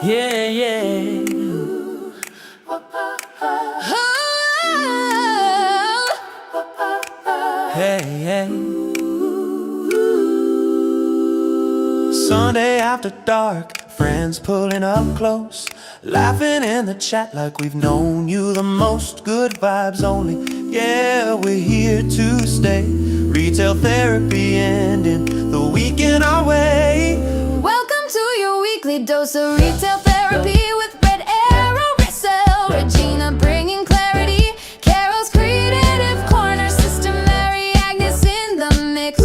Yeah, yeah. Hey, hey. Sunday after dark, friends pulling up close, laughing in the chat like we've known you the most. Good vibes only, yeah, we're here to stay. Retail therapy ending the weekend our way. Welcome to your weekly dose of retail therapy with Red Arrow, Resell, Regina bringing clarity, Carol's creative corner, Sister Mary Agnes in the mix,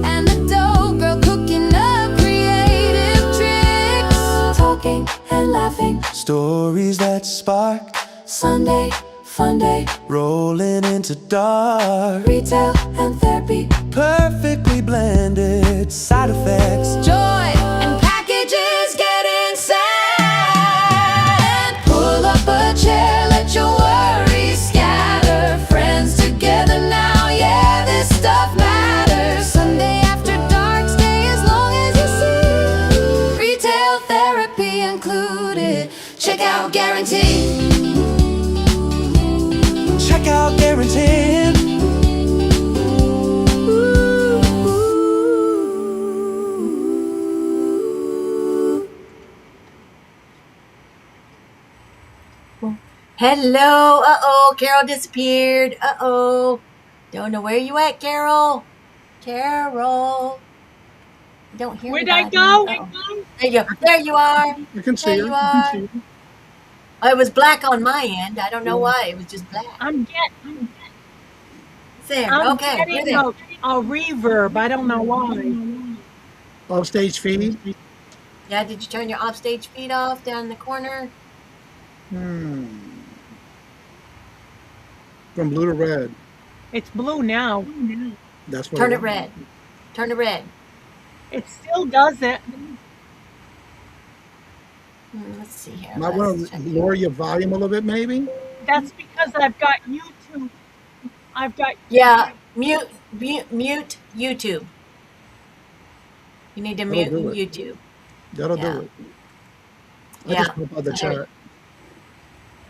and the dope girl cooking up creative tricks, talking and laughing, Stories that spark Sunday fun day, rolling into dark. retail and therapy, Perfectly blended, side effects. joy and packages get inside. Pull up a chair, let your worries scatter. Friends together now, yeah, this stuff matters. Sunday after dark, stay as long as you see. Retail therapy included. Check out guaranteed. Check out guaranteed. Hello. Uh-oh, Carol disappeared. Uh-oh. Don't know where you at, Carol. Carol. I don't hear Where'd I anybody. go? Uh-oh. There you go. There you are. You can see There her. you are. Oh, it was black on my end. I don't know why. It was just black. I'm There. Okay. We're getting there. a reverb. I don't know why. Offstage feed. Yeah, did you turn your offstage feed off down in the corner? From blue to red. It's blue now. That's what. Turn it red. Turn it red. It still does it. Let's see here. Might Let's want check to it. lower your volume a little bit, maybe. That's because I've got YouTube. I've got Yeah, mute YouTube. You need to That'll mute do it. YouTube. That'll Yeah. do it. I Yeah. just pop out the chat.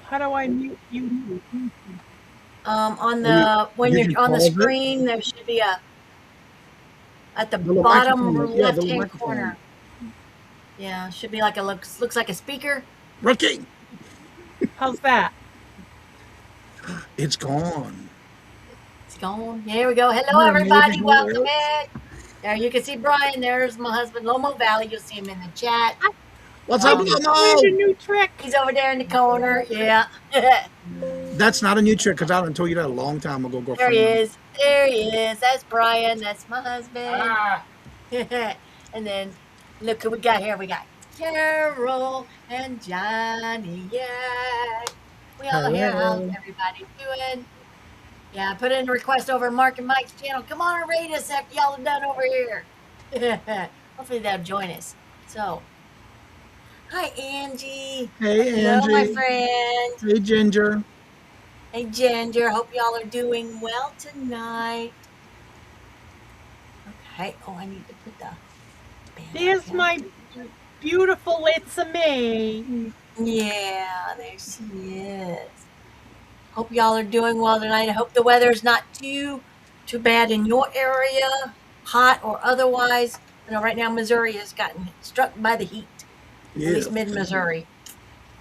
How do I mute YouTube? On the when did you're you on the pause it? screen, there should be a at the little bottom microphone, yeah, the left little hand microphone. corner. Yeah, should be like a looks like a speaker. Rookie, How's that? it's gone. It's gone. There we go. Hello, Hello, everybody. amazing Welcome world. in. There you can see Brian. There's my husband, Lomo Valley. You'll see him in the chat. What's Oh, up, Learned a Lomo? new trick. He's over there in the corner. Yeah. That's not a new trick because I done told you that a long time ago, There girlfriend. he is. There he is. That's Brian. That's my husband. And then look who we got here. We got Carol and Johnny. Yeah. We all here. How's Hello. everybody doing? Yeah, put in a request over Mark and Mike's channel. Come on and rate us after y'all are done over here. Hopefully they'll join us. So, hi Angie. Hey, Hello, my Angie. friend. Hey, Ginger. Hey Ginger. Hope y'all are doing well tonight. Okay. Oh, I need to put the band There's back. my beautiful It's a Me. Yeah, there she is. Hope y'all are doing well tonight. I hope the weather's not too bad in your area, hot or otherwise. I know right now Missouri has gotten struck by the heat. At Yeah. least mid-Missouri.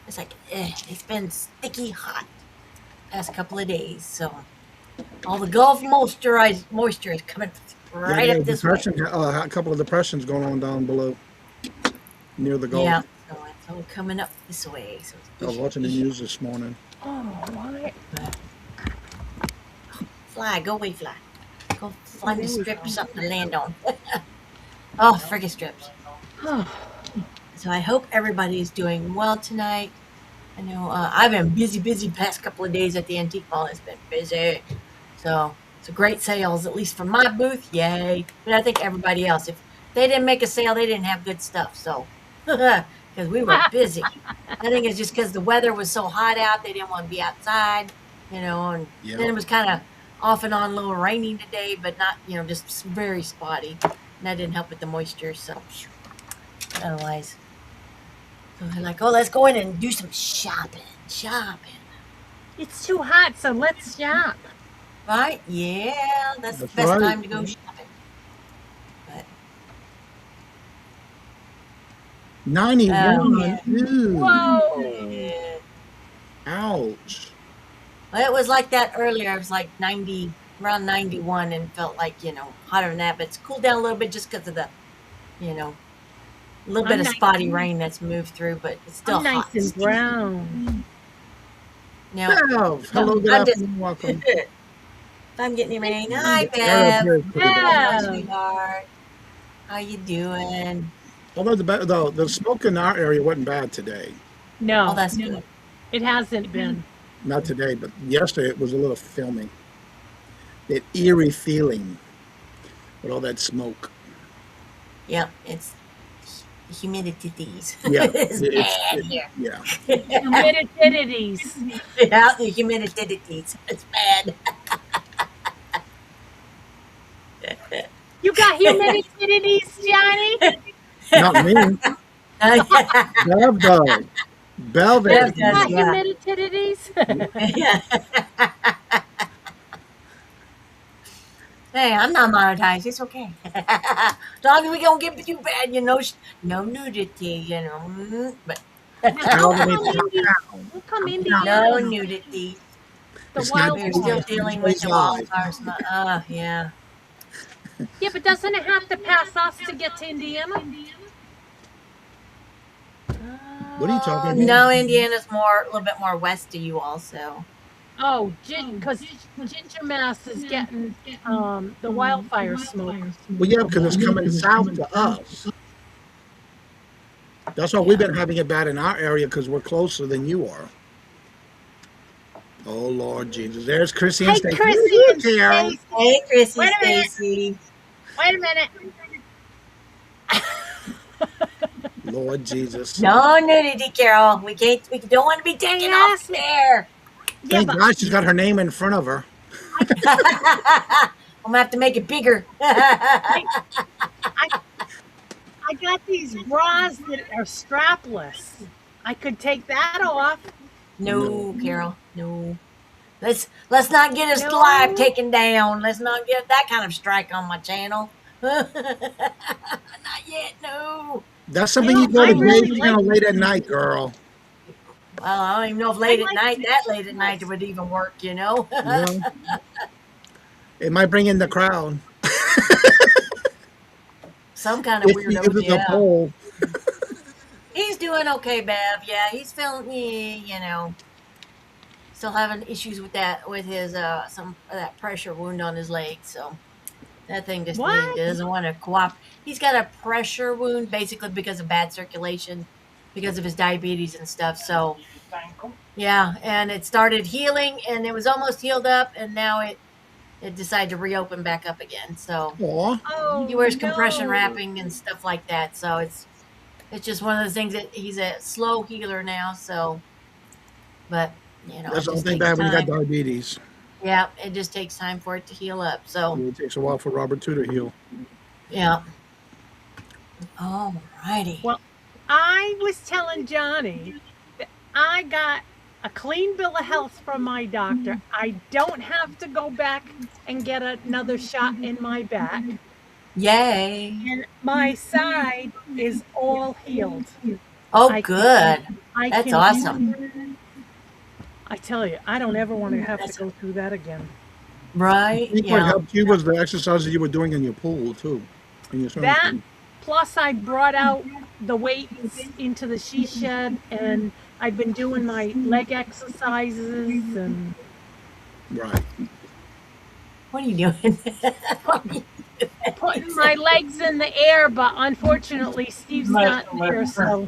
It's like, it's been sticky hot past couple of days. So all the Gulf moisture is coming right Yeah, up this way. depression. A couple of depressions going on down below, near the Gulf. Yeah, so it's all coming up this way. So I was watching the news this morning. Oh, what? Fly, go away, fly. Go find a strip or something to land on. Oh, frickin' strips. So I hope everybody's doing well tonight. I know I've been busy past couple of days at the antique mall. It's been busy. So it's a great sales, at least from my booth. Yay. But I think everybody else, if they didn't make a sale, they didn't have good stuff. So, because we were busy. I think it's just because the weather was so hot out. They didn't want to be outside, and Yeah. then it was kind of off and on, a little rainy today, but not, just very spotty. And that didn't help with the moisture. So, otherwise, So they're like, oh, let's go in and do some shopping. Shopping. It's too hot, so let's shop. Right? Yeah, that's the That's best right. time to go shopping. But 91. yeah. Ew. Whoa. Yeah. Ouch. Well, it was like that earlier. It was like 90, around 91, and felt like, hotter than that. But it's cooled down a little bit just because of the, a little bit I'm of nice. spotty rain that's moved through, but it's still I'm nice hot. and brown. Now, Bev, hello, good I'm just, afternoon, welcome. if I'm getting any rain. Hi, Ariel's Bev. here is pretty good. Hello, Yeah. sweetheart. How you doing? Although the smoke in our area wasn't bad today. Oh, No, that's good. it hasn't been. Not today, but yesterday it was a little filmy. That eerie feeling with all that smoke. Yep, it's humidities. Yeah, It's bad here. yeah. Humidities. Yeah, the humidities. It's bad. You got humidities, Johnny? Not me. Bev does. Bev Bev is. does. You got Yeah. humidities? Yeah. Hey, I'm not monetized. It's okay. As long as we don't get too bad, no nudity, but How many We'll come No. Indiana. no nudity. The It's not- We're still wildfire. dealing with the wildfires. Yeah. Yeah, but doesn't it have to pass us to get to Indiana? What are you talking about? No, Indiana's a little bit more west of you also. Oh, because Ginger Mass is getting the wildfire smoke. Well, yeah, because it's coming south to us. That's why we've been having it bad in our area because we're closer than you are. Oh Lord Jesus! There's Chrissy and Hey, Stacy. Chrissy and Carol. Stacy. Hey, Chrissy, Wait a minute. Stacy. Wait a minute. Lord Jesus! No nudity, Carol. We don't want to be taken off there. Yeah, Thank but God she's got her name in front of her. I'm gonna have to make it bigger. I got these bras that are strapless. I could take that off. No, Carol. No. Let's not get us No. live taken down. Let's not get that kind of strike on my channel. Not yet. No. That's something No, you go I to really Dave's like channel late at night, girl. Well, I don't even know if that late at night would even work. Well, it might bring in the crowd. Some kind of If you weirdo. give us a Yeah. poll. He's doing okay, Bev. Yeah, he's feeling, still having issues with his some of that pressure wound on his leg. So that thing just What? doesn't want to cooperate. He's got a pressure wound basically because of bad circulation, because of his diabetes and stuff. So yeah, and it started healing, and it was almost healed up, and now it decided to reopen back up again. So Aw. Oh, he wears compression no. wrapping and stuff like that. So it's just one of those things that he's a slow healer now. So, but That's the it only just thing takes bad when you got time. diabetes. Yeah, it just takes time for it to heal up. So It takes a while for Robert too to heal. yeah. All righty. Well, I was telling Johnny that I got a clean bill of health from my doctor. I don't have to go back and get another shot in my back. Yay. And my side is all healed. Oh, I good. I That's can- awesome. I tell you, I don't ever want to have to go through that again. Right? I think what Yeah. helped you was the exercises you were doing in your pool too. In your swimming That pool. plus I brought out the weights into the she shed, and I've been doing my leg exercises and Right. What are you doing? What are you- putting my legs in the air, but unfortunately Steve's not here, so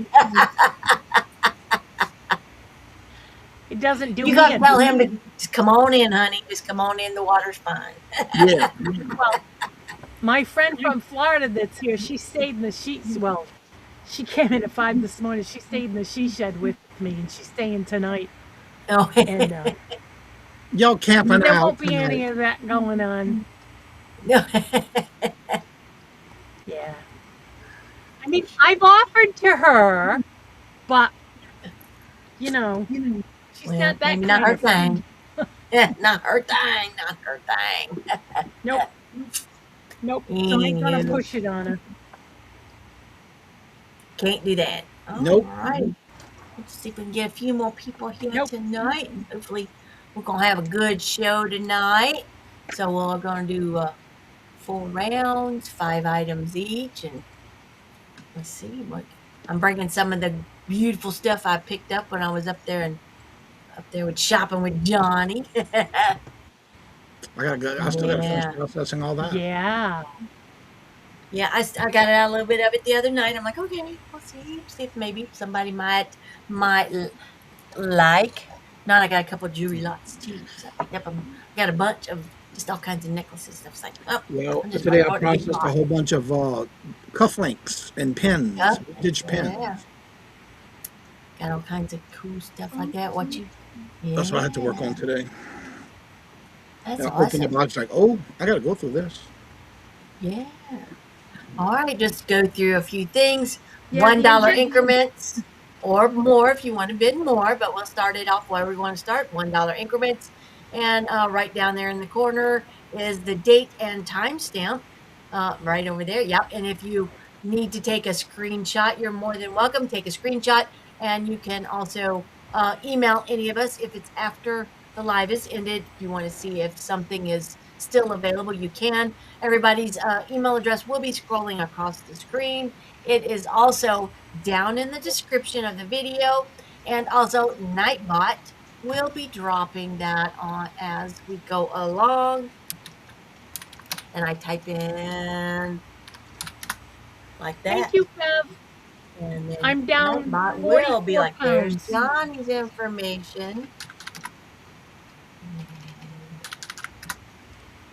it doesn't do You me got to any tell him to just come on in, honey. Just come on in. The water's fine. Yeah. My friend from Florida that's here, she stayed in the sheets. Well, she came in at 5 this morning. She stayed in the she shed with me, and she's staying tonight. Oh, And Y'all camping there out won't be any tonight. of that going on. no. Yeah. I mean, I've offered to her but you know, she's Well, not that maybe not kind her of friend. thing. Yeah, not her thing. Not her thing. Nope, nope. So I ain't gonna Anywho, push it on her. can't do that. All Nope. right. Let's see if we can get a few more people here Nope. tonight. And hopefully, we're going to have a good show tonight. So, we're going to do 4 rounds, 5 items each. And let's see what I'm bringing some of the beautiful stuff I picked up when I was up there with shopping with Johnny. I gotta go. I still gotta finish Yeah. processing all that. Yeah. Yeah, I got out a little bit of it the other night. I'm like, okay, we'll see if maybe somebody might like. Not, I got a couple of jewelry lots too. So I picked up I got a bunch of just all kinds of necklaces stuff. It's like, oh, Well, I'm just today about to I order a big processed a box. whole bunch of cufflinks and pins, Yep. vintage pins. Yeah, got all kinds of cool stuff like that. What you? That's what I had to work on Yeah, today. that's And I opened the awesome. box like, oh, I gotta go through this. Yeah. All right, just go through a few things. Yeah. $1 increments or more if you want to bid more, but we'll start it off where we want to start, $1 increments. And right down there in the corner is the date and timestamp right over there. Yep. And if you need to take a screenshot, you're more than welcome. Take a screenshot, and you can also email any of us if it's after the live is ended. If you want to see if something is still available, you can. Everybody's email address will be scrolling across the screen. It is also down in the description of the video, and also Nightbot will be dropping that on as we go along. And I type in like that, Thank you, Bev. and then I'm down Nightbot will be 44 like, there's pounds. Johnny's information.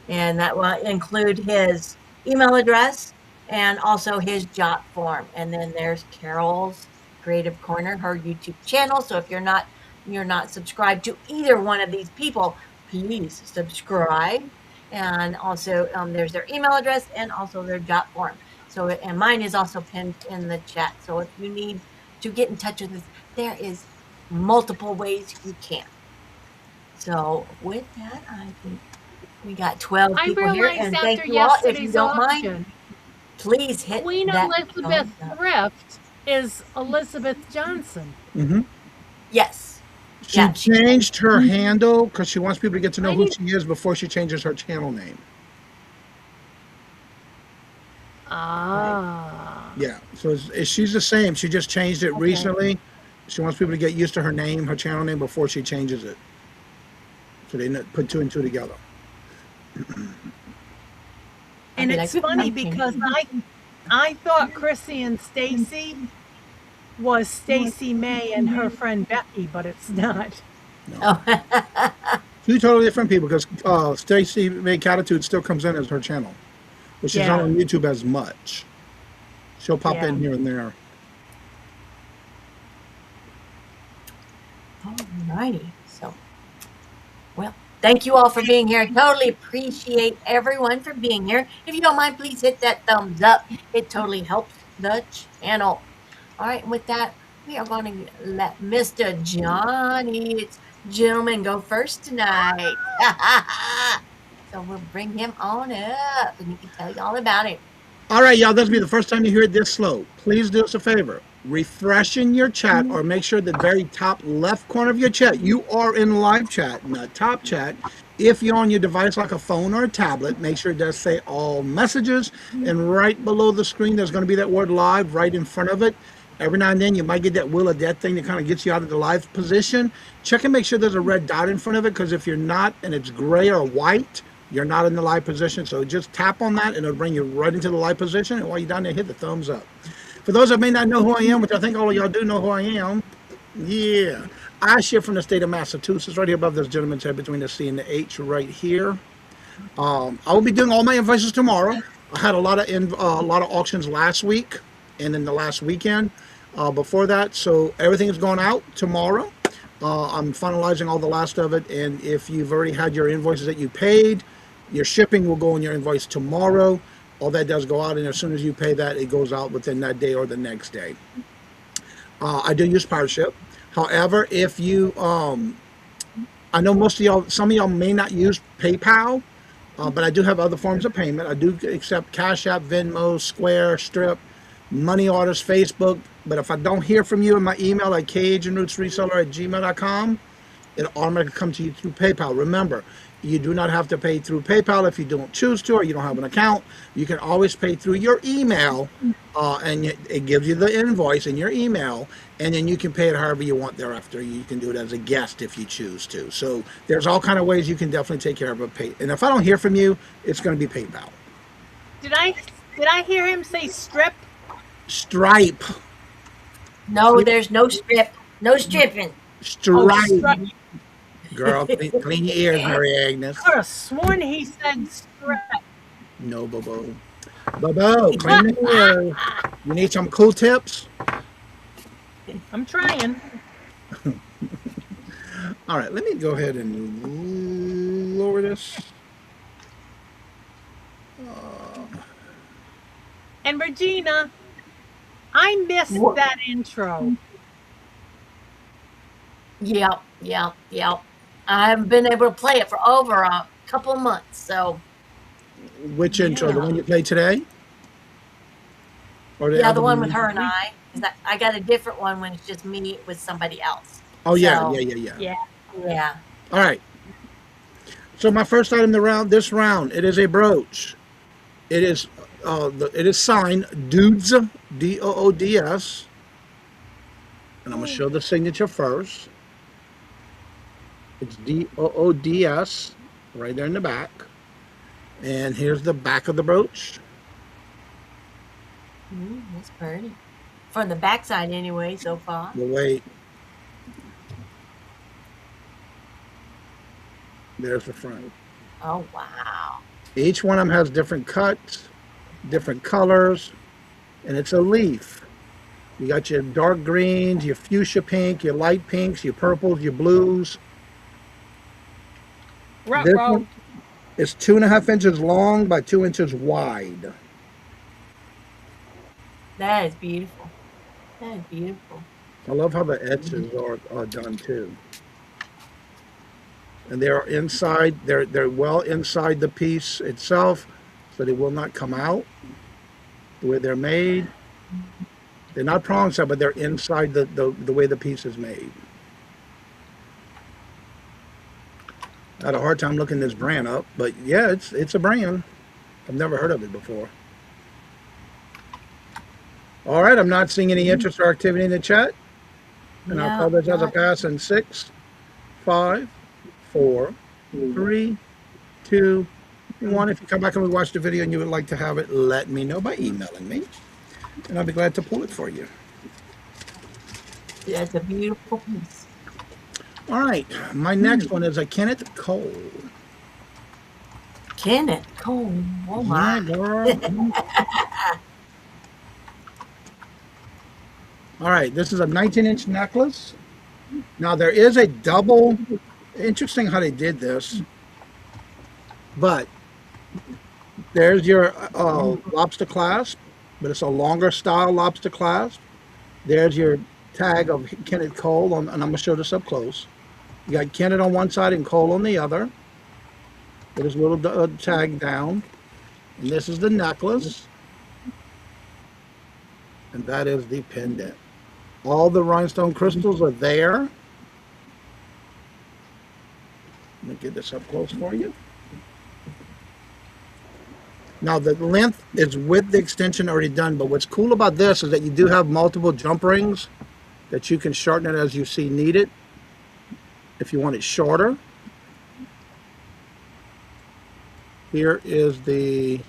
And that will include his email address and also his jot form. And then there's Carol's Creative Corner, her YouTube channel. So if you're not subscribed to either one of these people, please subscribe. And also there's their email address and also their jot form. So, and mine is also pinned in the chat. So if you need to get in touch with us, there is multiple ways you can. So with that, I think we got 12 I people here, realized and after thank you all. If you yesterday's don't mind, auction, please hit Queen that Elizabeth thumbs up. Thrift is Elizabeth Johnson. Mm-hmm. Yes. She Yeah, changed her handle because she wants people to get to know I who need- she is before she changes her channel name. Ah. Yeah, so she's the same. She just changed it recently. She wants people to get used to her name, her channel name, before she changes it. So they put 2 and 2 together. And Okay, it's like- funny because I thought Chrissy and Stacy was Stacy May and her friend Becky, but it's not. Oh. 2 totally different people because Stacy Make Attitude still comes in as her channel, but she's not Yeah. on YouTube as much. She'll pop Yeah. in here and there. Alrighty. So, well, thank you all for being here. I totally appreciate everyone for being here. If you don't mind, please hit that thumbs up. It totally helps the channel. All right, and with that, we are going to let Mr. Johnny, it's gentleman, go first tonight. So we'll bring him on up, and he can tell you all about it. All right, y'all, this will be the first time you hear it this slow. Please do us a favor. Refresh in your chat, or make sure the very top left corner of your chat, you are in live chat, not top chat. If you're on your device like a phone or a tablet, make sure it does say all messages. And right below the screen, there's going to be that word live right in front of it. Every now and then, you might get that Will of Death thing that kind of gets you out of the live position. Check and make sure there's a red dot in front of it, because if you're not and it's gray or white, you're not in the live position. So just tap on that and it'll bring you right into the live position. And while you're down there, hit the thumbs up. For those that may not know who I am, which I think all of y'all do know who I am, yeah. I ship from the state of Massachusetts, right here above this gentleman's head between the C and the H right here. I will be doing all my invoices tomorrow. I had a lot of auctions last week and then the last weekend before that. So everything is going out tomorrow. I'm finalizing all the last of it. And if you've already had your invoices that you paid, your shipping will go in your invoice tomorrow. All that does go out, and as soon as you pay that, it goes out within that day or the next day. I do use Pirate. However, if you, I know most of y'all, some of y'all may not use PayPal, but I do have other forms of payment. I do accept Cash App, Venmo, Square, Strip, money orders, Facebook. But if I don't hear from you in my email at kagentRootsReseller@gmail.com, it'll automatically come to you through PayPal. Remember, you do not have to pay through PayPal if you don't choose to or you don't have an account. You can always pay through your email, and it gives you the invoice in your email, and then you can pay it however you want thereafter. You can do it as a guest if you choose to. So there's all kind of ways you can definitely take care of a pay. And if I don't hear from you, it's going to be PayPal. Did I hear him say strip? Stripe. No, there's no strip. No stripping. Oh, Stripe. strip. Girl, clean your ears, Mary Agnes. I could have sworn he said strip. No, Bobo. Bobo, clean your ears. You need some cool tips? I'm trying. All right, let me go ahead and lower this. And Regina, I missed What? that intro. Yep. I haven't been able to play it for over a couple of months, so Which intro? The yeah. one you played today? Or the Yeah, other the one with her and recently? I. 'Cause I got a different one when it's just me with somebody else. Oh, yeah. So Yeah. yeah. All right. So my first item this round, it is a brooch. It is it is signed Doods, Doods, and I'm gonna show the signature first. It's Doods right there in the back, and here's the back of the brooch. That's pretty. From the backside anyway, so far. The way there's the front. Oh wow. Each one of them has different cuts, different colors, and it's a leaf. You got your dark greens, your fuchsia pink, your light pinks, your purples, your blues. This Ruh-roh. one is 2.5 inches long by 2 inches wide. That is beautiful. That is beautiful. I love how the edges are done too. And they're inside, they're well inside the piece itself, so they will not come out the way they're made. They're not prong side, but they're inside the way the piece is made. I had a hard time looking this brand up, but yeah, it's a brand. I've never heard of it before. All right, I'm not seeing any interest or activity in the chat, and I'll call this as a not- pass in 6, 5, 4, 3, 2, 1. If you come back and we watch the video and you would like to have it, let me know by emailing me, and I'll be glad to pull it for you. That's a beautiful piece. All right, my next one is a Kenneth Cole. Kenneth Cole. Oh My my. girl. All right, this is a 19-inch necklace. Now there is a double. Interesting how they did this, but there's your lobster clasp, but it's a longer style lobster clasp. There's your tag of Kenneth Cole, and I'm gonna show this up close. You got Kenneth on one side and Cole on the other. With his little tag down, and this is the necklace, and that is the pendant. All the rhinestone crystals are there. Let me get this up close for you. Now the length is with the extension already done, but what's cool about this is that you do have multiple jump rings that you can shorten it as you see needed if you want it shorter. Here is the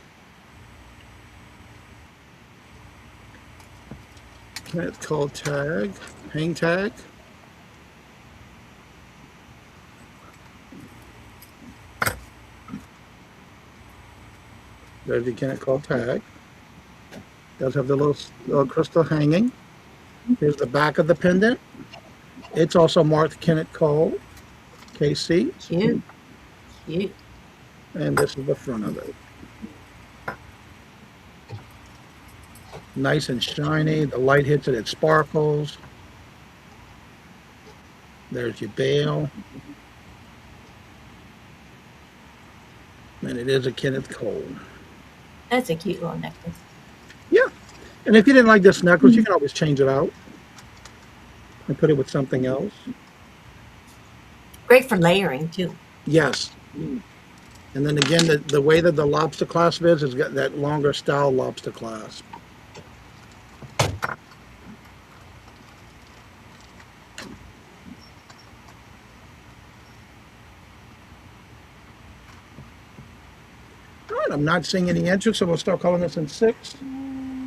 Kenneth Cole tag, hang tag. There's the Kenneth Cole tag. Does have the little crystal hanging. Here's the back of the pendant. It's also marked Kenneth Cole, KC. Cute. Cute. And this is the front of it. Nice and shiny. The light hits it, it sparkles. There's your bell. And it is a Kenneth Cole. That's a cute little necklace. Yeah. And if you didn't like this necklace, you can always change it out and put it with something else. Great for layering too. Yes. And then again, the way that the lobster clasp is got that longer style lobster clasp. All right, I'm not seeing any entries, so we'll start calling this in 6,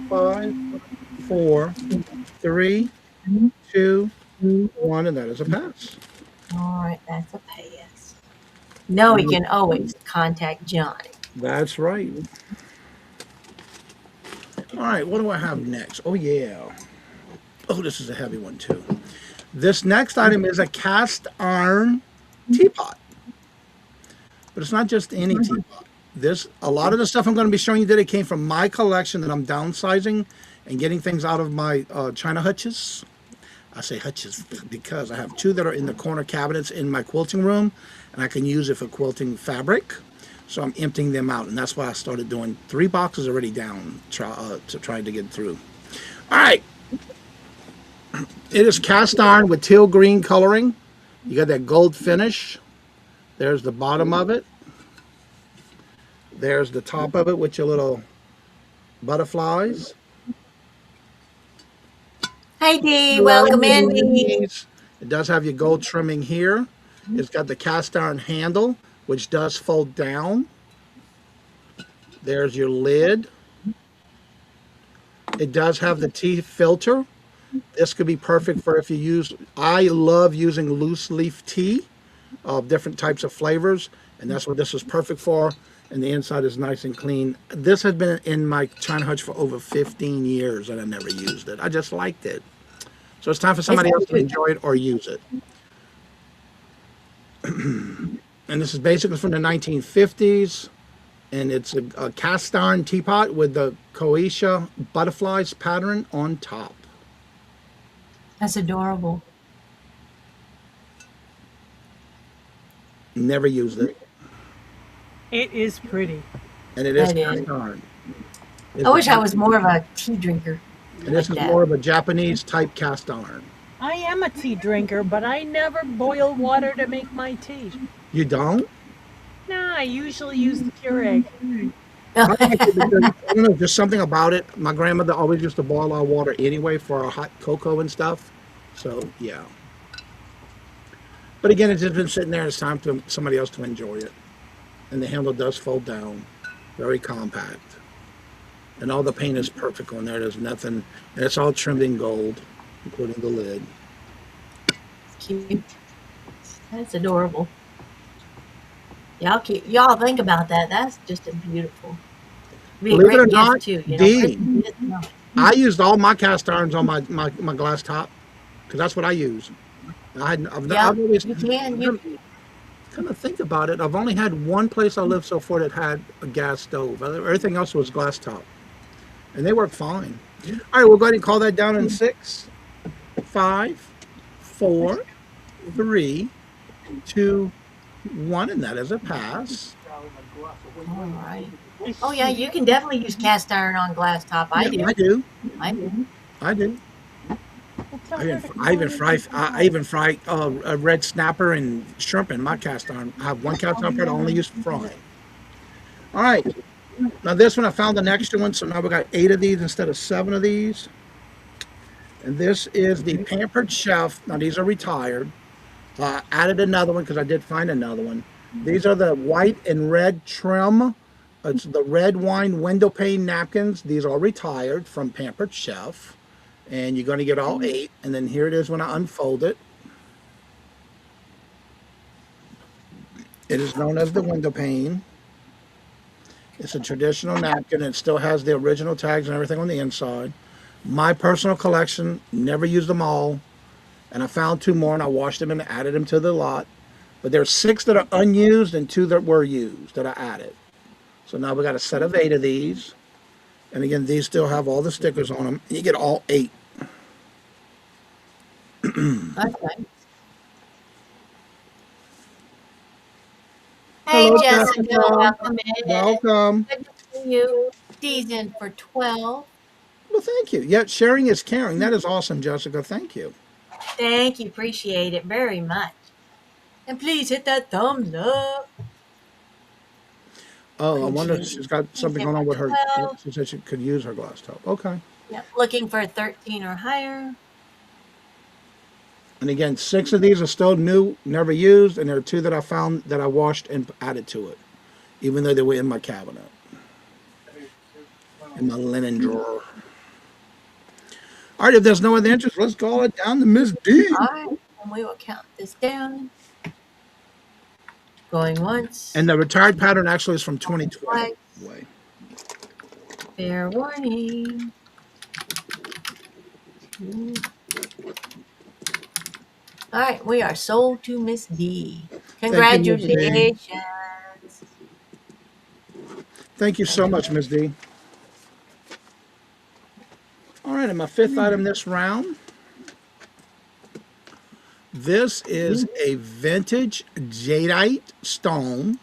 5, 4, 3, 2, 1, and that is a pass. All right, that's a pass. No, we can always contact Johnny. That's right. All right, what do I have next? Oh, yeah. Oh, this is a heavy one, too. This next item is a cast iron teapot. But it's not just any teapot. A lot of the stuff I'm going to be showing you today came from my collection that I'm downsizing and getting things out of my china hutches. I say hutches because I have 2 that are in the corner cabinets in my quilting room, and I can use it for quilting fabric. So I'm emptying them out, and that's why I started doing 3 boxes already down trying to get through. All right. It is cast iron with teal green coloring. You got that gold finish. There's the bottom of it. There's the top of it with your little butterflies. Hey Dee, welcome in, Dee. It does have your gold trimming here. It's got the cast iron handle, which does fold down. There's your lid. It does have the tea filter. This could be perfect for if you use, I love using loose leaf tea of different types of flavors, and that's what this is perfect for. And the inside is nice and clean. This has been in my china hutch for over 15 years, and I never used it. I just liked it. So it's time for somebody else to enjoy it or use it. And this is basically from the 1950s, and it's a cast iron teapot with the Koisha butterflies pattern on top. That's adorable. Never used it. It is pretty. And it is That is. cast iron. I wish I was more of a tea drinker. And this like is that. more of a Japanese type cast iron. I am a tea drinker, but I never boil water to make my tea. You don't? Nah, I usually use the Keurig. I don't know, just something about it. My grandmother always used to boil our water anyway for our hot cocoa and stuff. So, yeah. But again, it's just been sitting there. It's time for somebody else to enjoy it. And the handle does fold down. Very compact. And all the paint is perfect on there. There's nothing. And it's all trimmed in gold, including the lid. Cute. That's adorable. Y'all think about that. That's just a beautiful. Be a Believe it or great not, gift too. Dee, No. I used all my cast irons on my glass top because that's what I use. I've Yeah, always, you can. You kind of think about it. I've only had one place I lived so far that had a gas stove. Everything else was glass top, and they work fine. All right, we'll go ahead and call that down in 6, 5, 4, 3, 2, 1, and that is a pass. all right. Oh yeah, you can definitely use cast iron on glass top. I do. I do. I do. I do. Tell I her even, to I even call fry. I even fry a red snapper and shrimp in my cast iron. I have one cast iron that I only use for frying. All right. Now this one I found an extra one, so now we got 8 of these instead of 7 of these. And this is the Pampered Chef. Now these are retired. Added another one because I did find another one. These are the white and red trim. It's the red wine window pane napkins. These are retired from Pampered Chef. And you're going to get all 8. And then here it is when I unfold it. It is known as the window pane. It's a traditional napkin. It still has the original tags and everything on the inside. My personal collection, never used them all. And I found 2 more and I washed them and added them to the lot. But there's 6 that are unused and 2 that were used that I added. So now we got a set of 8 of these. And again, these still have all the stickers on them. And you get all 8. That's nice. Hello, Jessica, Jessica. welcome in. Welcome. Good to see you. D's in for 12. Well, thank you. Yeah, sharing is caring. That is awesome, Jessica. Thank you. Thank you. Appreciate it very much. And please hit that thumbs up. Oh, I wonder if Appreciate she's it. got D's something in going on with for her. 12. She said she could use her glass top. Okay. Yep. Looking for 13 or higher. And again, 6 of these are still new, never used, and there are 2 that I found that I washed and added to it, even though they were in my cabinet, in my linen drawer. All right, if there's no other interest, let's call it down to Miss D. All right. And we will count this down. Going once. And the retired pattern actually is from 2012. Twice. Way. Fair warning. All right, we are sold to Miss D. Thank you, Miss D. Congratulations. Thank you so much, Miss D. All right, and my 5th item this round. This is a vintage jadeite stone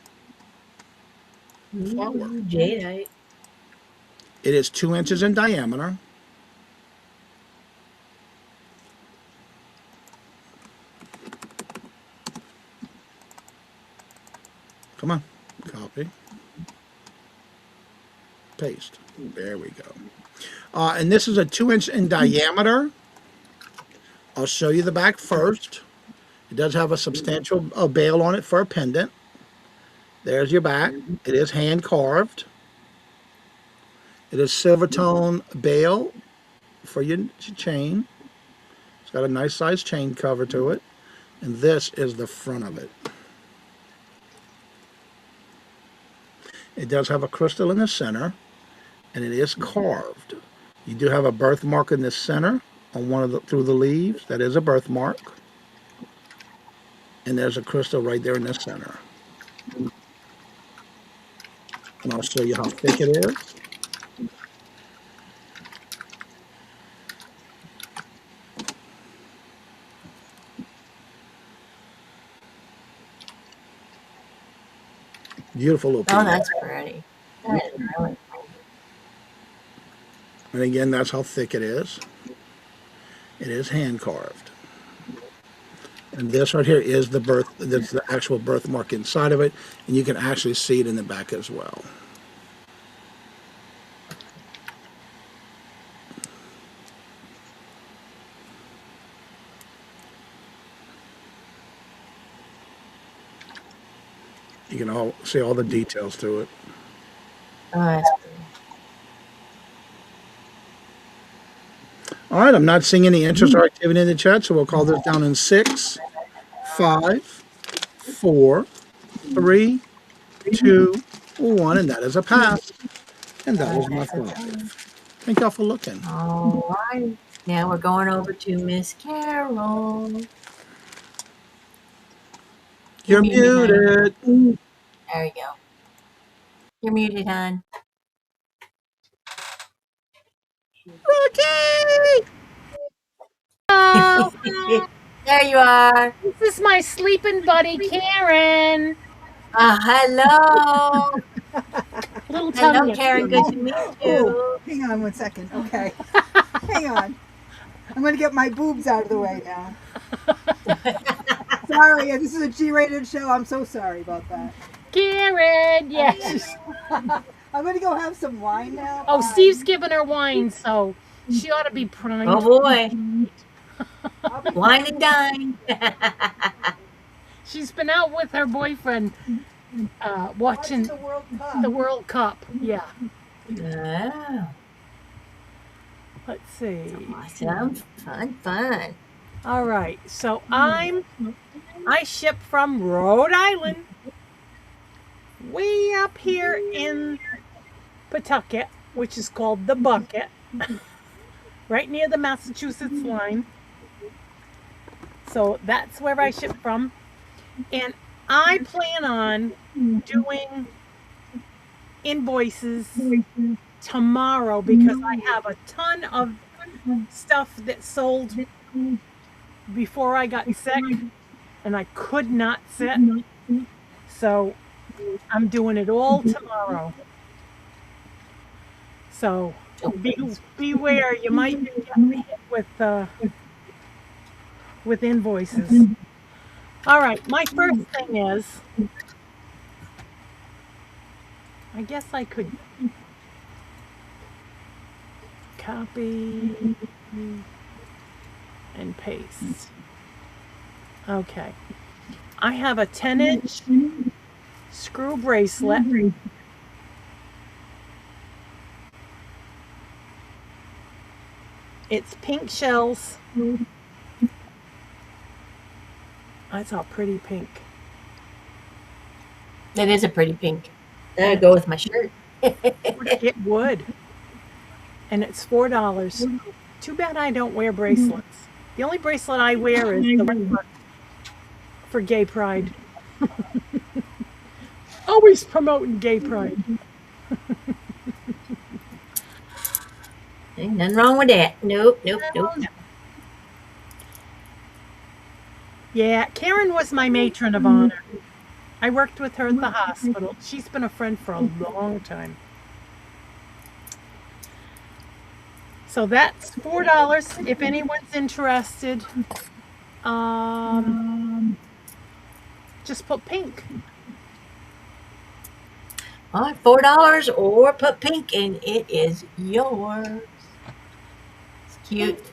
flower. Jadeite. It is 2 inches in diameter. Come on, copy, paste. There we go. And this is a 2-inch in diameter. I'll show you the back first. It does have a substantial bail on it for a pendant. There's your back. It is hand carved. It is silver tone bail for your chain. It's got a nice size chain cover to it. And this is the front of it. It does have a crystal in the center, and it is carved. You do have a birthmark in the center on one of the through the leaves. That is a birthmark. And there's a crystal right there in the center. And I'll show you how thick it is. Beautiful little piece. Oh, that's pretty. That is really pretty. And again, that's how thick it is. It is hand carved. And this right here is that's the actual birthmark inside of it. And you can actually see it in the back as well. You can all see all the details through it. Oh, that's pretty. All right, I'm not seeing any interest or activity in the chat, so we'll call this down in 6, 5, 4, 3, 2, 1, and that is a pass. And that was my 5. Thank y'all for looking. All right. Now we're going over to Miss Carol. You're muted. muted. There you go. You're muted, hon. Rookie! Oh, There you are. this is my sleeping buddy, Karen. Hello. Little Hello, tummy. Karen. Good to meet you. Oh, hang on 1 second. Okay. Hang on. I'm going to get my boobs out of the way now. Sorry, this is a G-rated show. I'm so sorry about that. Karen, yes. I'm going to go have some wine now. Oh, Bye. Steve's giving her wine, so she ought to be primed. Oh boy. I'll be Wine and dine. She's been out with her boyfriend watching the World Cup. the World Cup. Yeah. Oh, Let's see. awesome. Fun. All right. So I ship from Rhode Island, way up here in Pawtucket, which is called the Bucket, right near the Massachusetts line. So that's where I ship from. And I plan on doing invoices tomorrow because I have a ton of stuff that sold before I got sick and I could not sit. So I'm doing it all tomorrow. So beware, you might get hit with invoices. All right, my first thing is, I guess I could copy and paste. Okay. I have a 10-inch screw bracelet. It's pink shells. That's all pretty pink. It is a pretty pink. That'd go with my shirt. It would. And it's $4. Too bad I don't wear bracelets. The only bracelet I wear is the one for gay pride. Always promoting gay pride. Ain't nothing wrong with that. Nope, nope, nope. Yeah, Karen was my matron of honor. I worked with her at the hospital. She's been a friend for a long time. So that's $4 if anyone's interested. Just put pink. All right, $4 or put pink and it is yours. It's cute.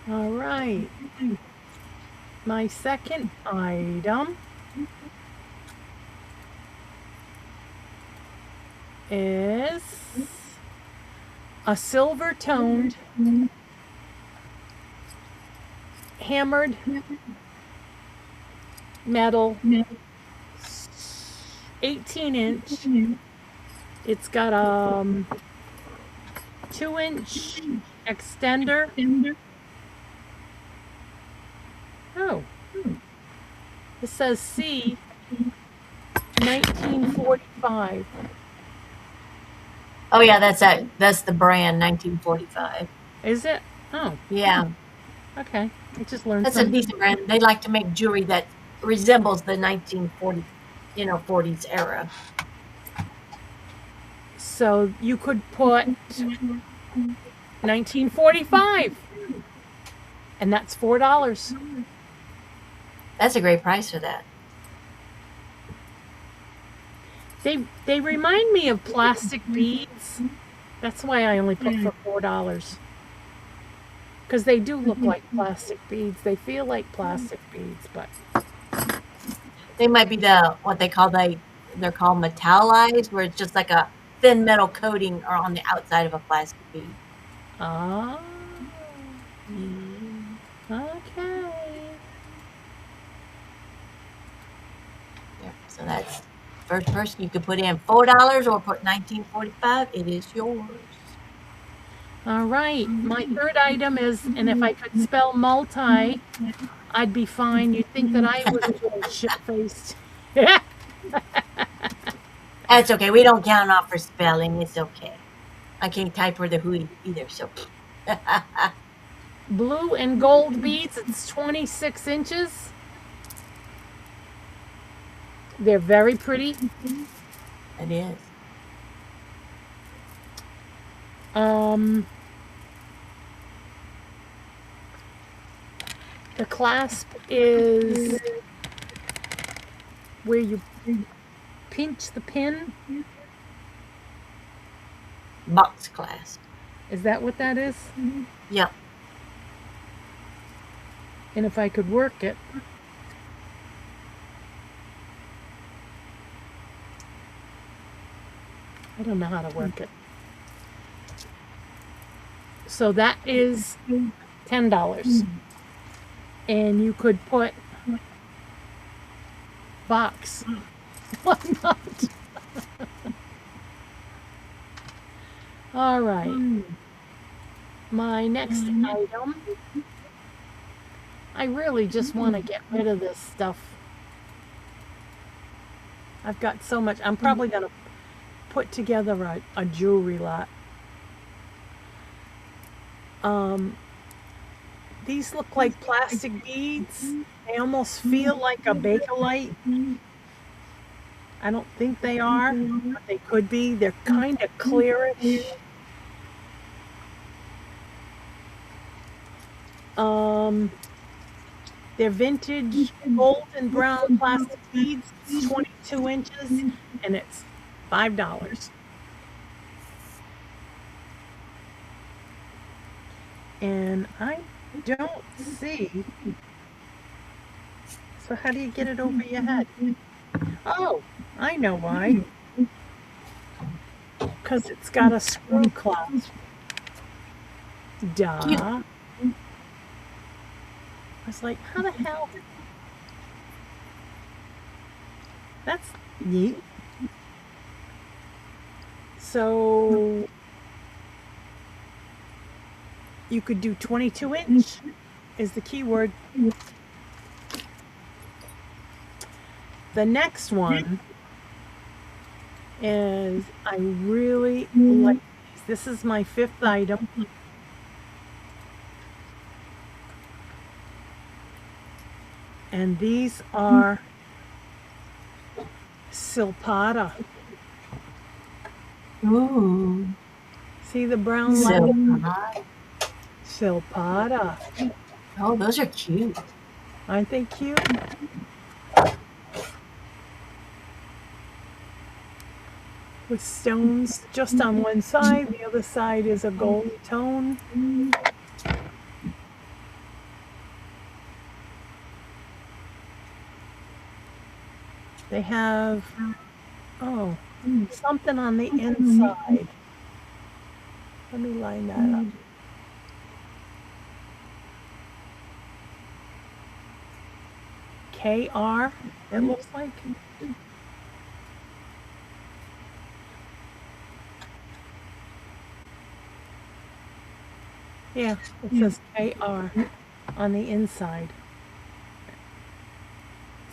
All right. My second item is a silver toned hammered metal 18-inch. It's got a 2-inch extender. Oh, it says C 1945. Oh yeah, that's the brand 1945. Is it? Oh, Yeah, okay. I just learned that's a something. decent brand. They like to make jewelry that resembles the 1940, 40s era. So you could put 1945, and that's $4. That's a great price for that. They remind me of plastic beads. That's why I only put for $4. Because they do look like plastic beads. They feel like plastic beads, but They might be what they're called metallized, where it's just like a thin metal coating or on the outside of a plastic bead. ah, okay. Yeah, so that's first person. You could put in $4 or put 1945. It is yours. All right. My third item is, and if I could spell multi, I'd be fine. You'd think that I was a little shit-faced. That's okay. We don't count off for spelling. It's okay. I can't type for the hootie either. So Blue and gold beads. It's 26 inches. They're very pretty. it is. The clasp is where you pinch the pin. Box clasp. Is that what that is? Yep. And if I could work it. I don't know how to work it. So that is $10. And you could put box. Why not? All right. My next item. I really just want to get rid of this stuff. I've got so much. I'm probably going to put together a jewelry lot. These look like plastic beads. They almost feel like a Bakelite. I don't think they are, but they could be. They're kind of clearish. Um, they're vintage gold and brown plastic beads. It's 22 inches and it's $5. And I don't see. So how do you get it over your head? Oh, I know why. Because it's got a screw clasp. Duh. Cute. I was like, how the hell? That's neat. So you could do 22-inch is the keyword. The next one is I really like these. This is my 5th item. And these are Silpata. Ooh. See the brown So light? hot. Silpata. Oh, those are cute. Aren't they cute? With stones just on one side, the other side is a gold tone. They have, oh, something on the inside. Let me line that up. KR, it looks like. Yeah, it says KR on the inside.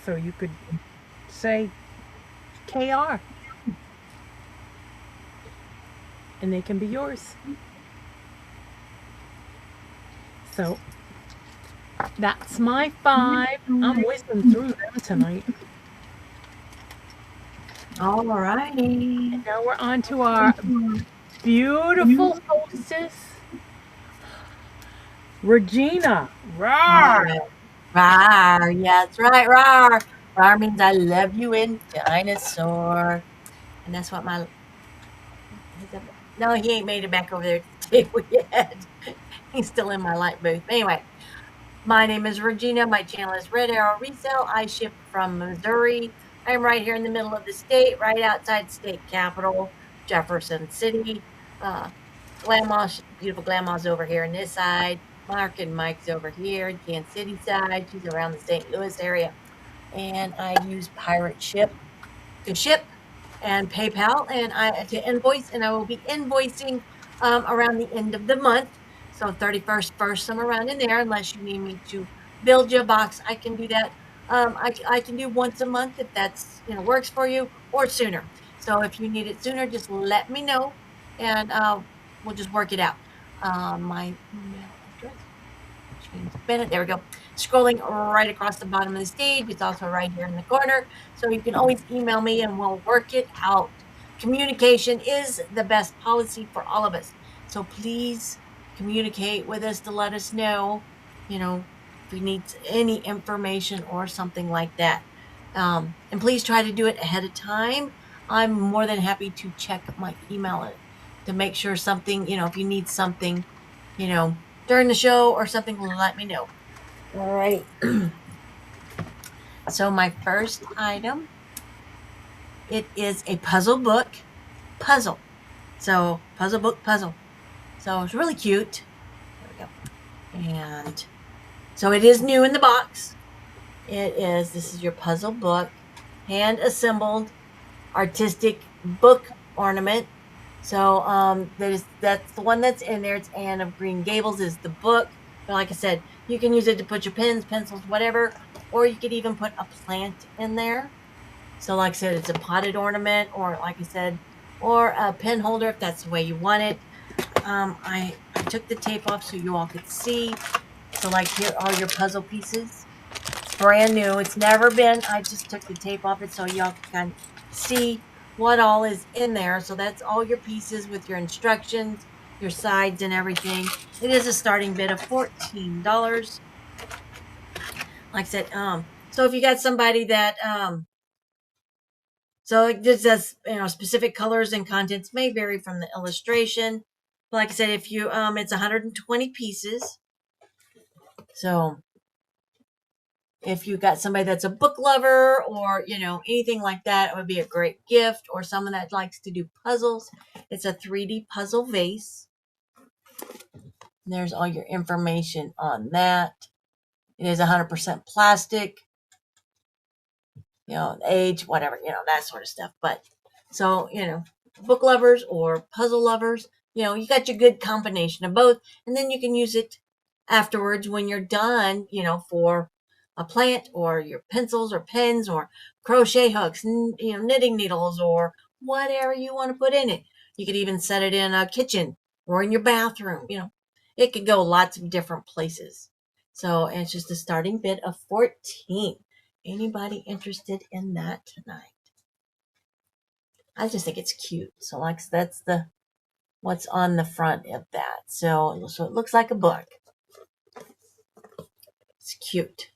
So you could say KR. And they can be yours. So that's my 5. I'm whizzing through them tonight. All righty. Now we're on to our beautiful hostess, Regina. Rawr! Rar. Yeah, that's right. Rar. Rar means I love you in dinosaur. And that's what my. No, he ain't made it back over there to the table yet. He's still in my light booth. Anyway, my name is Regina. My channel is Red Arrow Resell. I ship from Missouri. I'm right here in the middle of the state, right outside state capital, Jefferson City. Grandma's, beautiful grandma's over here on this side. Mark and Mike's over here, Kansas City side. She's around the St. Louis area. And I use Pirate Ship to ship and PayPal and to invoice, and I will be invoicing around the end of the month. So 31st, 1st, somewhere around in there, unless you need me to build you a box, I can do that. I can do once a month if that's works for you, or sooner. So if you need it sooner, just let me know, and we'll just work it out. My email address, James Bennett. There we go. Scrolling right across the bottom of the stage. It's also right here in the corner. So you can always email me and we'll work it out. Communication is the best policy for all of us. So please communicate with us to let us know, if you need any information or something like that. And please try to do it ahead of time. I'm more than happy to check my email to make sure something, if you need something, during the show or something, let me know. All right. So my first item, it is a puzzle book. Puzzle. So puzzle book, puzzle. So it's really cute. There we go. And so it is new in the box. This is your puzzle book, hand assembled, artistic book ornament. So that's the one that's in there. It's Anne of Green Gables is the book. But like I said, you can use it to put your pens, pencils, whatever, or you could even put a plant in there. So like I said, it's a potted ornament, or like I said, or a pen holder if that's the way you want it. I took the tape off so you all could see. So like here are your puzzle pieces. It's brand new. It's never been. I just took the tape off it so y'all can kind of see what all is in there. So that's all your pieces with your instructions, your sides and everything. It is a starting bid of $14. Like I said, so if you got somebody that so it just says, specific colors and contents may vary from the illustration. But like I said, if you it's 120 pieces. So if you got somebody that's a book lover or anything like that, it would be a great gift. Or someone that likes to do puzzles. It's a 3D puzzle vase. There's all your information on that. It is 100% plastic. Age, whatever, that sort of stuff. But so, book lovers or puzzle lovers, you got your good combination of both. And then you can use it afterwards when you're done, for a plant or your pencils or pens or crochet hooks, knitting needles or whatever you want to put in it. You could even set it in a kitchen or in your bathroom, it could go lots of different places. So, and it's just a starting bid of 14. Anybody interested in that tonight? I just think it's cute. So like that's what's on the front of that. So it looks like a book. It's cute.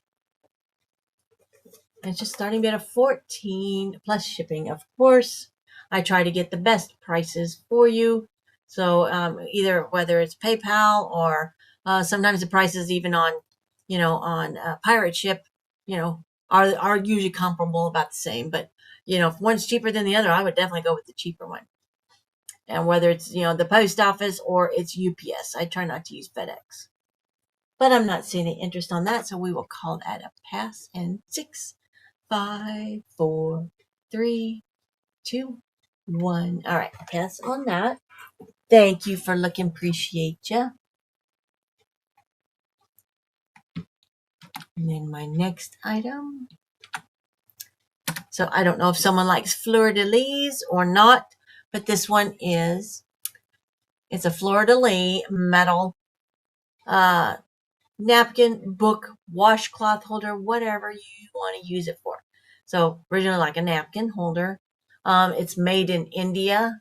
It's just starting bid of 14 plus shipping, of course. I try to get the best prices for you. So either whether it's PayPal or sometimes the prices even on pirate ship, are usually comparable, about the same. But if one's cheaper than the other, I would definitely go with the cheaper one. And whether it's the post office or it's UPS, I try not to use FedEx. But I'm not seeing any interest on that, so we will call that a pass. And 6, 5, 4, 3, 2, 1. All right, pass on that. Thank you for looking. Appreciate you. And then my next item. So I don't know if someone likes fleur-de-lis or not, but this one is. It's a fleur-de-lis metal napkin, book, washcloth holder, whatever you want to use it for. So originally like a napkin holder. It's made in India.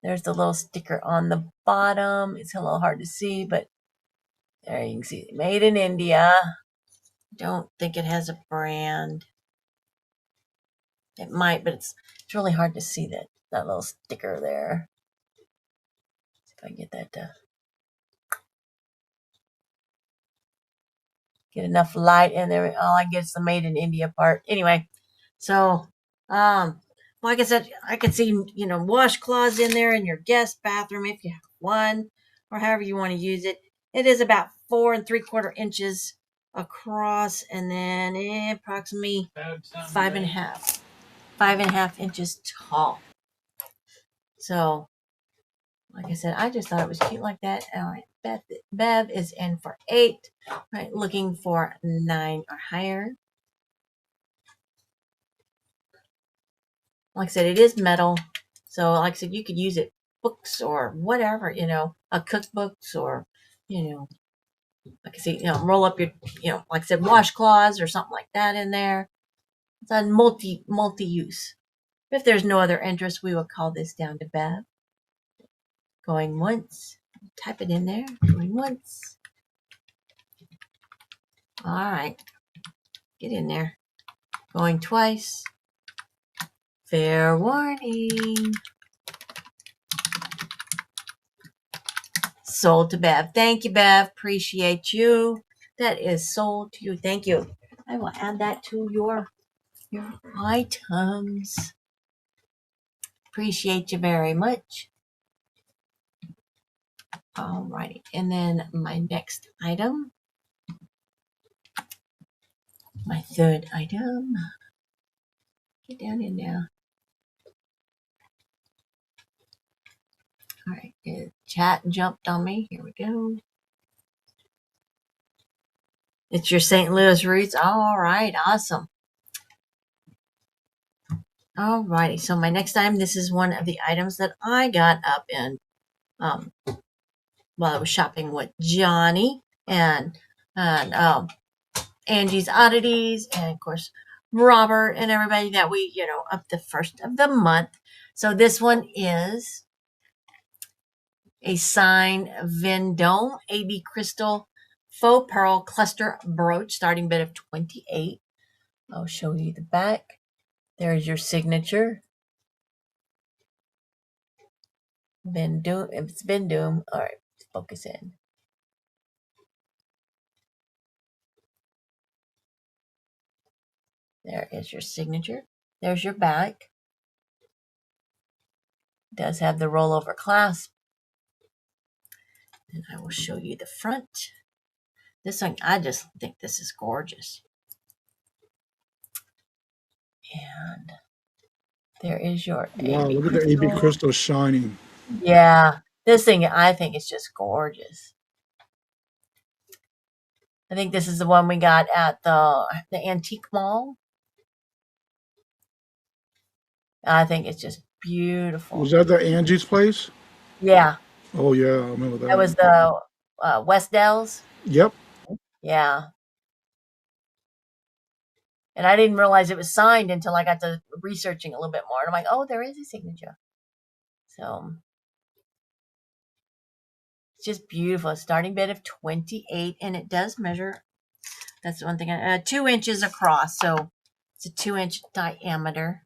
There's the little sticker on the bottom. It's a little hard to see, but there you can see it. Made in India. Don't think it has a brand. It might, but it's really hard to see that little sticker there. See if I can get that to get enough light in there. All I get is the made in India part. Anyway, so like I said, I could see washcloths in there in your guest bathroom if you have one, or however you want to use it. It is about 4 3/4 inches across, and then approximately 5.5 inches tall. So, like I said, I just thought it was cute like that. All right, Bev is in for 8. Right, looking for 9 or higher. Like I said, it is metal. So, like I said, you could use it books or whatever, a cookbooks or, like I said, roll up your, like I said, washcloths or something like that in there. It's a multi-use. If there's no other interest, we will call this down to Bev. Going once. Type it in there. Going once. All right. Get in there. Going twice. Fair warning. Sold to Bev. Thank you, Bev. Appreciate you. That is sold to you. Thank you. I will add that to your items. Appreciate you very much. All righty. And then my next item. My third item. Get down in there. All right. The chat jumped on me. Here we go. It's your St. Louis roots. All right. Awesome. All righty. So my next item, this is one of the items that I got up in while I was shopping with Johnny. And and Angie's Oddities, and of course Robert and everybody that we, up the first of the month. So this one is a signed Vendome AB Crystal Faux Pearl Cluster Brooch, starting bid of 28. I'll show you the back. There's your signature. Vendome. It's Vendome. All right, focus in. There is your signature. There's your back. It does have the rollover clasp. And I will show you the front. This one, I just think this is gorgeous. And there is your Wow, AB look at the AB crystal shining. Yeah, this thing I think is just gorgeous. I think this is the one we got at the antique mall. I think it's just beautiful. Was that the Angie's place? Yeah, Oh yeah, I remember that. that was the Westdells. Yep. Yeah. And I didn't realize it was signed until I got to researching a little bit more. And I'm like, oh, there is a signature. So it's just beautiful. Starting bid of 28, and it does measure. That's one thing. 2 inches across, so it's a 2-inch diameter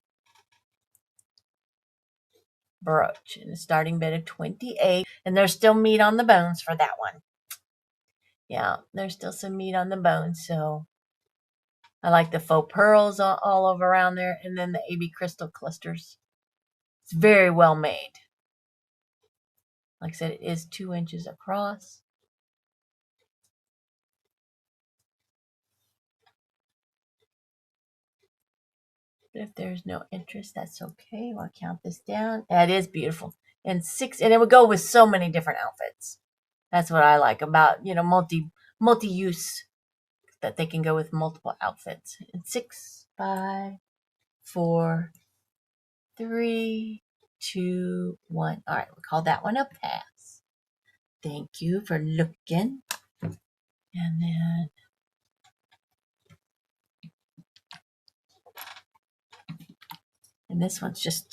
brooch, and a starting bid of 28. And there's still meat on the bones for that one. Yeah, there's still some meat on the bones. So I like the faux pearls all over around there, and then the AB crystal clusters. It's very well made. Like I said, it is 2 inches across. But if there's no interest, that's okay. I'll count this down. That is beautiful. And it would go with so many different outfits. That's what I like about, multi-use, that they can go with multiple outfits. And 6, 5, 4, 3, 2, 1. All right, we'll call that one a pass. Thank you for looking. And then this one's just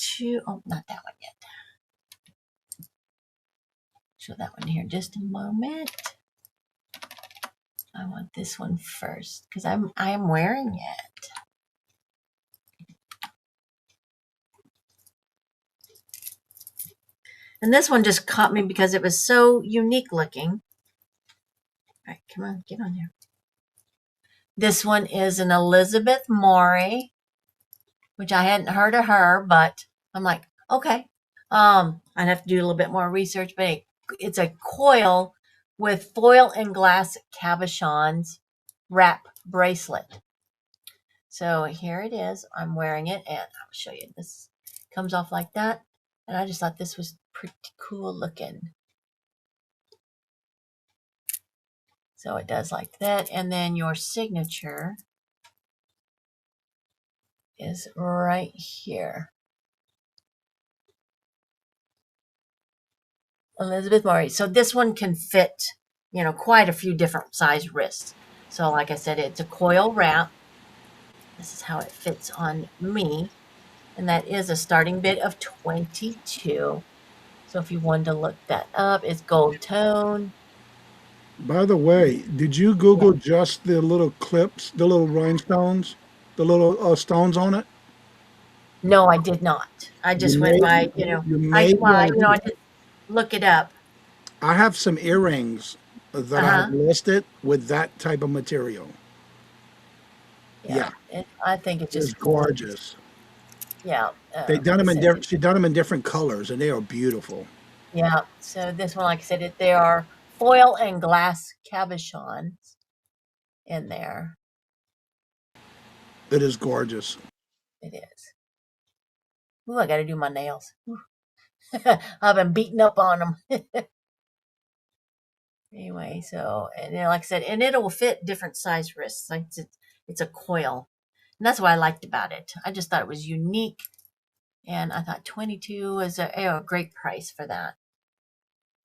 not that one yet. Show that one here in just a moment. I want this one first because I'm wearing it. And this one just caught me because it was so unique looking. All right, come on, get on here. This one is an Elizabeth Maury, which I hadn't heard of her, but I'm like, okay. I'd have to do a little bit more research, but it's a coil with foil and glass cabochons wrap bracelet. So here it is. I'm wearing it, and I'll show you. This comes off like that, and I just thought this was pretty cool looking. So it does like that, and then your signature is right here. Elizabeth Maury. So this one can fit, quite a few different size wrists. So like I said, it's a coil wrap. This is how it fits on me. And that is a starting bid of 22. So if you wanted to look that up, it's gold tone. By the way, did you Google just the little clips, the little rhinestones, the little stones on it? No, I did not. I You just went may, by, you may want I to. just look it up. I have some earrings that I have Uh-huh. listed with that type of material. Yeah, I think it's it's just gorgeous. gorgeous. Yeah. They done Like I them in said, different. She done them in different colors, and they are beautiful. yeah. So this one, like I said, they are foil and glass cabochons in there. It is gorgeous. It is. Ooh, I got to do my nails. I've been beating up on them. Anyway, so, and like I said, and it'll fit different size wrists. Like it's a coil. And that's what I liked about it. I just thought it was unique. And I thought 22 is a great price for that.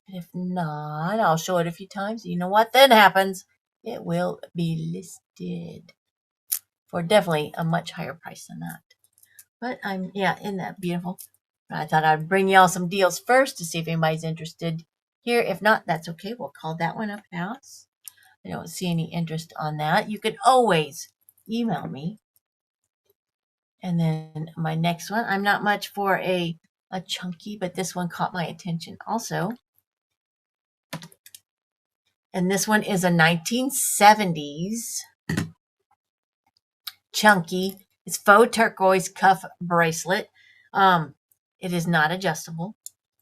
And if not, I'll show it a few times. You know what then happens? it will be listed for definitely a much higher price than that. But yeah, isn't that beautiful? I thought I'd bring y'all some deals first to see if anybody's interested here. If not, that's okay. We'll call that one a pass. I don't see any interest on that. You can always email me. And then my next one, I'm not much for a chunky, but this one caught my attention also. And this one is a 1970s chunky. It's faux turquoise cuff bracelet. It is not adjustable.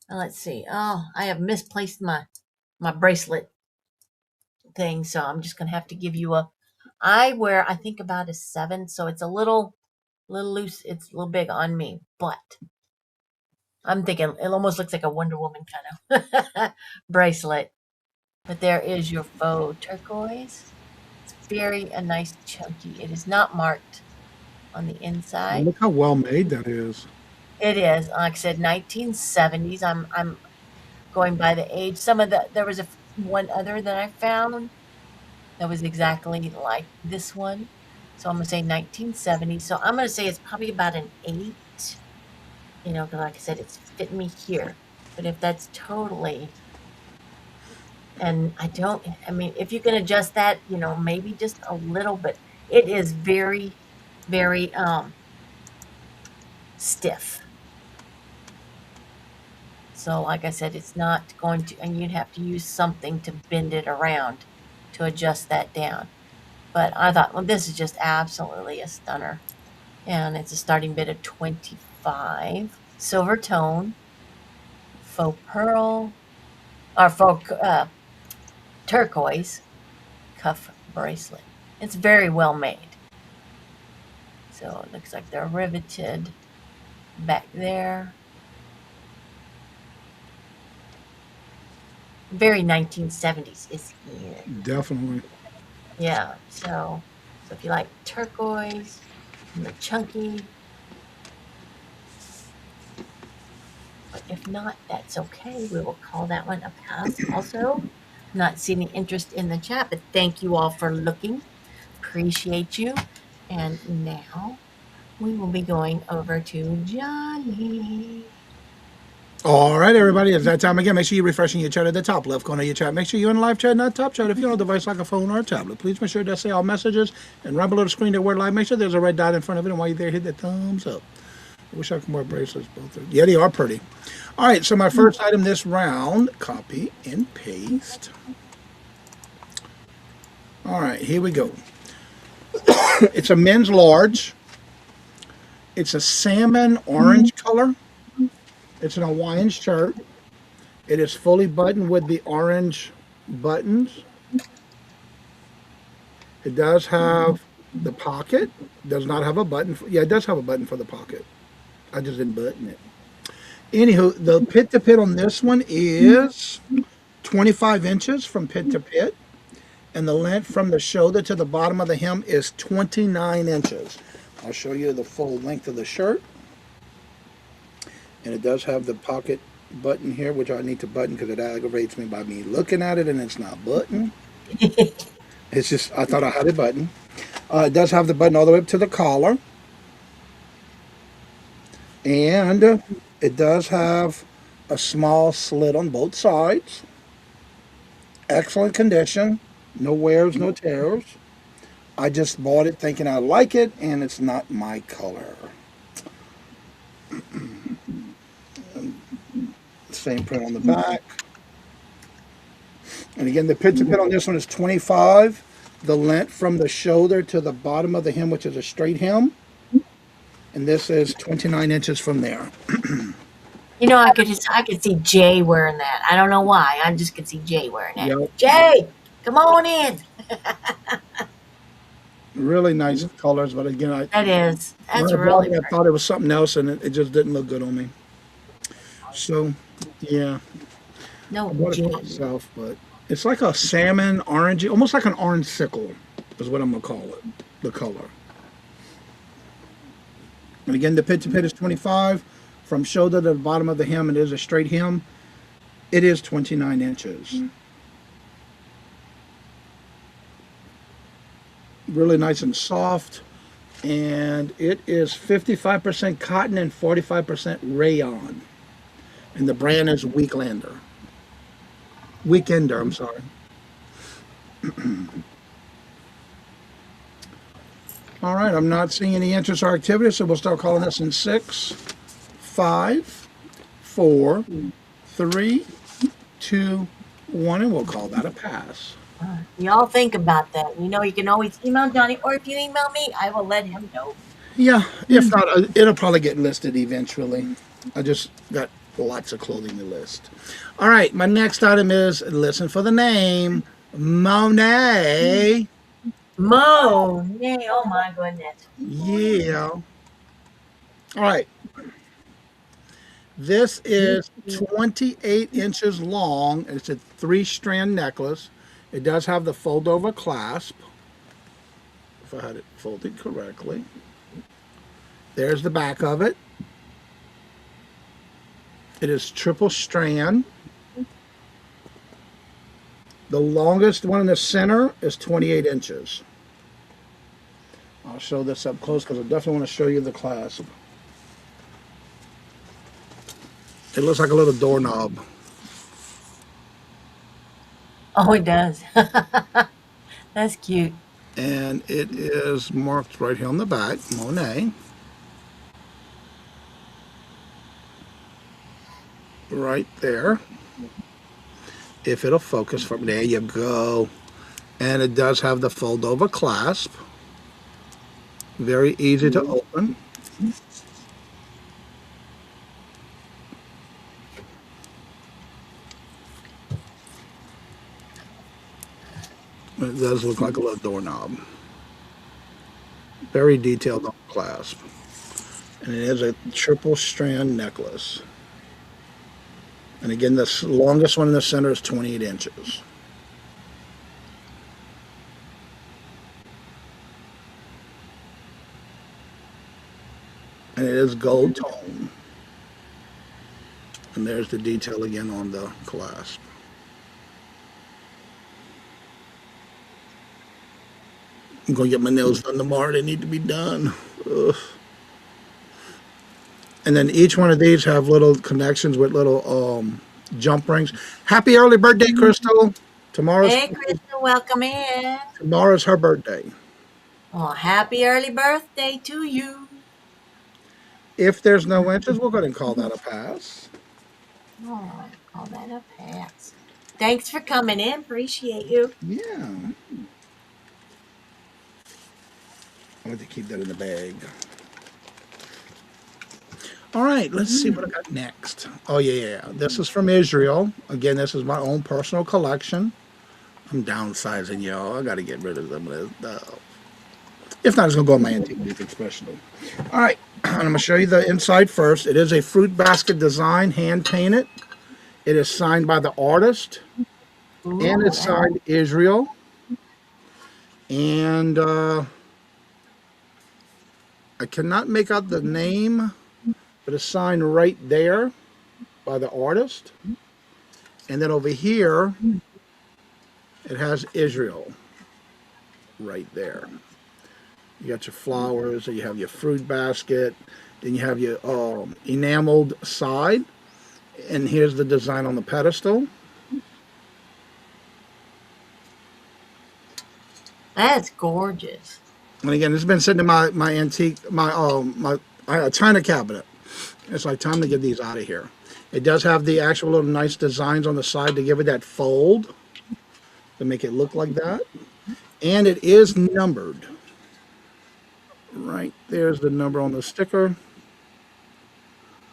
Now let's see. Oh, I have misplaced my bracelet thing, so I'm just gonna have to give you a. I wear, I think, about a 7, so it's a little loose. It's a little big on me, but I'm thinking it almost looks like a Wonder Woman kind of bracelet. But there is your faux turquoise. It's very a nice chunky. It is not marked on the inside. Look how well made that is. It is, like I said, 1970s. I'm going by the age. There was one other that I found that was exactly like this one. So I'm gonna say 1970. So I'm gonna say it's probably about an 8. Because like I said, it's fitting me here. But if that's totally, and I mean, if you can adjust that, maybe just a little bit. It is very, very stiff. So like I said, it's not going to, and you'd have to use something to bend it around to adjust that down. But I thought, well, this is just absolutely a stunner. And it's a starting bid of 25. Silver tone, faux pearl, or faux turquoise cuff bracelet. It's very well made. So it looks like they're riveted back there. Very 1970s is here. Definitely. Yeah, so if you like turquoise and the chunky, but if not, that's okay. We will call that one a pass. Also, not seeing any interest in the chat, but thank you all for looking. Appreciate you. And now we will be going over to Johnny. All right, everybody, it's that time again. Make sure you're refreshing your chat at the top left corner of your chat. Make sure you're in live chat, not top chat. If you're on a device like a phone or a tablet, please make sure to say all messages and right below the screen that word live. Make sure there's a red dot in front of it, and while you're there, hit the thumbs up. I wish I could wear bracelets both. Yeah, they are pretty. All right, so my first item this round, copy and paste. All right, here we go. It's a men's large. It's a salmon orange color. It's an Hawaiian shirt. It is fully buttoned with the orange buttons. It does have the pocket. Does not have a button. Yeah, it does have a button for the pocket. I just didn't button it. Anywho, the pit to pit on this one is 25 inches from pit to pit. And the length from the shoulder to the bottom of the hem is 29 inches. I'll show you the full length of the shirt. And it does have the pocket button here, which I need to button because it aggravates me by me looking at it and it's not buttoned. It's just, I thought I had a button. It does have the button all the way up to the collar. And it does have a small slit on both sides. Excellent condition. No wears, no tears. I just bought it thinking I like it, and it's not my color. Same print on the back. And again, the pit to pit on this one is 25. The length from the shoulder to the bottom of the hem, which is a straight hem. And this is 29 inches from there. I could see Jay wearing that. I don't know why. I just could see Jay wearing that. Yep. Jay, come on in. Really nice colors, but again, That's when I really bought it, I pretty. thought it was something else, and it just didn't look good on me. So, yeah, No, I bought it Jay. for myself, but it's like a salmon orangey, almost like an orange sickle, is what I'm gonna call it. The color. And again, the pit to pit is 25. From shoulder to the bottom of the hem, it is a straight hem. It is 29 inches. really nice and soft. And it is 55% cotton and 45% rayon. And the brand is Weekender. Weekender, I'm sorry. All right, I'm not seeing any interest or activity, so we'll start calling this in 6, 5, 4, 3, 2, 1, and we'll call that a pass. Y'all think about that. You know, you can always email Johnny, or if you email me, I will let him know. Yeah, if not, it'll probably get listed eventually. I just got lots of clothing to list. All right, my next item is, listen for the name, Monet. Mo, yay! Oh my goodness. Yeah. All right, this is 28 inches long. It's a 3-strand necklace. It does have the fold over clasp, if I had it folded correctly. There's the back of it. It is triple strand. The longest one in the center is 28 inches. I'll show this up close because I definitely want to show you the clasp. It looks like a little doorknob. Oh, it does. That's cute. And it is marked right here on the back, Monet. Right there. If it'll focus from there, you go. And it does have the fold over clasp. Very easy to open. It does look like a little doorknob. Very detailed on the clasp. And it is a triple strand necklace. And again, the longest one in the center is 28 inches. And it is gold tone. And there's the detail again on the clasp. I'm going to get my nails done tomorrow. They need to be done. Ugh. And then each one of these have little connections with little jump rings. Happy early birthday, Crystal. Hey, Krista, welcome in. Tomorrow's her birthday. Oh, happy early birthday to you. If there's no interest, we'll go ahead and call that a pass. Oh, call that a pass. Thanks for coming in. Appreciate you. Yeah. I want to keep that in the bag. All right, let's see what I got next. Oh, yeah. This is from Israel. Again, this is my own personal collection. I'm downsizing, y'all. I got to get rid of some of this stuff. If not, it's going to go on my antique boutique special. All right, I'm going to show you the inside first. It is a fruit basket design, hand painted. It is signed by the artist. Ooh, And it's signed Israel. And I cannot make out the name, but it's signed right there by the artist. And then over here, it has Israel right there. You got your flowers, you have your fruit basket, then you have your enameled side. And here's the design on the pedestal. That's gorgeous. And again, this has been sitting in my antique, china cabinet. It's like time to get these out of here. It does have the actual little nice designs on the side to give it that fold, to make it look like that. And it is numbered. Right there's the number on the sticker.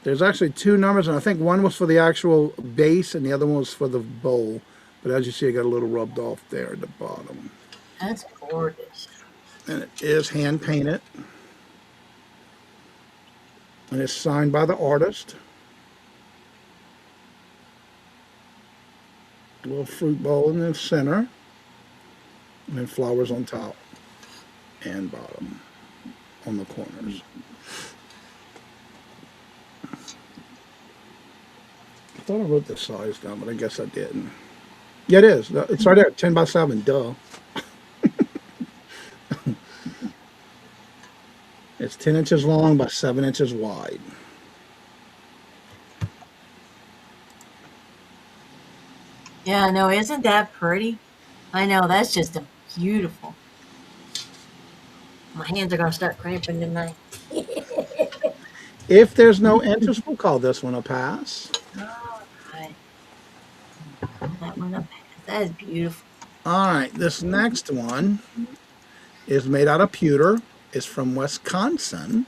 There's actually 2 numbers, and I think one was for the actual base and the other one was for the bowl. But as you see, it got a little rubbed off there at the bottom. That's gorgeous. And it is hand painted. And it's signed by the artist. A little fruit bowl in the center. And then flowers on top and bottom on the corners. I thought I wrote the size down, but I guess I didn't. Yeah, it is. It's right there, 10 by 7, duh. It's 10 inches long by 7 inches wide. Yeah, no, isn't that pretty? I know, that's just a beautiful. My hands are gonna start cramping tonight. If there's no interest, we'll call this one a pass. All right, call that one a pass. That is beautiful. All right, this next one is made out of pewter. It's from Wisconsin.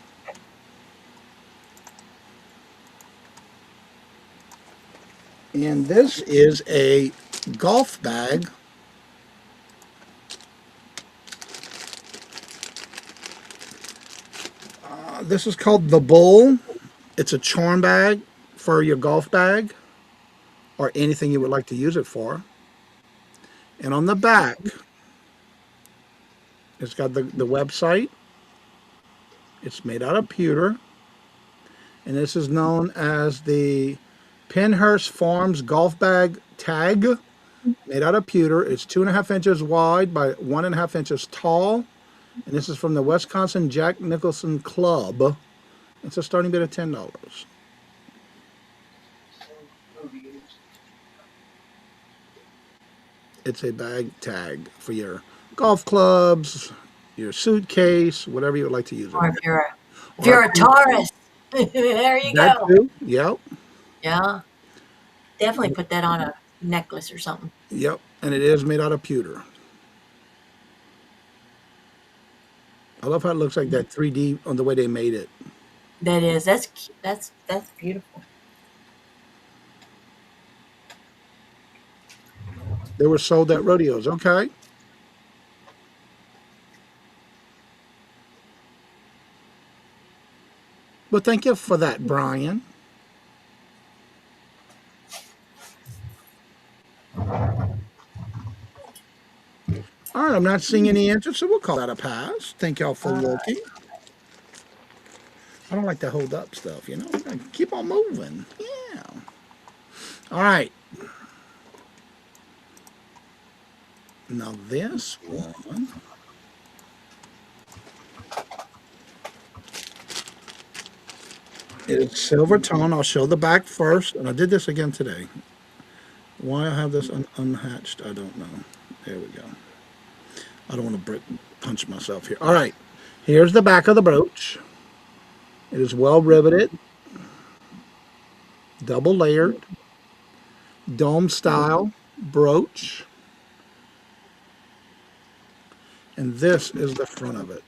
And this is a golf bag. This is called the Bull. It's a charm bag for your golf bag or anything you would like to use it for. And on the back, it's got the website. It's made out of pewter. And this is known as the Penhurst Farms Golf Bag Tag, made out of pewter. It's 2.5 inches wide by 1.5 inches tall. And this is from the Wisconsin Jack Nicholson Club. It's a starting bid of $10. It's a bag tag for your golf clubs, your suitcase, whatever you would like to use it Or for. if you're a Taurus, there you That go. too. Yep. Yeah, definitely put that on a necklace or something. Yep. And it is made out of pewter. I love how it looks like that 3D on the way they made it. That is, that's beautiful. They were sold at rodeos. Okay. Well, thank you for that, Brian. All right, I'm not seeing any interest, so we'll call that a pass. Thank y'all for looking. I don't like to hold up stuff, you know. Keep on moving. Yeah. All right. Now this one. It is silver tone. I'll show the back first, and I did this again today. Why I have this unhatched, I don't know. There we go. I don't want to punch myself here. All right, here's the back of the brooch. It is well riveted, double layered, dome style brooch. And this is the front of it.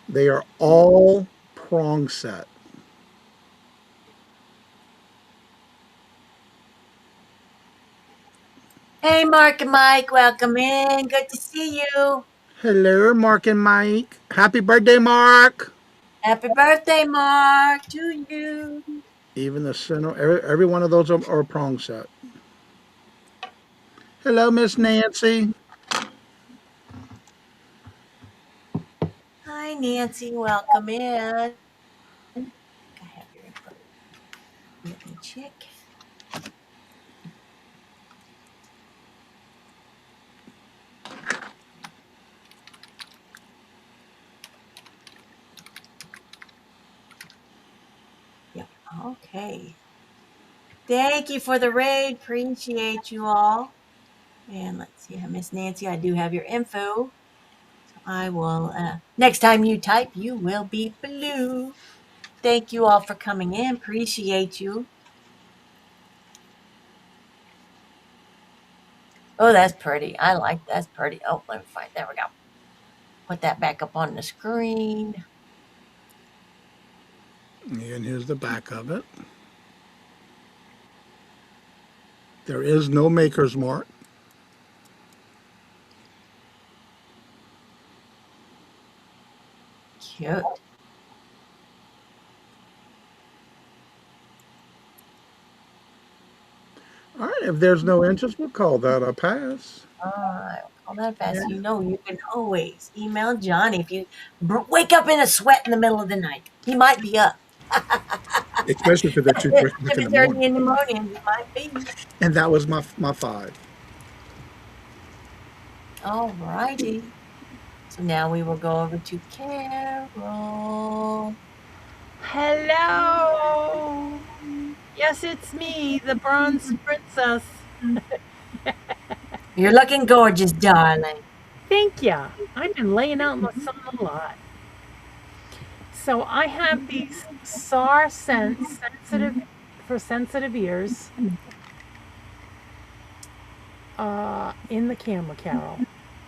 They are all prong set. Hey, Mark and Mike, welcome in. Good to see you. Hello, Mark and Mike. Happy birthday, Mark. Happy birthday, Mark, to you. Even the center, every one of those are prong set. Hello, Miss Nancy. Hi, Nancy, welcome in. I have your info. Let me check. Yep, okay. Thank you for the raid. Appreciate you all. And let's see, Miss Nancy, I do have your info. So I will, next time you type, you will be blue. Thank you all for coming in. Appreciate you. Oh, that's pretty. I like that's pretty. Oh, let me find. There we go. Put that back up on the screen. And here's the back of it. There is no maker's mark. Cute. All right, if there's no interest, we'll call that a pass. All right. All that fast. You know, you can always email Johnny if you wake up in a sweat in the middle of the night. He might be up. especially if they're too quick in the 7:30 morning. in the morning, it might be. And that was my 5. All righty. So now we will go over to Carol. Hello. Yes, it's me, the bronze princess. You're looking gorgeous, darling. Thank ya. I've been laying out in the sun a lot. So I have these SAR sensitive for sensitive ears in the camera, Carol.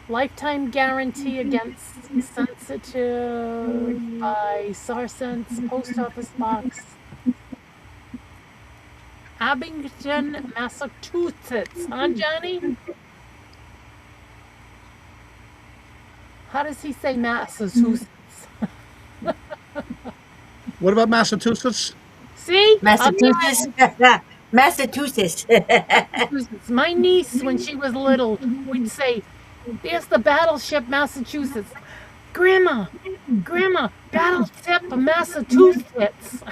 Lifetime guarantee against sensitive by SARsense, Post Office Box, Abington, Massachusetts. Huh, Johnny? How does he say Massachusetts? What about Massachusetts? See? Massachusetts. Massachusetts. Massachusetts. My niece, when she was little, would say, "There's the battleship Massachusetts." Grandma, Grandma, battleship of Massachusetts.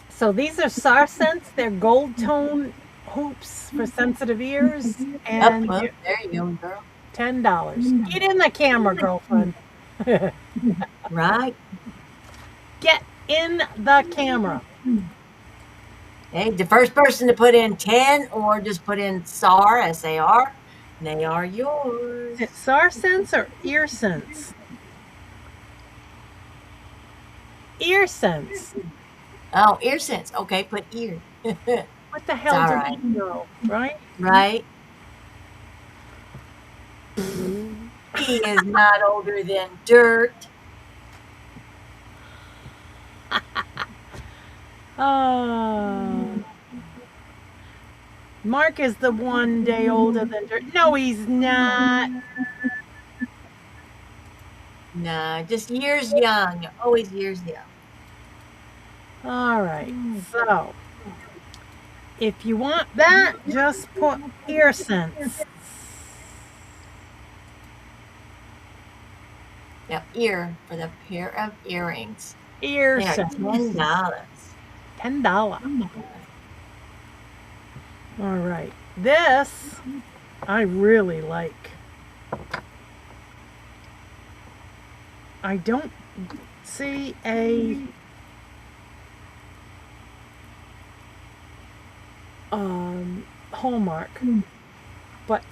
So these are SARsense. They're gold tone hoops for sensitive ears, and Well, there you go, girl. $10. Get in the camera, girlfriend. Right. Get in the camera. Hey, the first person to put in 10 or just put in SAR, S-A-R, they are yours. Is it SARsense or EarSense? EarSense. Oh, ear sense. Okay, put ear. What the hell It's do all right. we know, right? Right? He is not older than dirt. Mark is the 1 day older than dirt. No, he's not. No, just years young. Always years young. All right. So, if you want that, just put EarSense. Now, ear for the pair of earrings. They are EarSense. $10. $10. All right. This I really like. I don't see a hallmark, but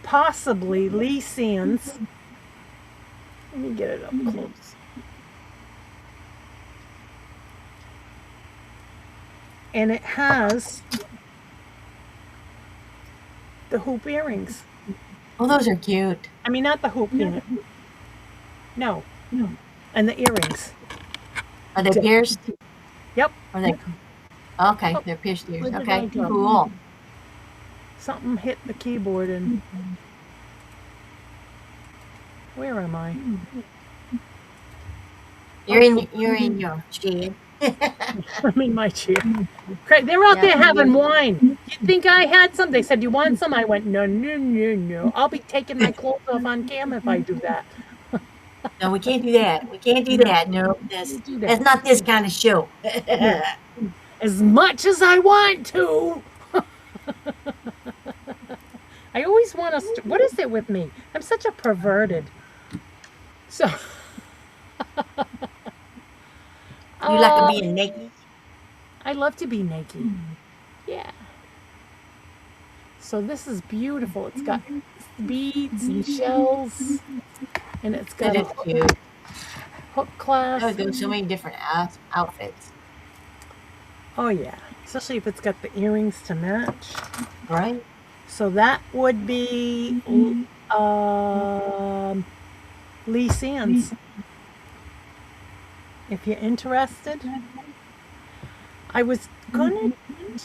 possibly Lee Sands. Let me get it up close. And it has the hoop earrings. Oh, those are cute. I mean, not the hoop earring. No. And the earrings. Are they pierced? Yep. Are they? Okay, Oh, they're pierced ears. where did Okay, I go? cool. Something hit the keyboard and. Where am I? You're in your shed. I'm in my chair. Craig, they're out there having wine. You think I had some? They said, "You want some?" I went, "No, no, no, no. I'll be taking my clothes off on camera if I do that." No, we can't do that. We can't do that. No, that's not this kind of show. As much as I want to. I always want us to. What is it with me? I'm such a perverted. So. You like being naked? I love to be naked. Yeah. So this is beautiful. It's got beads and shells, and it's got That a is cute. hook clasp. Oh, there's so many different outfits. Oh yeah, especially if it's got the earrings to match. Right? So that would be Lee Sands. If you're interested, I was gonna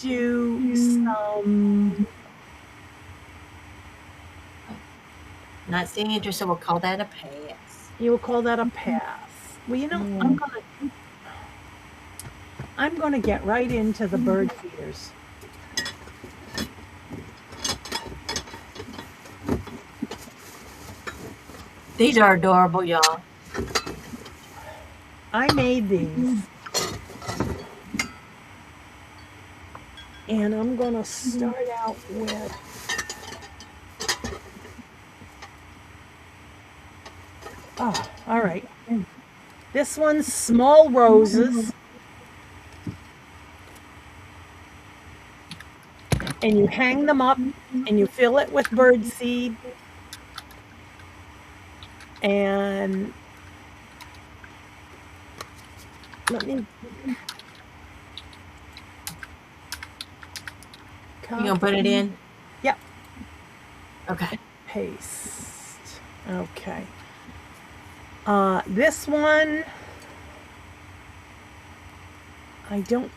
do some. Not seeing interest, so we'll call that a pass. You will call that a pass. Well, you know, I'm gonna get right into the bird feeders. These are adorable, y'all. I made these. And I'm going to start out with oh, all right. This one's small roses. And you hang them up and you fill it with bird seed. And let me You gonna put it in? Yep. Okay. Paste. Okay. This one, I didn't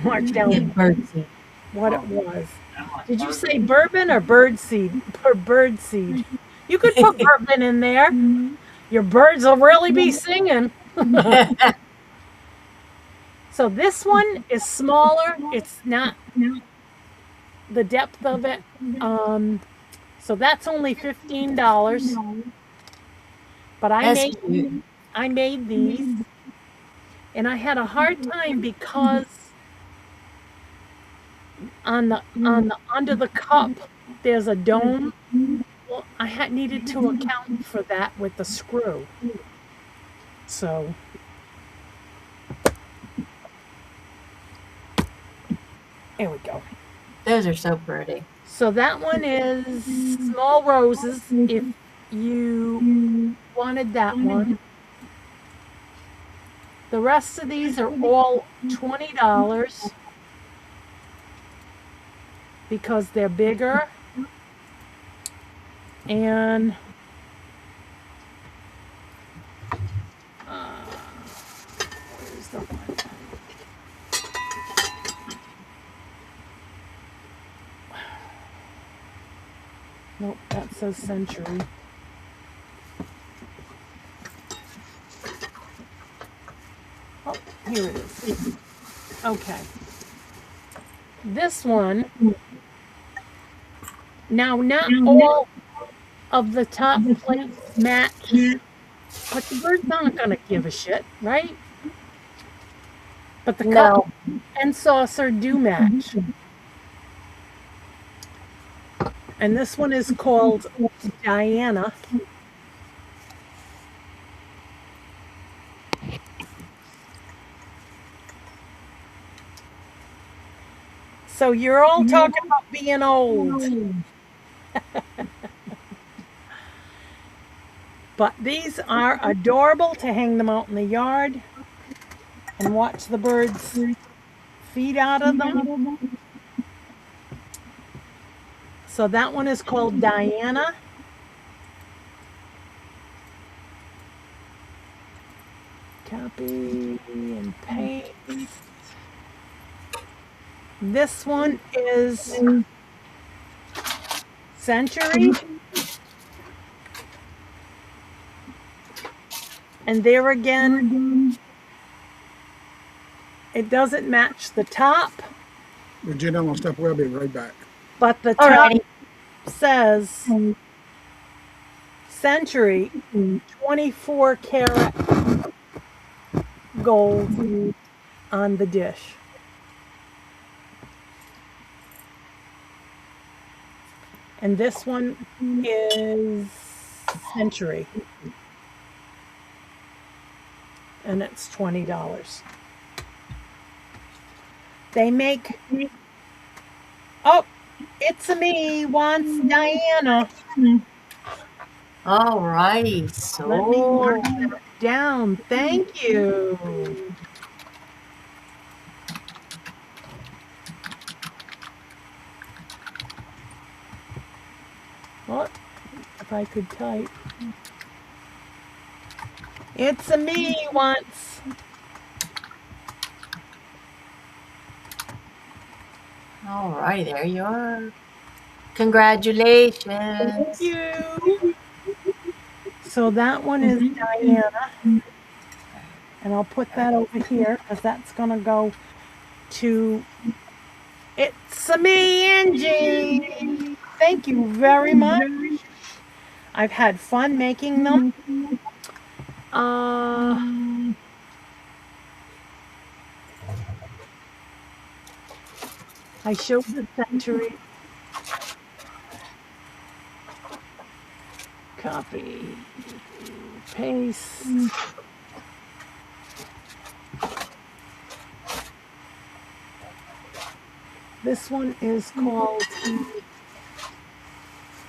mark down Birdseed. what it was. Did you say bourbon or bird seed? Or bird seed? You could put bourbon in there. Your birds will really be singing. So this one is smaller. It's not the depth of it. So that's only $15. But That's cute. I made these, and I had a hard time because on the under the cup there's a dome. Well, I needed to account for that with the screw. So there we go. Those are so pretty. So that one is small roses if you wanted that one. The rest of these are all $20 because they're bigger. And where's the one? Nope, that says Century. Oh, here it is. Okay. This one, now not all of the top plates match, but the birds aren't going to give a shit, right? But the cup and saucer do match. And this one is called Diana. So you're all talking about being old. But these are adorable to hang them out in the yard and watch the birds feed out of them. So that one is called Diana. Copy and paste. This one is Century. And there again, it doesn't match the top. Regina, I'm gonna step away. I'll be right back. But the top says Century 24 karat gold on the dish. And this one is Century. And it's $20. They make, oh, It's a me wants Diana. All right. Let me So mark that down. Thank you. What if I could type? It's a me wants. all right, there you are. Congratulations. Thank you. So that one is Diana. And I'll put that over here because that's going to go to It's a me, Angie. Thank you very much. I've had fun making them. Uh, I showed the century. Copy. Paste. This one is called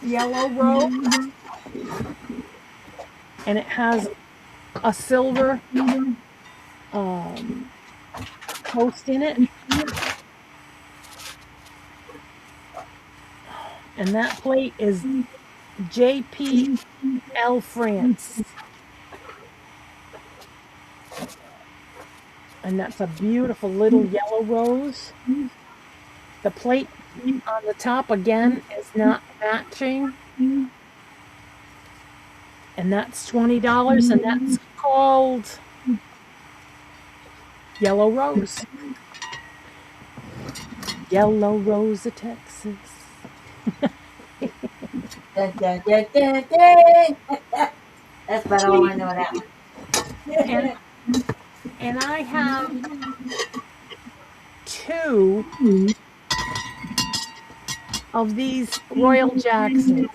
Yellow Rose, and it has a silver post in it. And that plate is JPL France. And that's a beautiful little yellow rose. The plate on the top again is not matching. And that's $20, and that's called Yellow Rose. Yellow Rose of Texas. Dun, dun, dun, dun, dun. That's about all I know of that one. And I have 2 of these Royal Jacksons.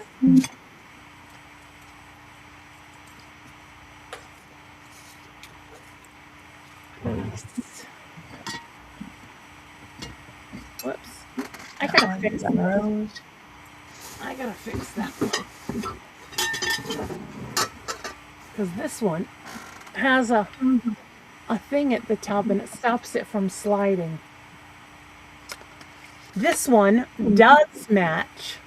Whoops. I gotta fix that. Rose. I gotta fix that. Because this one has a thing at the top and it stops it from sliding. This one does match.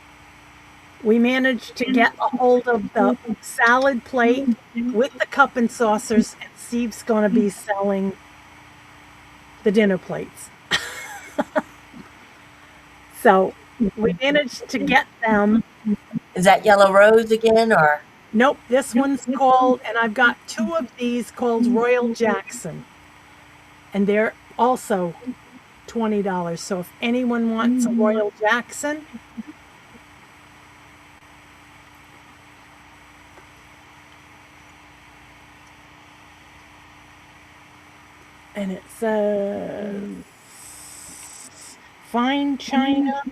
We managed to get a hold of the salad plate with the cup and saucers, and Steve's going to be selling the dinner plates. So we managed to get them. Is that Yellow Rose again, or? Nope, this one's called, and I've got 2 of these called Royal Jackson. And they're also $20. So if anyone wants a Royal Jackson, and it says fine china.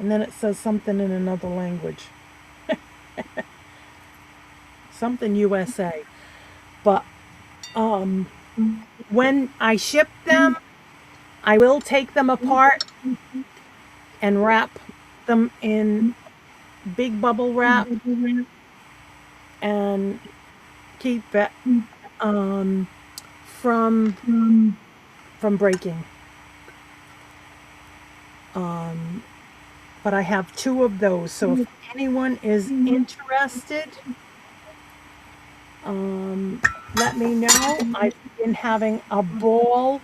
And then it says something in another language. Something USA. But when I ship them, I will take them apart and wrap them in big bubble wrap and keep it from breaking. But I have 2 of those, so if anyone is interested, let me know. I've been having a ball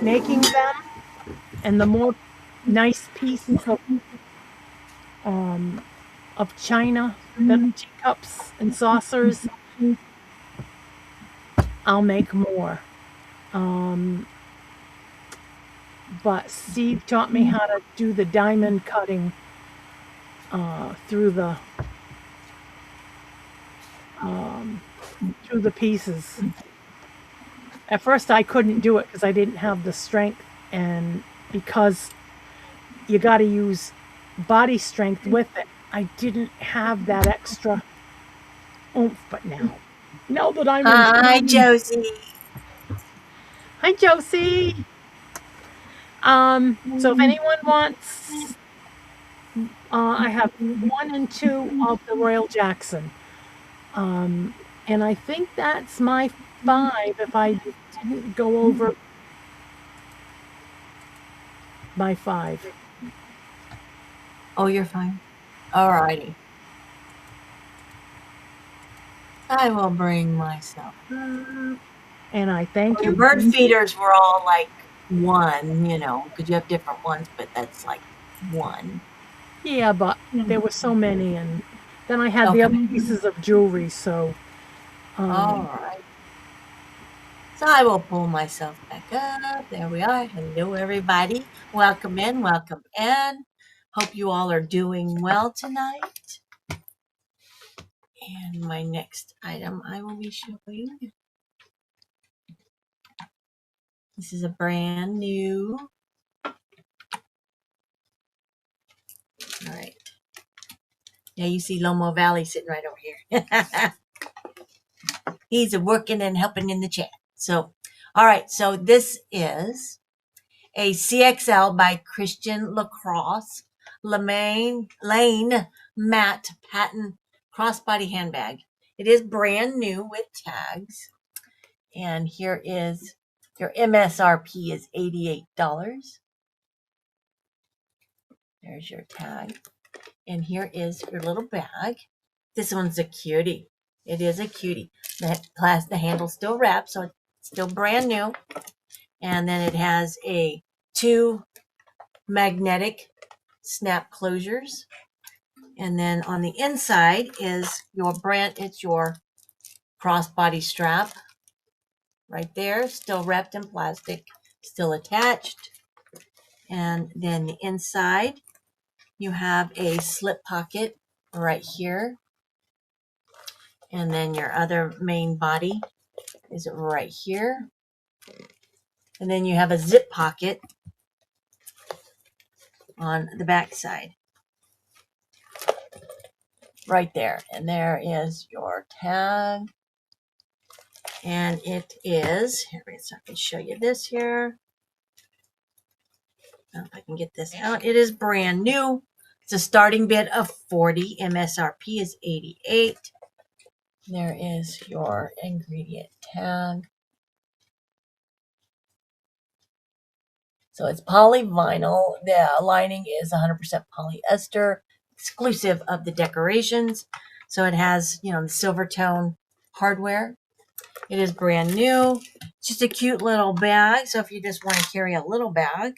making them, and the more nice pieces of china, the teacups and saucers, I'll make more. But Steve taught me how to do the diamond cutting through the pieces. At first I couldn't do it because I didn't have the strength, and because you got to use body strength with it, I didn't have that extra oomph. But now that I'm Hi, Josie. Hi, Josie. So if anyone wants, I have 1 and 2 of the Royal Jackson. And I think that's my 5 if I didn't go over my 5. Oh, you're fine. All righty. I will bring myself. And I thank Your you. bird feeders were all like 1, because you have different ones, but that's like 1. Yeah, but there were so many, and then I had the other pieces of jewelry, so All right. So I will pull myself back up. There we are. Hello, everybody. Welcome in. Welcome in. Hope you all are doing well tonight. And my next item I will be showing. This is a brand new. All right. Yeah, you see Lomo Valley sitting right over here. He's working and helping in the chat. So, all right. So this is a CXL by Christian Lacrosse Lane Matte Patent Crossbody Handbag. It is brand new with tags. And here is your MSRP is $88. There's your tag. And here is your little bag. This one's a cutie. It is a cutie. The handle's still wrapped, so it's still brand new. And then it has two magnetic snap closures. And then on the inside is it's your crossbody strap right there, still wrapped in plastic, still attached. And then the inside, you have a slip pocket right here. And then your other main body is right here. And then you have a zip pocket on the back side. Right there. And there is your tag. And it is, here, so I can show you this here. If I can get this out. It is brand new. It's a starting bid of 40. MSRP is 88. There is your ingredient tag. So it's polyvinyl. The lining is 100% polyester, exclusive of the decorations. So it has, the silver tone hardware. It is brand new. It's just a cute little bag. So if you just want to carry a little bag.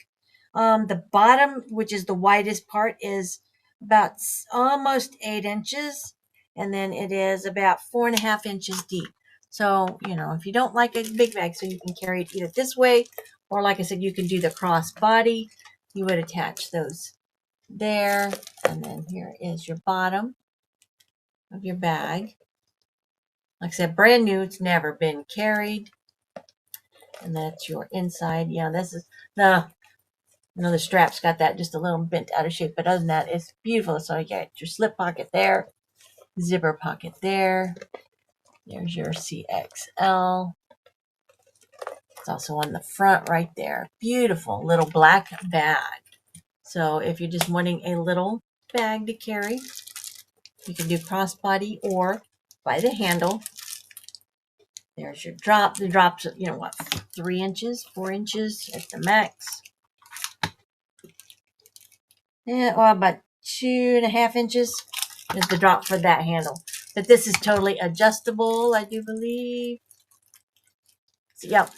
The bottom, which is the widest part, is about almost 8 inches. And then it is about 4.5 inches deep. So, if you don't like a big bag, so you can carry it either this way, or like I said, you can do the cross body. You would attach those there. And then here is your bottom of your bag. Like I said, brand new. It's never been carried. And that's your inside. Yeah, this is the strap's got that just a little bent out of shape. But other than that, it's beautiful. So you got your slip pocket there. Zipper pocket there. There's your CXL. It's also on the front right there. Beautiful little black bag. So if you're just wanting a little bag to carry, you can do crossbody or by the handle. There's your drop. The drop's, 3 inches, 4 inches at the max. Yeah, or about 2.5 inches is the drop for that handle. But this is totally adjustable, I do believe. So, yep.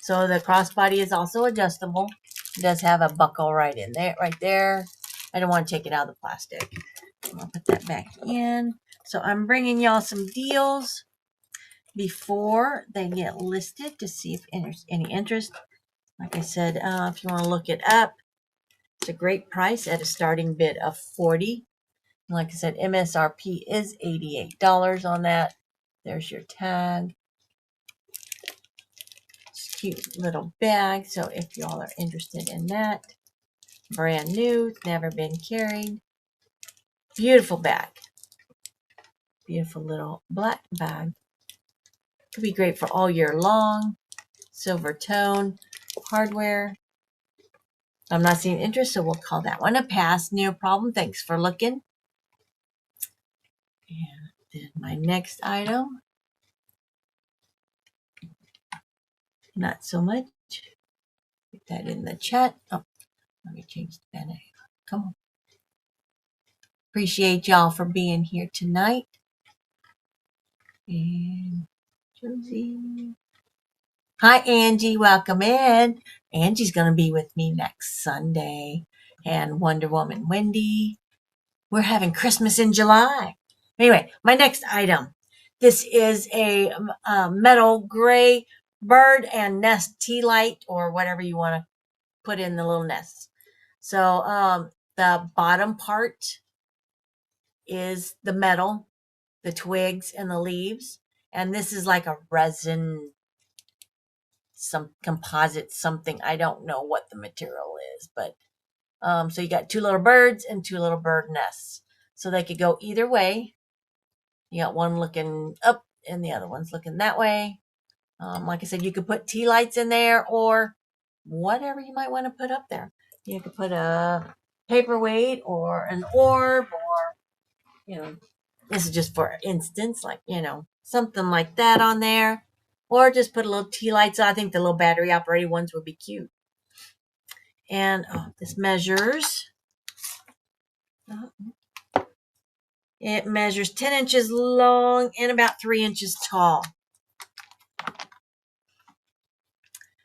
So the crossbody is also adjustable. It does have a buckle right there. I don't want to take it out of the plastic. I'll put that back in. So I'm bringing y'all some deals before they get listed to see if there's any interest. Like I said, if you want to look it up, it's a great price at a starting bid of 40. Like I said, MSRP is $88 on that. There's your tag. It's a cute little bag. So if y'all are interested in that, brand new, never been carried. Beautiful bag. Beautiful little black bag. Could be great for all year long. Silver tone hardware. I'm not seeing interest, so we'll call that one a pass. No problem. Thanks for looking. And then my next item. Not so much. Put that in the chat. Oh, let me change the banner. Come on. Appreciate y'all for being here tonight. And Josie. Hi, Angie. Welcome in. Angie's going to be with me next Sunday. And Wonder Woman Wendy. We're having Christmas in July. Anyway, my next item. This is a metal gray bird and nest tea light or whatever you want to put in the little nests. So the bottom part is the metal, the twigs and the leaves. And this is like a resin, some composite something. I don't know what the material is, but so you got two little birds and two little bird nests. So they could go either way. You got one looking up and the other one's looking that way. Like I said, you could put tea lights in there or whatever you might want to put up there. You could put a paperweight or an orb or, this is just for instance, like, something like that on there. Or just put a little tea lights. I think the little battery operated ones would be cute. And this measures. It measures 10 inches long and about 3 inches tall.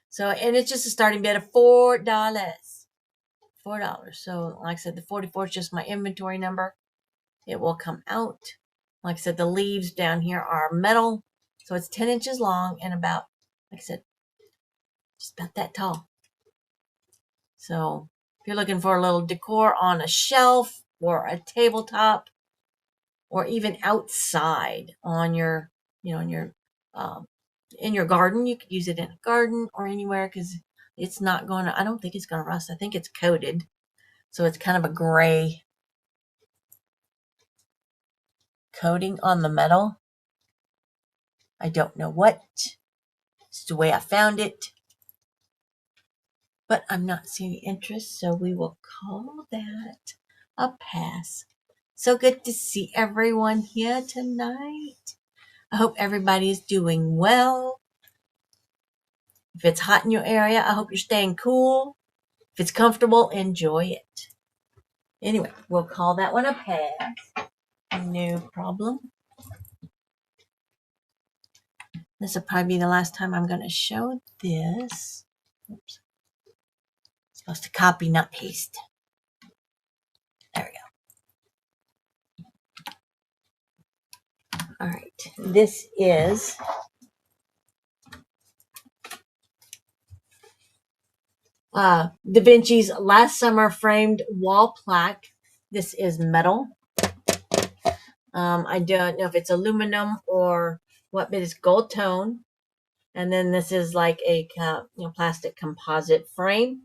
So, and it's just a starting bid of $4. $4. So, like I said, the 44 is just my inventory number. It will come out. Like I said, the leaves down here are metal. So it's 10 inches long and about, like I said, just about that tall. So if you're looking for a little decor on a shelf or a tabletop or even outside on your, in your garden, you could use it in a garden or anywhere because it's not going to, I don't think it's going to rust. I think it's coated. So it's kind of a gray coating on the metal. I don't know what. It's the way I found it. But I'm not seeing interest, so we will call that a pass. So good to see everyone here tonight. I hope everybody's doing well. If it's hot in your area, I hope you're staying cool. If it's comfortable, enjoy it. Anyway, we'll call that one a pass. No problem. This will probably be the last time I'm going to show this. Oops. Supposed to copy, not paste. There we go. All right. This is Da Vinci's last summer framed wall plaque. This is metal. I don't know if it's aluminum or what, but it's gold tone. And then this is like a plastic composite frame.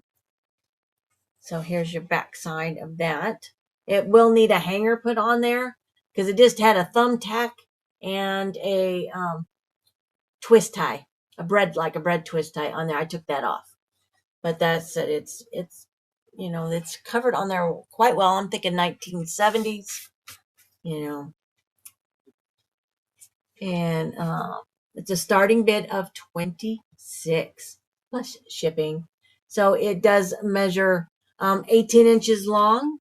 So here's your back side of that. It will need a hanger put on there because it just had a thumbtack and a twist tie, a bread twist tie on there. I took that off, but that's it. It's covered on there quite well. I'm thinking 1970s, and it's a starting bid of 26 plus shipping. So it does measure 18 inches long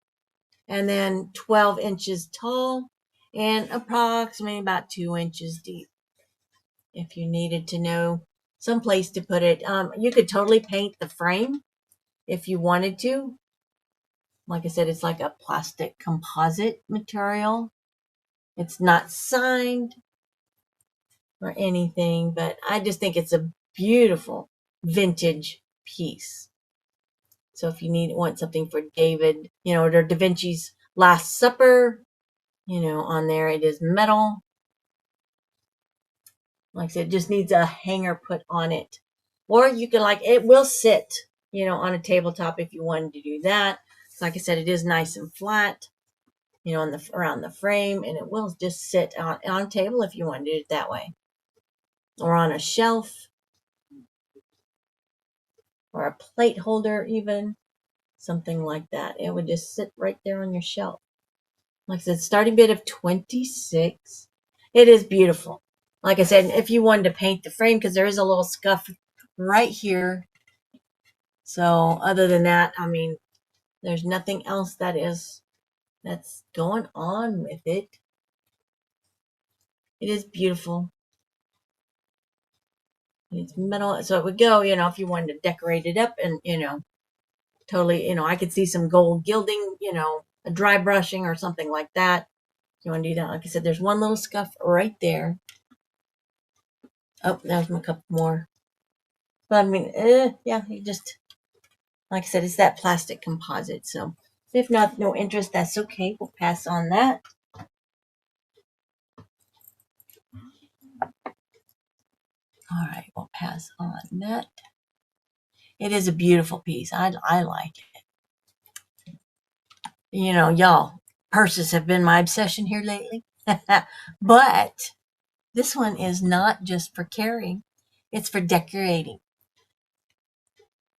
and then 12 inches tall and approximately about 2 inches deep. If you needed to know some place to put it, you could totally paint the frame if you wanted to. Like I said, it's like a plastic composite material. It's not signed or anything, but I just think it's a beautiful vintage piece. So if you want something for David, or Da Vinci's Last Supper, on there it is metal. Like I said, it just needs a hanger put on it. Or you can it will sit, on a tabletop if you wanted to do that. So like I said, it is nice and flat, around the frame, and it will just sit on a table if you want to do it that way. Or on a shelf. Or a plate holder even. Something like that. It would just sit right there on your shelf. Like I said, starting bid of 26. It is beautiful. Like I said, if you wanted to paint the frame, because there is a little scuff right here. So other than that, there's nothing else that's going on with it. It is beautiful. It's metal. So it would go, if you wanted to decorate it up and, totally, I could see some gold gilding, a dry brushing or something like that. You want to do that? Like I said, there's one little scuff right there. Oh, there's a couple more. But I mean, yeah, you just, like I said, it's that plastic composite. So if not, no interest, that's okay. We'll pass on that. All right, we'll pass on that. It is a beautiful piece. I like it. You know, y'all, purses have been my obsession here lately. But this one is not just for carrying, it's for decorating.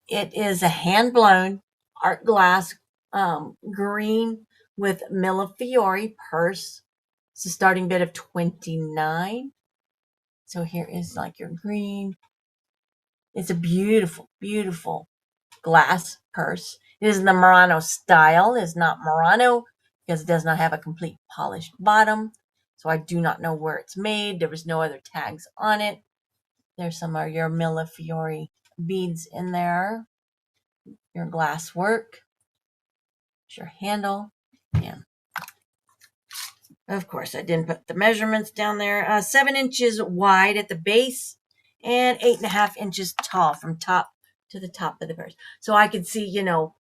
It is a hand-blown art glass green with Millefiori purse. It's a starting bid of $29. So here is like your green. It's a beautiful, beautiful glass purse. It is in the Murano style. It's not Murano because it does not have a complete polished bottom. So I do not know where it's made. There was no other tags on it. There's some of your Millefiori beads in there. Your glass work. There's your handle. Yeah. Of course, I didn't put the measurements down there. 7 inches wide at the base and 8.5 inches tall from top to the top of the purse. So I could see, you know,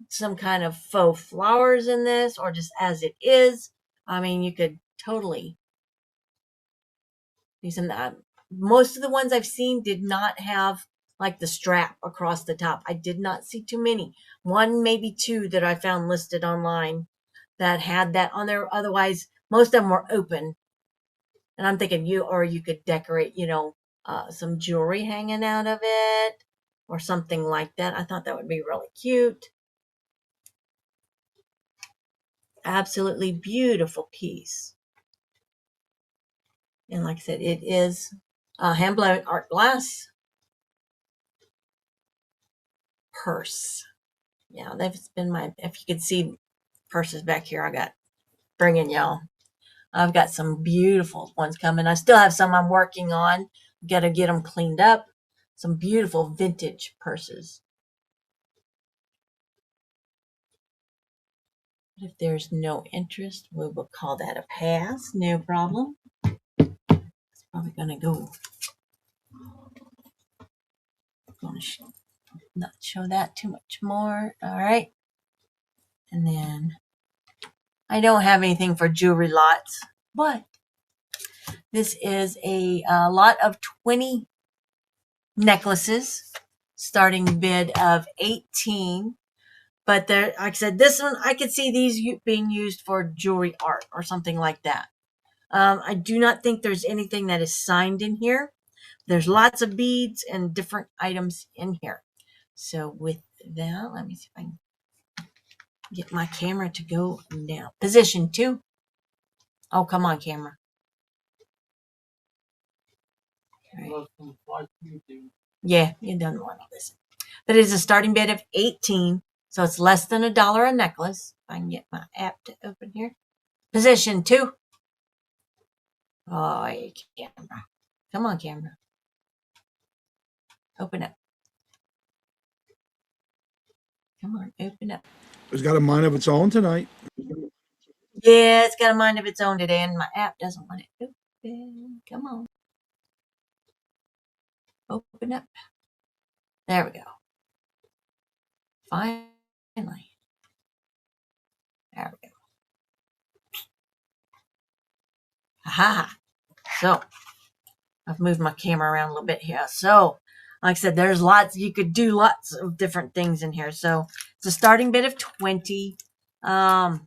some kind of faux flowers in this or just as it is. I mean, you could totally do some that. Most of the ones I've seen did not have like the strap across the top. I did not see too many. One, maybe two that I found listed online that had that on there. Otherwise, most of them were open. And I'm thinking you could decorate, you know, some jewelry hanging out of it or something like that. I thought that would be really cute. Absolutely beautiful piece. And like I said, it is hand blown art glass purse. Yeah, that's been my, if you could see purses back here, I got bringing y'all. I've got some beautiful ones coming. I still have some I'm working on. Got to get them cleaned up. Some beautiful vintage purses. If there's no interest, we will call that a pass. No problem. It's probably going to go. I'm going to not show that too much more. All right. And then I don't have anything for jewelry lots, but this is a lot of 20 necklaces, starting bid of 18. But there, like I said, this one, I could see these being used for jewelry art or something like that. I do not think there's anything that is signed in here. There's lots of beads and different items in here. So with that, let me see if I can get my camera to go now. Position 2. Oh, come on, camera. Right. Yeah, you don't want to listen. But it's a starting bid of 18. So it's less than $1 a necklace. If I can get my app to open here. Position 2. Oh, camera. Come on, camera. Open up. Come on, open up. It's got a mind of its own tonight. Yeah, it's got a mind of its own today, and my app doesn't want it open. Come on. Open up. There we go. Finally. There we go. Aha. So, I've moved my camera around a little bit here. So, like I said, there's lots. You could do lots of different things in here. So, it's a starting bid of 20. Like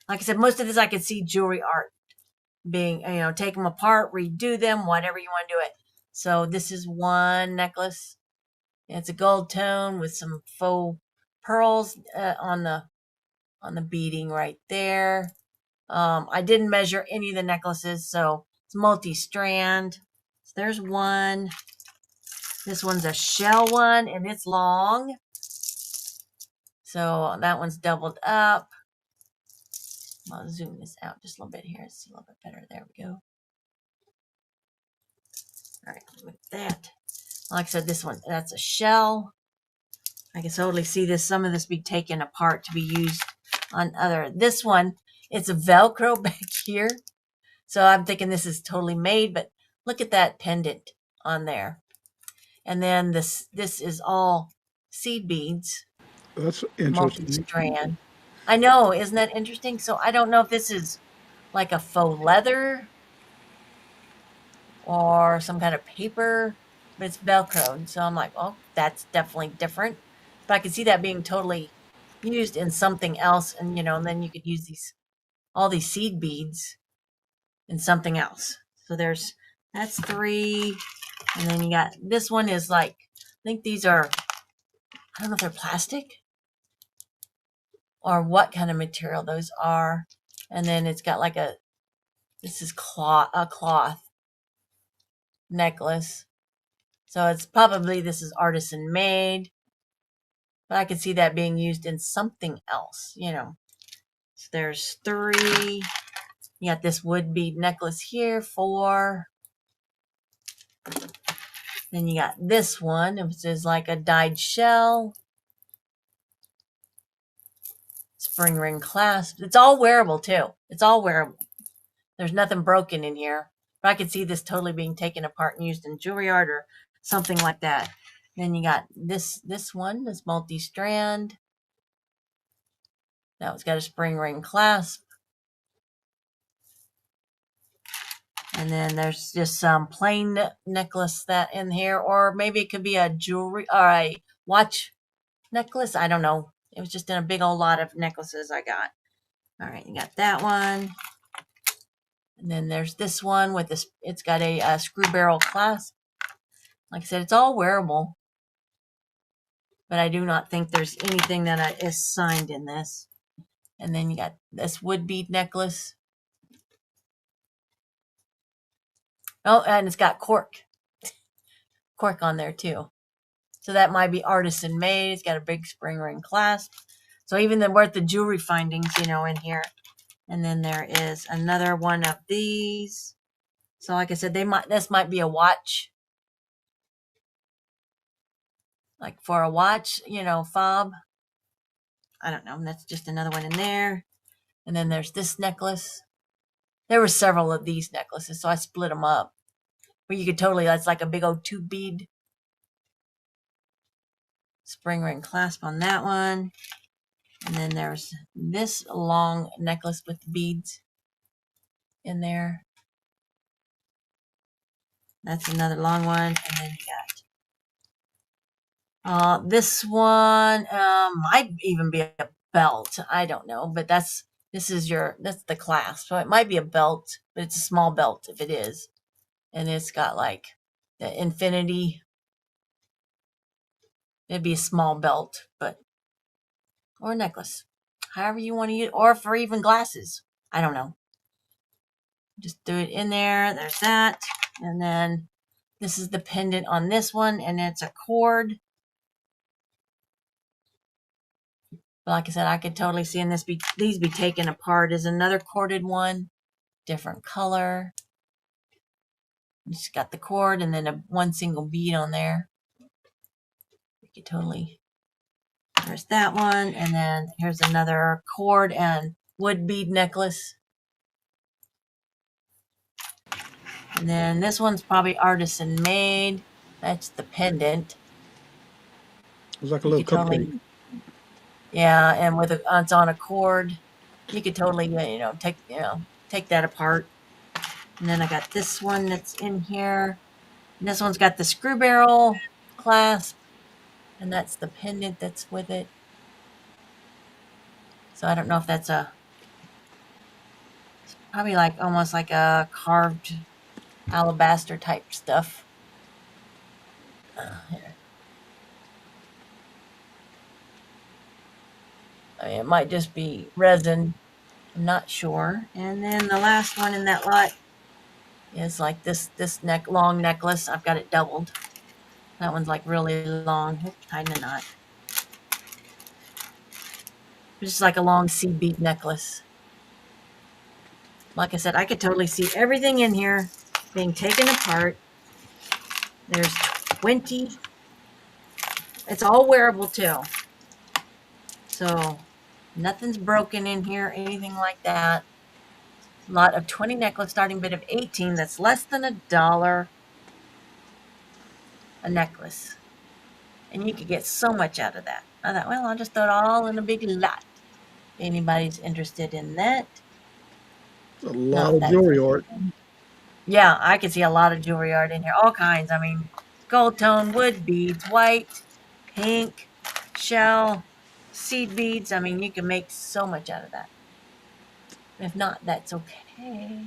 I said, most of this I could see jewelry art being, you know, take them apart, redo them, whatever you want to do it. So this is one necklace. It's a gold tone with some faux pearls on the beading right there. I didn't measure any of the necklaces, so it's multi-strand. So there's one. This one's a shell one, and it's long. So that one's doubled up. I'll zoom this out just a little bit here. See a little bit better. There we go. All right, with that, like I said, this one, that's a shell. I can totally see this. Some of this be taken apart to be used on other. This one, it's a Velcro back here. So I'm thinking this is totally made, but look at that pendant on there. And then this is all seed beads, That's interesting. multi-strand. I know, isn't that interesting? So I don't know if this is like a faux leather or some kind of paper, but it's Velcroed. So I'm like, oh, that's definitely different. But I could see that being totally used in something else, and and then you could use all these seed beads in something else. So that's 3, and then you got this one is like, I think these are, I don't know if they're plastic or what kind of material those are. And then it's got like this is a cloth necklace. So it's probably, this is artisan made, but I could see that being used in something else. So there's 3. You got this wood bead necklace here, 4. Then you got this one, which is like a dyed shell. Spring ring clasp. It's all wearable too. It's all wearable. There's nothing broken in here. But I could see this totally being taken apart and used in jewelry art or something like that. Then you got this one, this multi-strand. Now it's got a spring ring clasp. And then there's just some plain necklace that in here, or maybe it could be a jewelry or a watch necklace. I don't know. It was just in a big old lot of necklaces I got. All right, you got that one. And then there's this one with this, it's got a screw barrel clasp. Like I said, it's all wearable. But I do not think there's anything that is signed in this. And then you got this wood bead necklace. Oh, and it's got cork on there too. So that might be artisan made. It's got a big spring ring clasp. So even worth the jewelry findings, in here. And then there is another one of these. So like I said, this might be a watch. Like for a watch, fob. I don't know. That's just another one in there. And then there's this necklace. There were several of these necklaces, so I split them up. But you could totally, that's like a big old 2-bead spring ring clasp on that one. And then there's this long necklace with beads in there. That's another long one. And then you got this one might even be a belt. I don't know, but that's the clasp. So it might be a belt, but it's a small belt if it is. And it's got like the infinity. It'd be a small belt, or a necklace. However you want to use it, or for even glasses. I don't know. Just do it in there. There's that. And then this is the pendant on this one, and it's a cord. But like I said, I could totally see these be taken apart. Is another corded one, different color. Just got the cord and then one single bead on there. You could totally. There's that one, and then here's another cord and wood bead necklace. And then this one's probably artisan made. That's the pendant. It's like a little cupcake. Yeah, and it's on a cord. You could totally, take that apart. And then I got this one that's in here. And this one's got the screw barrel clasp, and that's the pendant that's with it. So I don't know if that's probably like almost like a carved alabaster type stuff. Here. I mean, it might just be resin. I'm not sure. And then the last one in that lot is like this long necklace. I've got it doubled. That one's like really long. Tied in a knot. It's just like a long seed bead necklace. Like I said, I could totally see everything in here being taken apart. There's 20. It's all wearable too. So nothing's broken in here, anything like that. Lot of 20 necklace, starting bid of 18. That's less than $1. a necklace. And you could get so much out of that. I thought, well, I'll just throw it all in a big lot. If anybody's interested in that. A No, lot of that's jewelry art. yeah, I can see a lot of jewelry art in here, all kinds. I mean, gold tone, wood beads, white, pink, shell, seed beads. I mean, you can make so much out of that. If not, that's okay.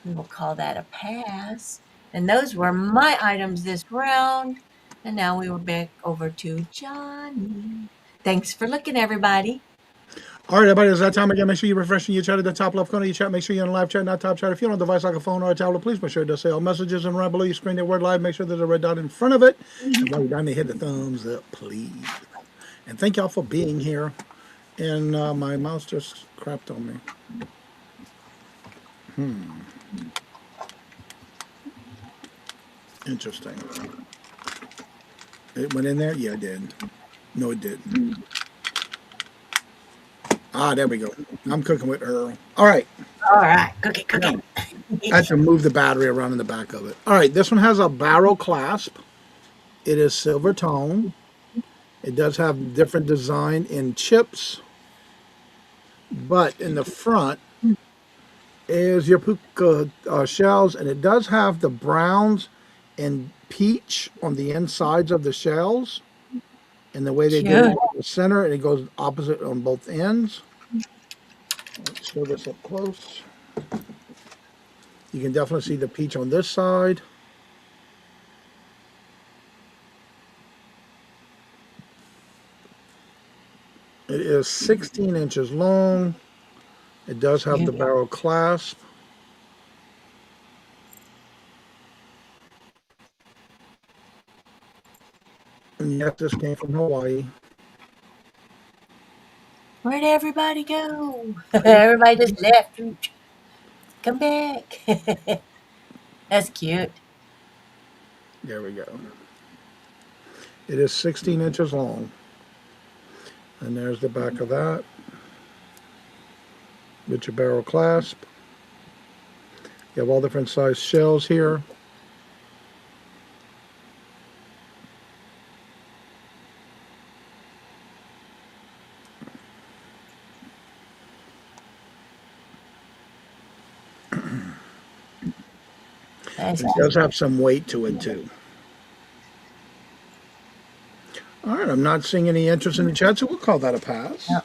We will call that a pass. And those were my items this round. And now we will back over to Johnny. Thanks for looking, everybody. All right, everybody, it's that time again. Make sure you're refreshing your chat at the top left corner of your chat. Make sure you're in live chat, not top chat. If you're on a device like a phone or a tablet, please make sure to say all messages and right below your screen, the word live. Make sure there's a red dot in front of it. And while you're down there, hit the thumbs up, please. And thank y'all for being here. And my mouse just crapped on me. Interesting. It went in there? Yeah, it did. No, it didn't. Ah, there we go. I'm cooking with Earl. All right. All right, cook it, cook Now, it. I have to move the battery around in the back of it. All right, this one has a barrel clasp. It is silver tone. It does have different design in chips, but in the front is your puka shells, and it does have the browns and peach on the insides of the shells, and the way they did it Cute. in the center, and it goes opposite on both ends. Let's show this up close. You can definitely see the peach on this side. It is 16 inches long. It does have the barrel clasp. And yes, this came from Hawaii. Where'd everybody go? Everybody just left. Come back. That's cute. There we go. It is 16 inches long. And there's the back of that. With your barrel clasp. You have all different size shells here. That's It does have some weight to it too. All right, I'm not seeing any interest in the chat, so we'll call that a pass. Yeah.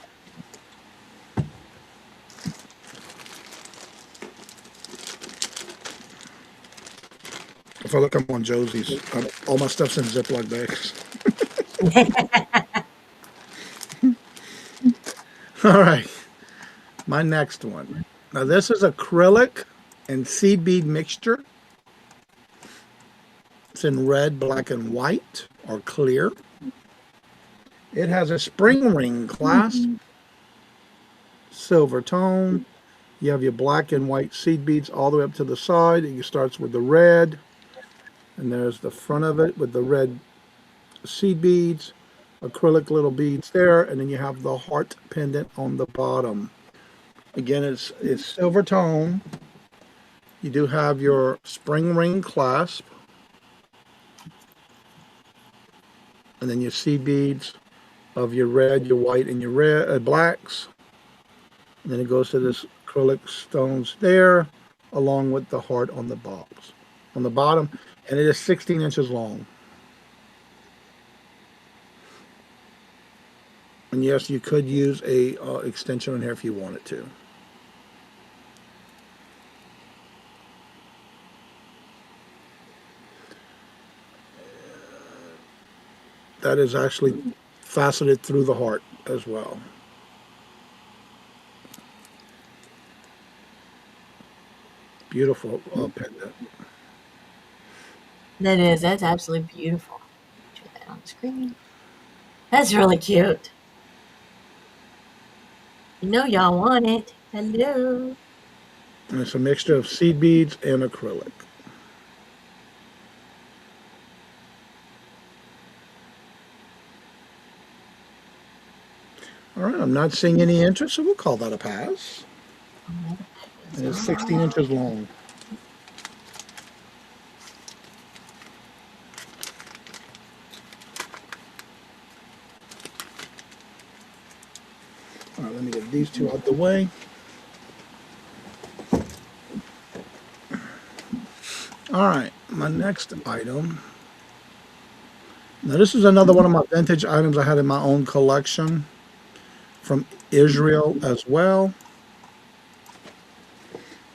If I look up on Josie's, all my stuff's in Ziploc bags. All right, my next one. Now this is acrylic and seed bead mixture. It's in red, black, and white, or clear. It has a spring ring clasp, silver tone. You have your black and white seed beads all the way up to the side. It starts with the red, and there's the front of it with the red seed beads, acrylic little beads there, and then you have the heart pendant on the bottom. Again, it's silver tone. You do have your spring ring clasp, and then your seed beads of your red, your white, and your red blacks. And then it goes to this acrylic stones there, along with the heart on the box, on the bottom, and it is 16 inches long. And yes, you could use a extension in here if you wanted to. That is actually faceted through the heart as well. Beautiful pendant. That is. That's absolutely beautiful. Show that on the screen. That's really cute. You know y'all want it. Hello. And it's a mixture of seed beads and acrylic. All right, I'm not seeing any interest, so we'll call that a pass. And it's 16 inches long. let me get these two out the way. All right, my next item. Now this is another one of my vintage items I had in my own collection from Israel as well.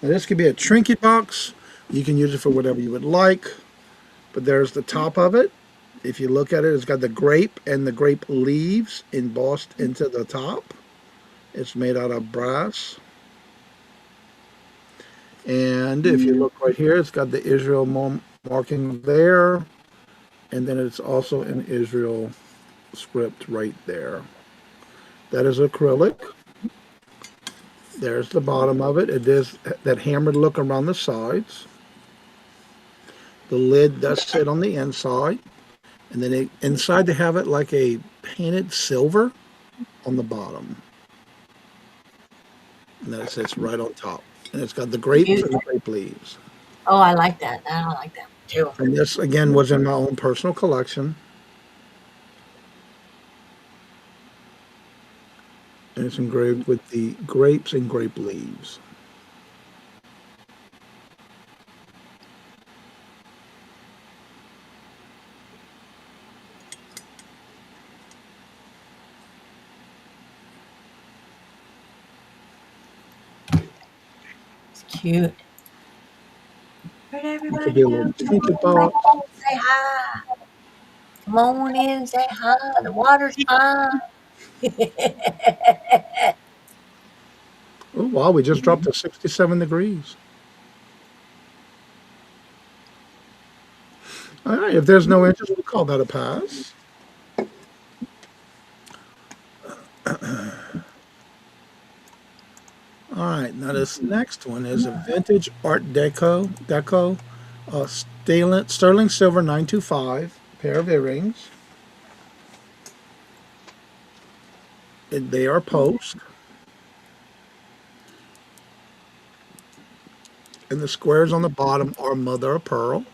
Now this could be a trinket box. You can use it for whatever you would like. But there's the top of it. If you look at it, it's got the grape and the grape leaves embossed into the top. It's made out of brass. And if you look right here, it's got the Israel marking there. And then it's also an Israel script right there. That is acrylic. There's the bottom of it. It is that hammered look around the sides. The lid does sit on the inside. And then inside they have it like a painted silver on the bottom. And then it sits right on top. And it's got the grapes and the grape leaves. Oh, I like that. I like that too. And this, again, was in my own personal collection. And it's engraved with the grapes and grape leaves. It's cute. Where'd It everybody could be a go? little trinket box. Say hi. Come on in, say hi. The water's fine. Oh, wow, we just dropped to 67 degrees. All right, if there's no interest, we'll call that a pass. All right, now this next one is a vintage Art Deco sterling silver 925 pair of earrings. And they are post. And the squares on the bottom are mother of pearl.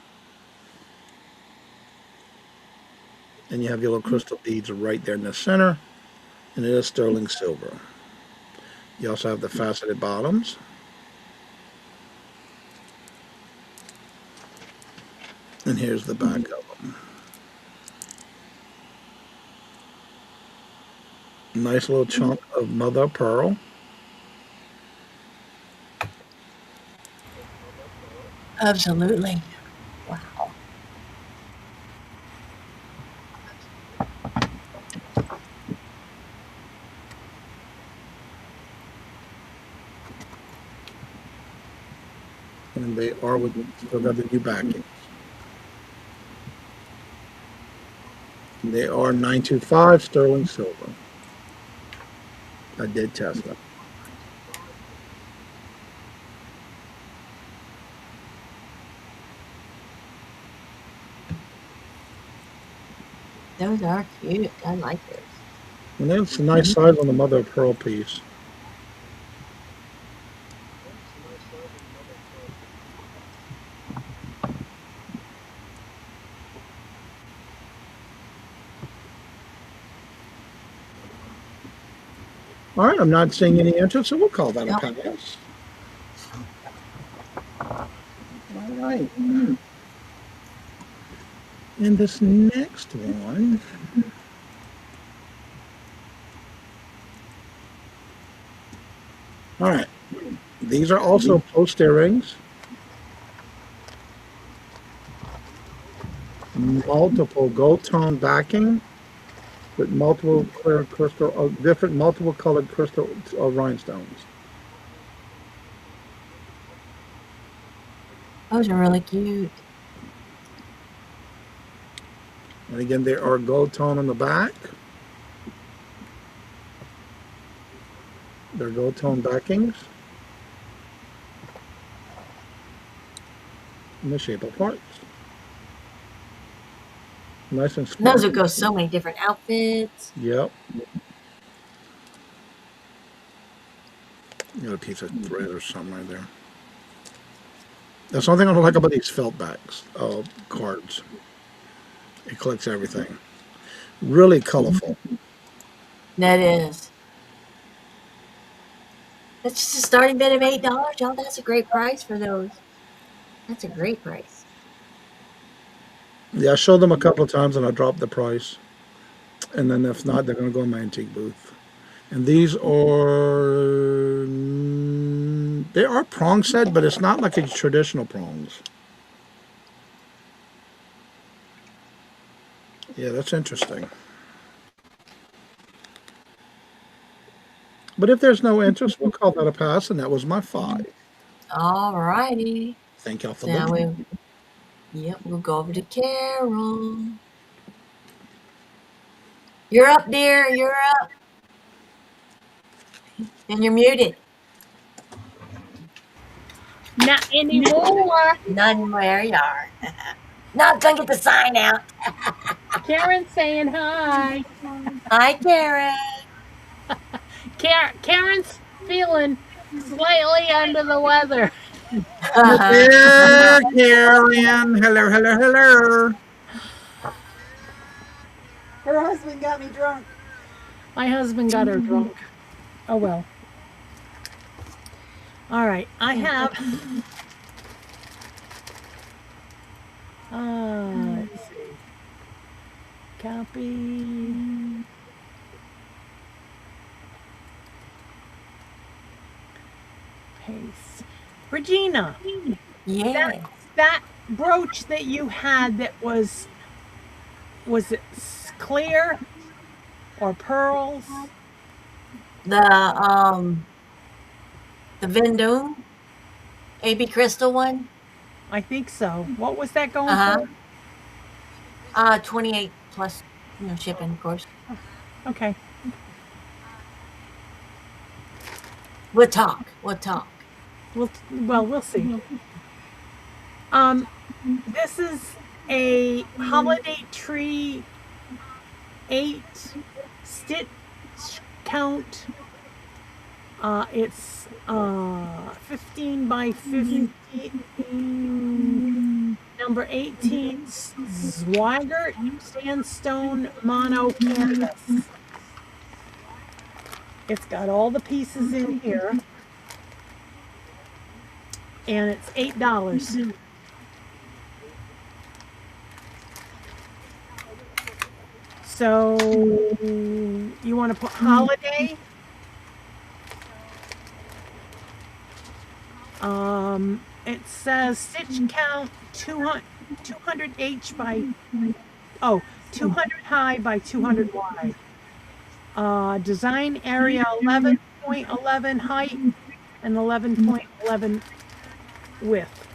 And you have your little crystal beads right there in the center. And it is sterling silver. You also have the faceted bottoms. And here's the back of them. Nice little chunk of mother of pearl. Absolutely. Wow. And they are with still got the new backing. They are 925 sterling silver. I did test them. Those are cute. I like those. And that's a nice size on the mother of pearl piece. All right, I'm not seeing any interest, so we'll call that a pass. All right. And this next one. All right. These are also post earrings. Multiple gold tone backing with multiple clear crystal, different multiple colored crystal rhinestones. Those are really cute. And again, there are gold tone on the back. They're gold tone backings. In the shape of hearts. Nice and And those sparkly. would go so many different outfits. Yep. Got a piece of thread or something right there. That's one thing I don't like about these felt backs, cards. It collects everything. Really colorful. That is. That's just a starting bid of $8, y'all. That's a great price for those. That's a great price. Yeah, I showed them a couple of times and I dropped the price. And then if not, they're going to go in my antique booth. And these are, they are prong set, but it's not like a traditional prongs. Yeah, that's interesting. But if there's no interest, we'll call that a pass, and that was my 5. All righty. Thank y'all for So now looking. we'll go over to Carol. You're up, dear. You're up. And you're muted. Not anymore. None where you are. Not gonna get the sign out. Karen's saying hi. Hi, Karen. Karen's feeling slightly under the weather. There, Karen. Hello, hello, hello. Her husband got me drunk. My husband got her drunk. Oh well. All right. I have. Let's see. Copy. Paste. Regina, Yeah. that brooch that you had that was it clear or pearls? The Vendome AB Crystal one. I think so. What was that going Uh-huh. for? 28 plus, shipping, of course. Okay. We'll talk. We'll talk. We'll see. This is a holiday tree 8 stitch count. It's 15 by 15, number 18 Swigert sandstone mono canvas. It's got all the pieces in here, and it's $8. So you want to put holiday? It says stitch count 200 H by 200 high by 200 wide. Design area 11.11 height and 11.11 width.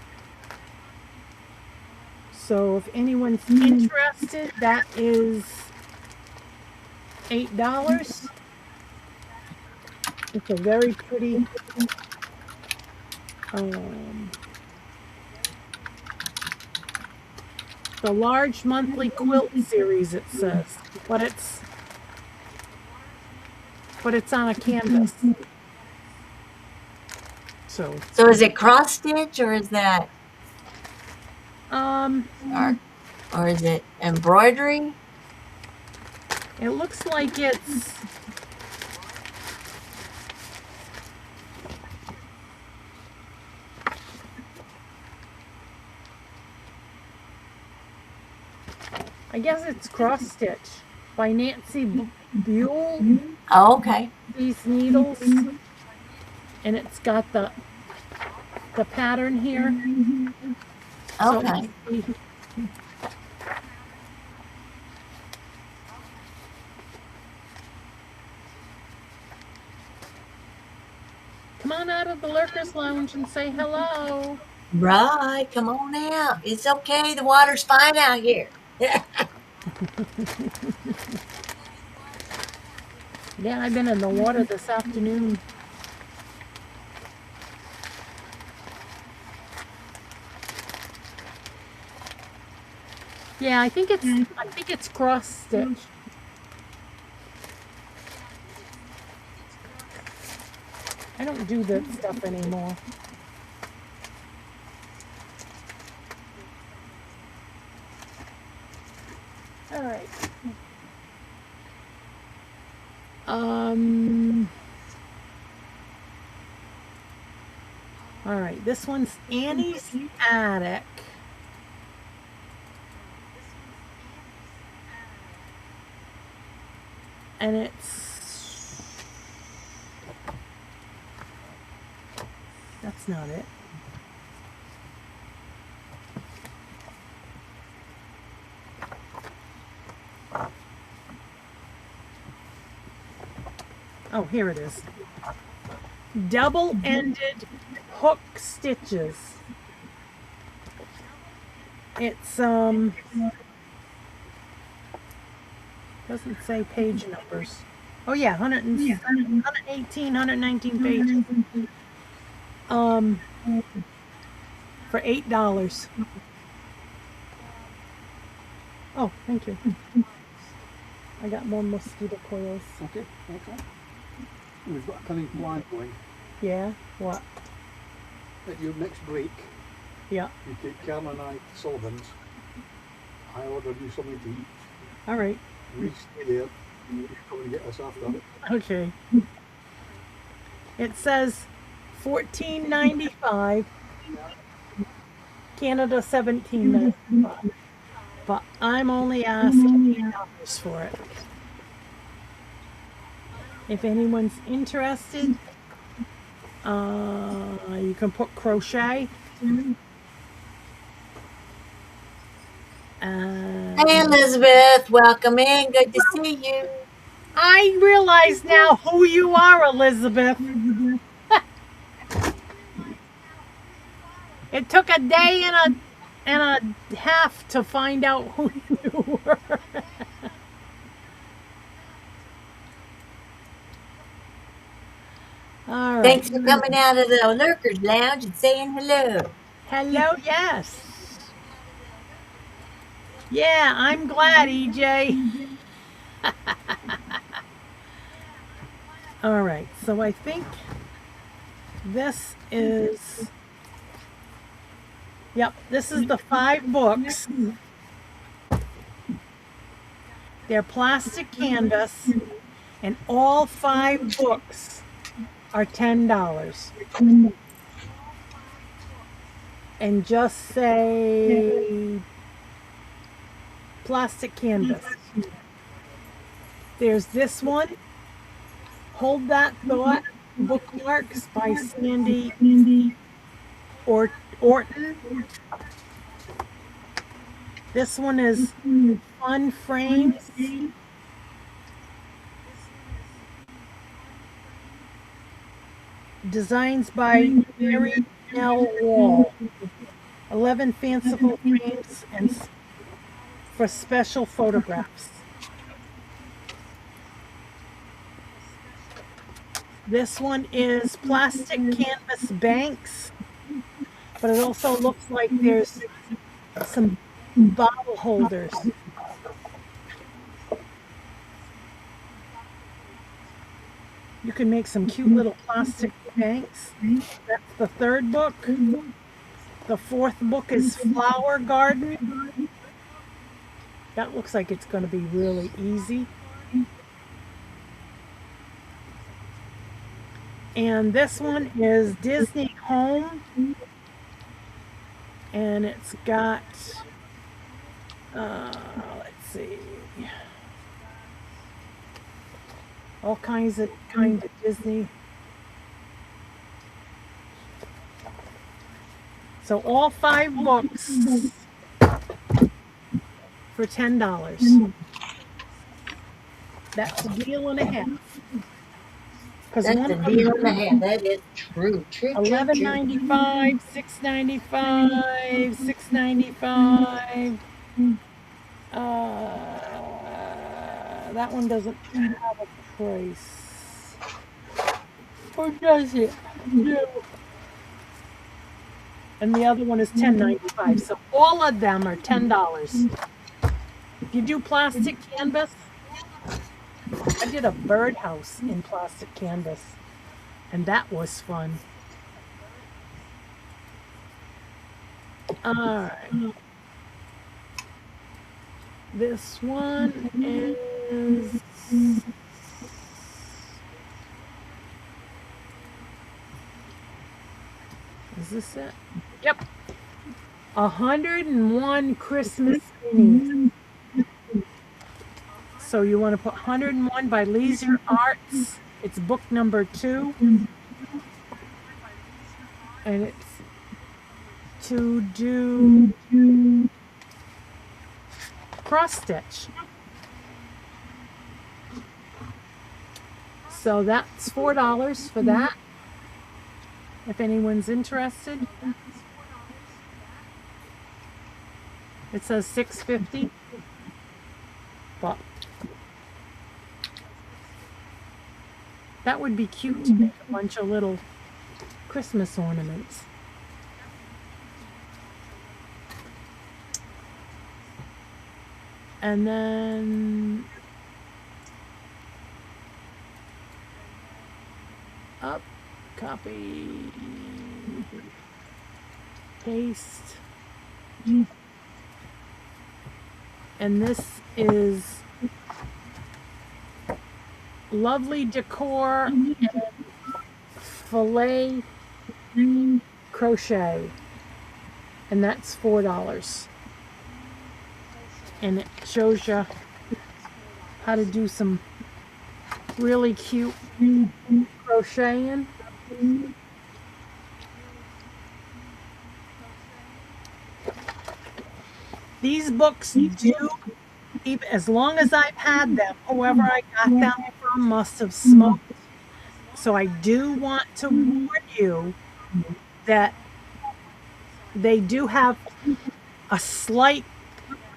So if anyone's interested, that is $8. It's a very pretty the large monthly quilt series, it says, but it's on a canvas. So is it cross stitch or is that or is it embroidery? it looks like it's I guess it's cross stitch by Nancy Buell. Oh, okay. These needles, and it's got the pattern here. Okay. So, come on out of the Lurkers Lounge and say hello. Right. Come on out. It's okay. The water's fine out here. Yeah, I've been in the water this afternoon. Yeah, I think it's cross stitch. I don't do that stuff anymore. All right. All right, this one's Annie's Attic. And that's not it. Oh, here it is. Double-ended hook stitches. It's doesn't say page numbers. Oh yeah, 118, 119 pages. For $8. Oh, thank you. I got more mosquito coils. Okay, okay. We've got a cunning plan going. Yeah, what? At your next break, Yeah, you take Karen and I to Sullivan's. I order you something to eat. all right. We stay there. You come and get us after. Okay. It says $14.95. Canada $17.95. But I'm only asking $8 for it. If anyone's interested, you can put crochet. Hey, Elizabeth, welcome in. Good to see you. I realize now who you are, Elizabeth. It took a day and a half to find out who you were. All right. Thanks for coming out of the Lurkers Lounge and saying hello. Hello, yes. Yeah, I'm glad, EJ. All right, so I think this is, yep, this is the 5 books. They're plastic canvas, and all 5 books are $10. And just say plastic canvas. There's this one, Hold That Thought, Bookmarks by Sandy Orton. This one is Fun Frames. Designs by Mary L. Wall. 11 fanciful frames and for special photographs. This one is plastic canvas banks, but it also looks like there's some bottle holders. You can make some cute little plastic banks. That's the 3rd book. The 4th book is Flower Garden. That looks like it's going to be really easy. And this one is Disney Home. And it's got, let's see, all kinds of Disney. So all 5 books for $10. That's a deal and a half. That's a deal and a half. That is true. $11.95, $6.95, $6.95. That one doesn't have a price. Or does it? No. And the other one is $10.95. So all of them are $10. If you do plastic canvas, I did a birdhouse in plastic canvas, and that was fun. All right. This one is Is this it? Yep. 101 Christmas minis. So you want to put 101 by Leisure Arts. It's book number 2. And it's to do cross stitch. So that's $4 for that. If anyone's interested. It says $6.50. But that would be cute to make a bunch of little Christmas ornaments. And then up, copy, paste. And this is Lovely Decor and Filet Crochet. And that's $4. And it shows you how to do some really cute crocheting. These books do, even as long as I've had them, whoever I got them from must have smoked. So I do want to warn you that they do have a slight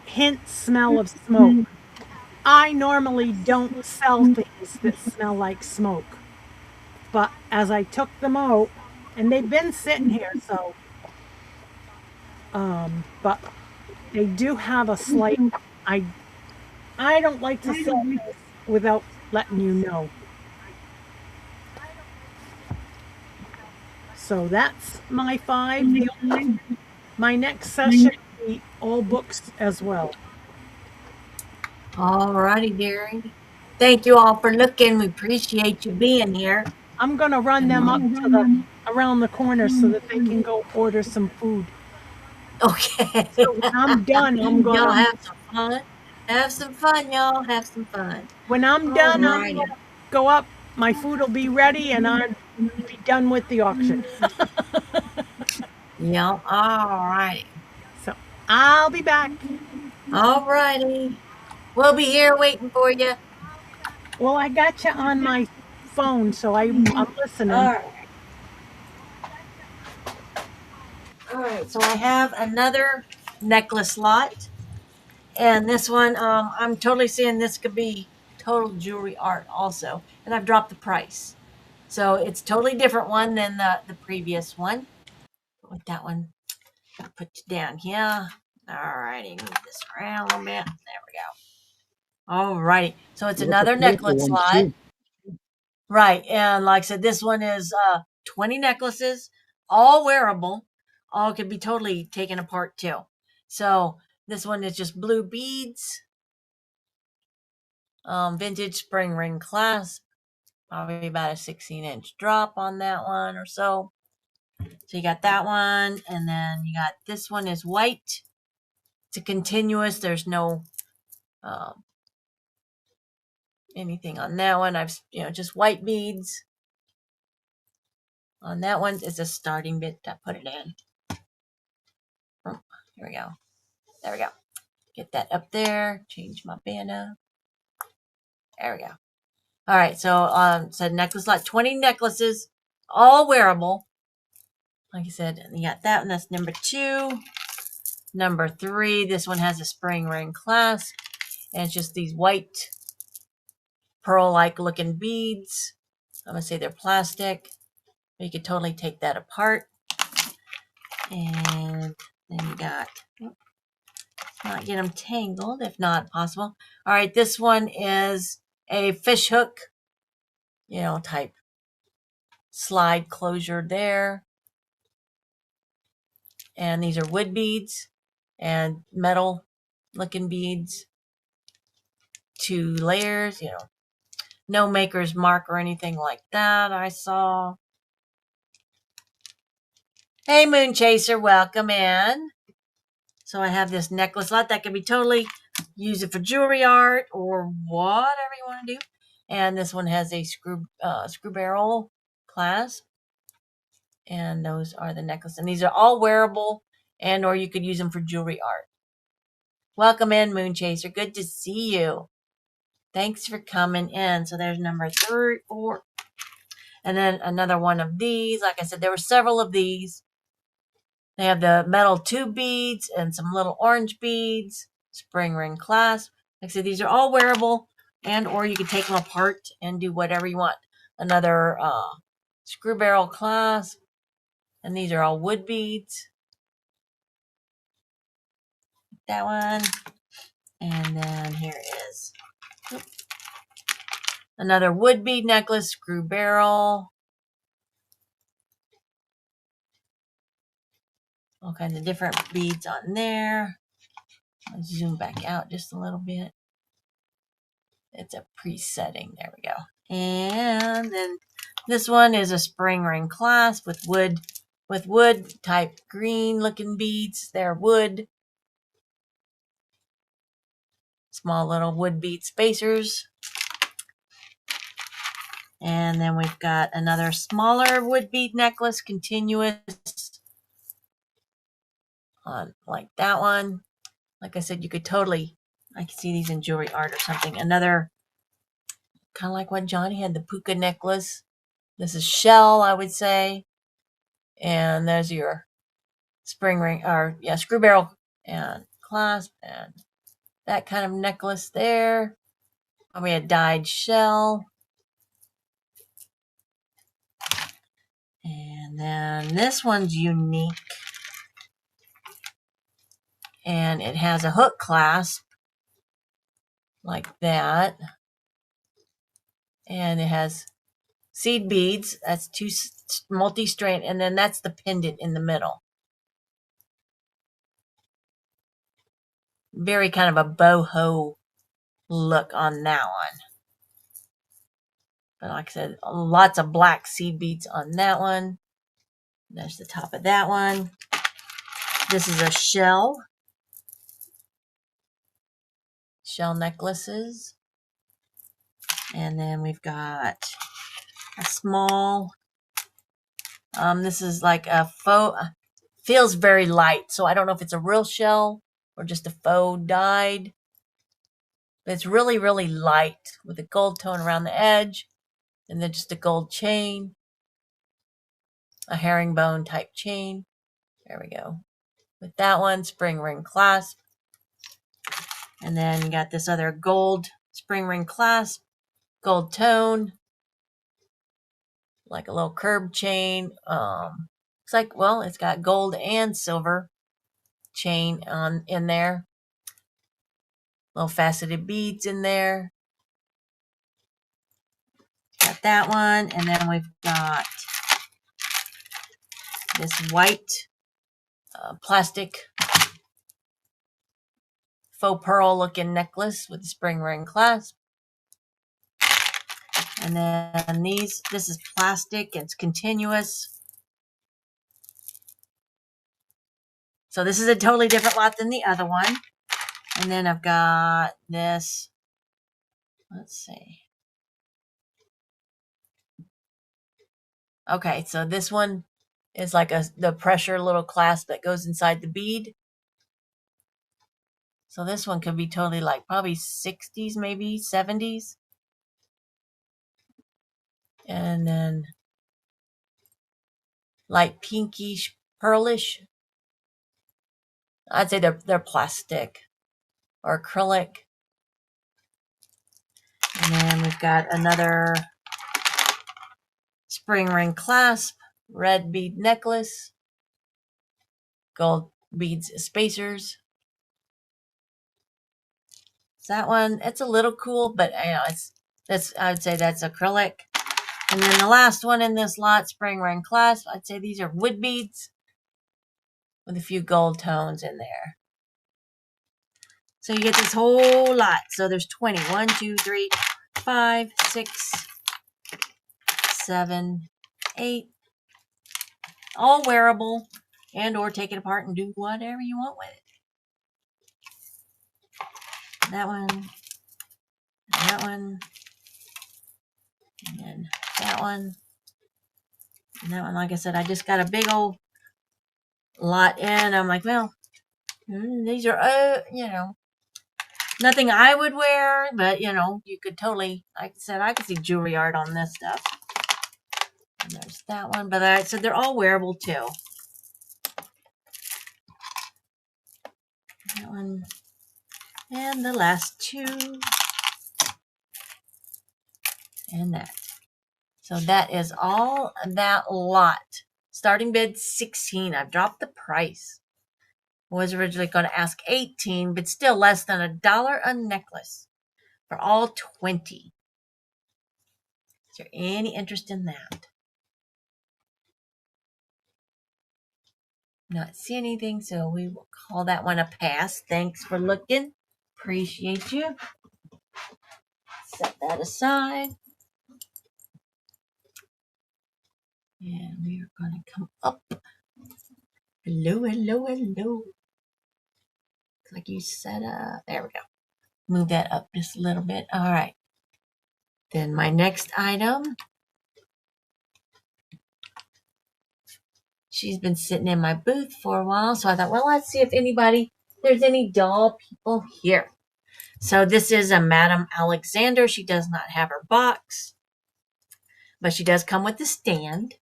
hint smell of smoke. I normally don't sell things that smell like smoke. But as I took them out, and they've been sitting here, so but they do have a slight, I don't like to sell things without letting you know. So that's my 5. My next session will be all books as well. All righty, dearie. Thank you all for looking. We appreciate you being here. I'm gonna run them up to around the corner so that they can go order some food. Okay. So when I'm done, I'm Y'all gonna. have some fun. Have some fun, y'all. Have some fun. When I'm done, I'm Alrighty. gonna go up. My food will be ready, and I'll be done with the auction. Yeah. All righty. So I'll be back. All righty. We'll be here waiting for you. Well, I got you on my phone, so I'm listening. All right. All right. So I have another necklace lot. And this one, I'm totally seeing this could be total jewelry art also. And I've dropped the price. So it's totally different one than the previous one. With that one, I'll put you down here. All righty, move this around a little bit. There we go. All righty. So it's another necklace lot. Right. And like I said, this one is 20 necklaces, all wearable. All could be totally taken apart too. So this one is just blue beads. Vintage spring ring clasp. Probably about a 16-inch drop on that one or so. So you got that one, and then you got this one is white. It's a continuous. There's no anything on that one. I've just white beads. On that one is a starting bit to put it in. Oh, here we go. There we go. Get that up there. Change my banner. There we go. All right. So said necklace lot, 20 necklaces, all wearable. Like I said, you got that one. That's number 2. Number 3, this one has a spring ring clasp, and it's just these white pearl-like looking beads. I'm gonna say they're plastic. You could totally take that apart. And then you got, not get them tangled if not possible. All right, this one is a fish hook, type slide closure there. And these are wood beads and metal looking beads. 2 layers, no maker's mark or anything like that I saw. Hey, Moon Chaser, welcome in. So I have this necklace lot that can be totally use it for jewelry art or whatever you want to do. And this one has a screw barrel clasp. And those are the necklaces. And these are all wearable, and or you could use them for jewelry art. Welcome in, Moon Chaser. Good to see you. Thanks for coming in. So there's number 3, 4. And then another one of these. Like I said, there were several of these. They have the metal tube beads and some little orange beads, spring ring clasp. Like I said, these are all wearable, and or you can take them apart and do whatever you want. Another screw barrel clasp, and these are all wood beads. That one, and then here is another wood bead necklace, screw barrel. All kinds of different beads on there. I'll zoom back out just a little bit. It's a presetting. There we go. And then this one is a spring ring clasp with wood type green looking beads. They're wood. Small little wood bead spacers. And then we've got another smaller wood bead necklace, continuous, on like that one. Like I said, you could totally, I could see these in jewelry art or something. Another, kind of like what Johnny had, the puka necklace. This is shell, I would say. And there's your spring ring, or yeah, screw barrel and clasp, and that kind of necklace there. Probably a dyed shell. And then this one's unique. And it has a hook clasp like that. And it has seed beads. That's 2 multi-strand. And then that's the pendant in the middle. Very kind of a boho look on that one. But like I said, lots of black seed beads on that one. There's the top of that one. This is a shell. Shell necklaces. And then we've got a small, this is like a faux, feels very light. So I don't know if it's a real shell or just a faux dyed. But it's really, really light with a gold tone around the edge. And then just a gold chain. A herringbone type chain. There we go. With that one, spring ring clasp. And then you got this other gold spring ring clasp. Gold tone. Like a little curb chain. Looks like, well, it's got gold and silver chain in there. Little faceted beads in there. Got that one. And then we've got this white plastic faux pearl looking necklace with a spring ring clasp. And then this is plastic. It's continuous. So this is a totally different lot than the other one. And then I've got this. Let's see. Okay, so this one is like the pressure little clasp that goes inside the bead. So this one could be totally like probably 60s, maybe 70s. And then light pinkish, pearlish. I'd say they're plastic or acrylic. And then we've got another spring ring clasp, red bead necklace, gold beads spacers. That one, it's a little cool, but you know, I would say that's acrylic. And then the last one in this lot, spring ring clasp, I'd say these are wood beads with a few gold tones in there. So you get this whole lot. So there's 20. 1, 2, 3, 5, 6, 7, 8, all wearable, and or take it apart and do whatever you want with it. That one, that one, and then that one, and that one. Like I said, I just got a big old lot in. I'm like, well, these are, nothing I would wear, but you could totally, like I said, I could see jewelry art on this stuff. And there's that one, but I said they're all wearable too. That one, and the last two, and that. So that is all that lot. Starting bid 16. I've dropped the price. Was originally going to ask 18, but still less than $1 a necklace for all 20. Is there any interest in that? Not see anything, so we will call that one a pass. Thanks for looking. Appreciate you. Set that aside. And we are going to come up. Hello, hello, hello. Looks like you set up. There we go. Move that up just a little bit. All right. Then my next item. She's been sitting in my booth for a while, so I thought, well, let's see if there's any doll people here. So this is a Madame Alexander. She does not have her box, but she does come with the stand.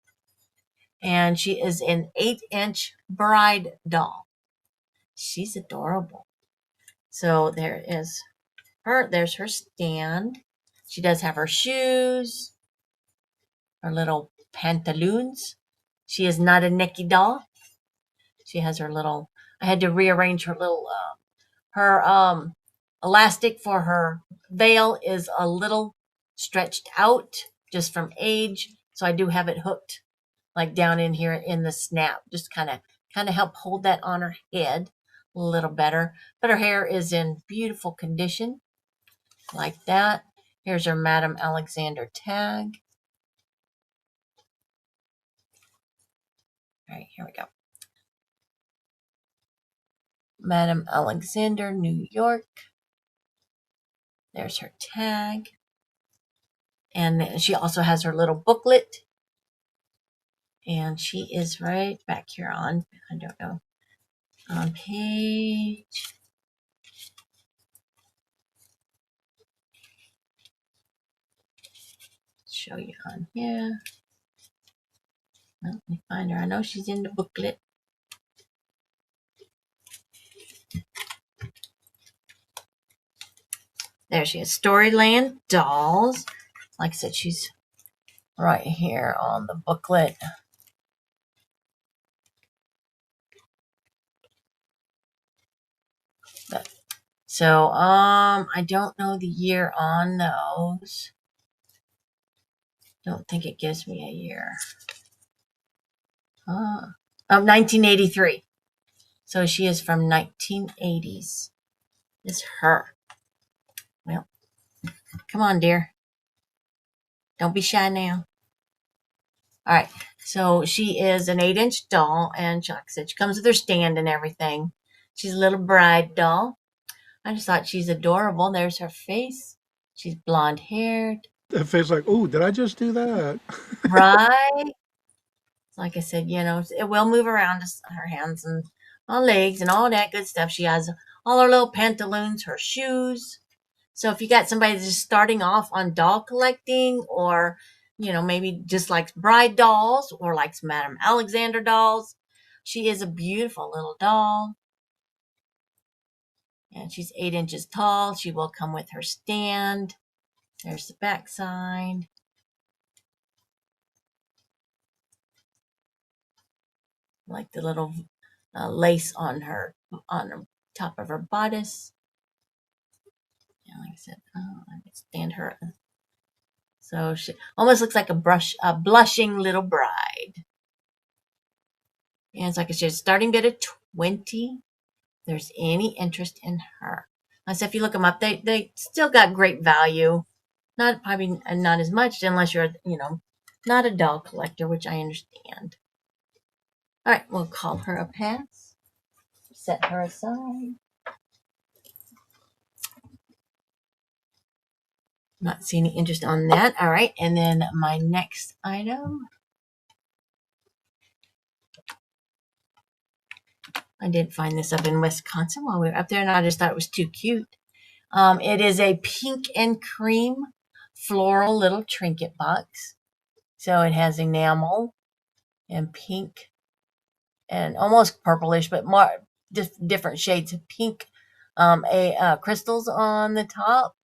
And she is an 8-inch bride doll. She's adorable. So there's her stand. She does have her shoes, her little pantaloons. She is not a Nikki doll. She has her little, I had to rearrange her little, her elastic for her veil is a little stretched out just from age. So I do have it hooked like down in here in the snap, just kind of help hold that on her head a little better. But her hair is in beautiful condition like that. Here's her Madame Alexander tag. All right, here we go. Madame Alexander, New York. There's her tag. And she also has her little booklet. And she is right back here on, I don't know, on page. Show you on here. Well, let me find her. I know she's in the booklet. There she is. Storyland Dolls. Like I said, she's right here on the booklet. So, I don't know the year on those. Don't think it gives me a year. 1983. So she is from 1980s. It's her. Well, come on, dear. Don't be shy now. All right. So she is an 8-inch doll, and like I said, she comes with her stand and everything. She's a little bride doll. I just thought she's adorable. There's her face. She's blonde haired. That face like, oh, did I just do that? Right? Like I said, it will move around her hands and legs and all that good stuff. She has all her little pantaloons, her shoes. So if you got somebody that's just starting off on doll collecting, or, maybe just likes bride dolls or likes Madame Alexander dolls, she is a beautiful little doll. And she's 8 inches tall. She will come with her stand. There's the back side. Like the little lace on the top of her bodice. And like I said, I could stand her. So she almost looks like a blushing little bride. And it's like I said, starting bid of 20. There's any interest in her. I said, if you look them up, they still got great value. Probably not as much unless you're, not a doll collector, which I understand. All right, we'll call her a pass. Set her aside. Not seeing any interest on that. All right, and then my next item. I did find this up in Wisconsin while we were up there, and I just thought it was too cute. It is a pink and cream floral little trinket box. So it has enamel and pink and almost purplish, but more different shades of pink. Crystals on the top,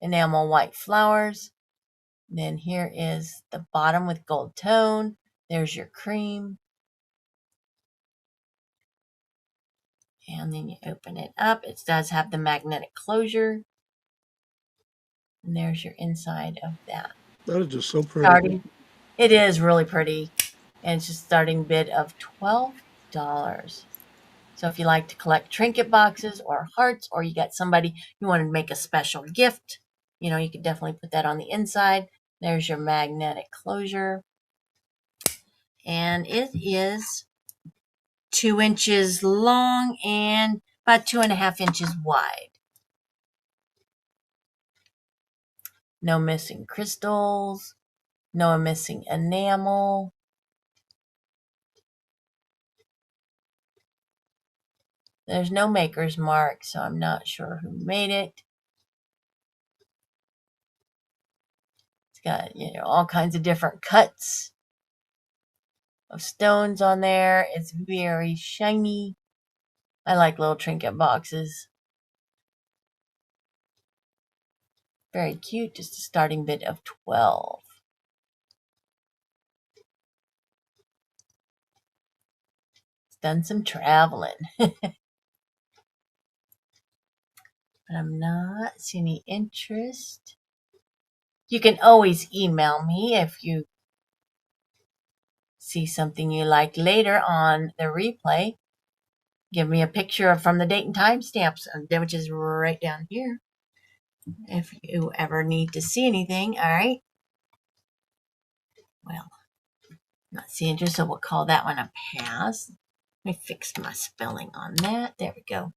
enamel white flowers. Then here is the bottom with gold tone. There's your cream. And then you open it up. It does have the magnetic closure. And there's your inside of that. That is just so pretty. It is really pretty. And it's just starting bid of $12. So if you like to collect trinket boxes or hearts, or you got somebody you want to make a special gift, you know, you could definitely put that on the inside. There's your magnetic closure. And it is 2 inches long and about 2.5 inches wide. No missing crystals, no missing enamel. There's no maker's mark, so I'm not sure who made it. It's got, you know, all kinds of different cuts of stones on there. It's very shiny. I like little trinket boxes. Very cute. Just a starting bid of $12. It's done some traveling. But I'm not seeing any interest. You can always email me if you see something you like later on the replay. Give me a picture from the date and time stamps, which is right down here. If you ever need to see anything, all right? Well, not seeing interest, so we'll call that one a pass. Let me fix my spelling on that. There we go.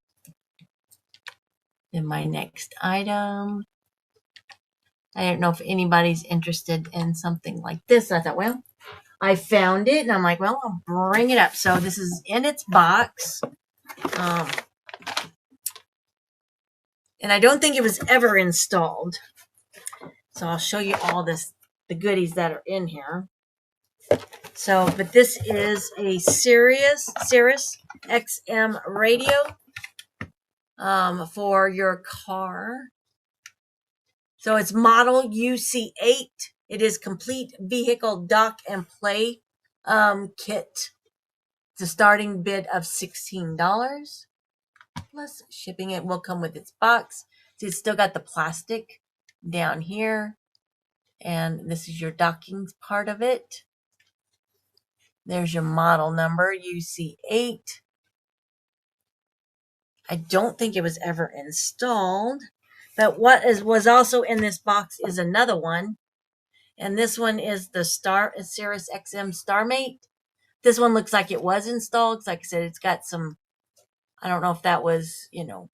Then my next item. I don't know if anybody's interested in something like this. I thought, well, I found it, and I'm like, well, I'll bring it up. So this is in its box. And I don't think it was ever installed. So I'll show you all the goodies that are in here. So, but this is a Sirius XM radio for your car. So it's model UC8. It is complete vehicle dock and play kit. It's a starting bid of $16. Plus shipping. It will come with its box. So it's still got the plastic down here. And this is your docking part of it. There's your model number, UC8. I don't think it was ever installed. But what was also in this box is another one. And this one is the Sirius XM StarMate. This one looks like it was installed. Like I said, it's got some, I don't know if that was, you know,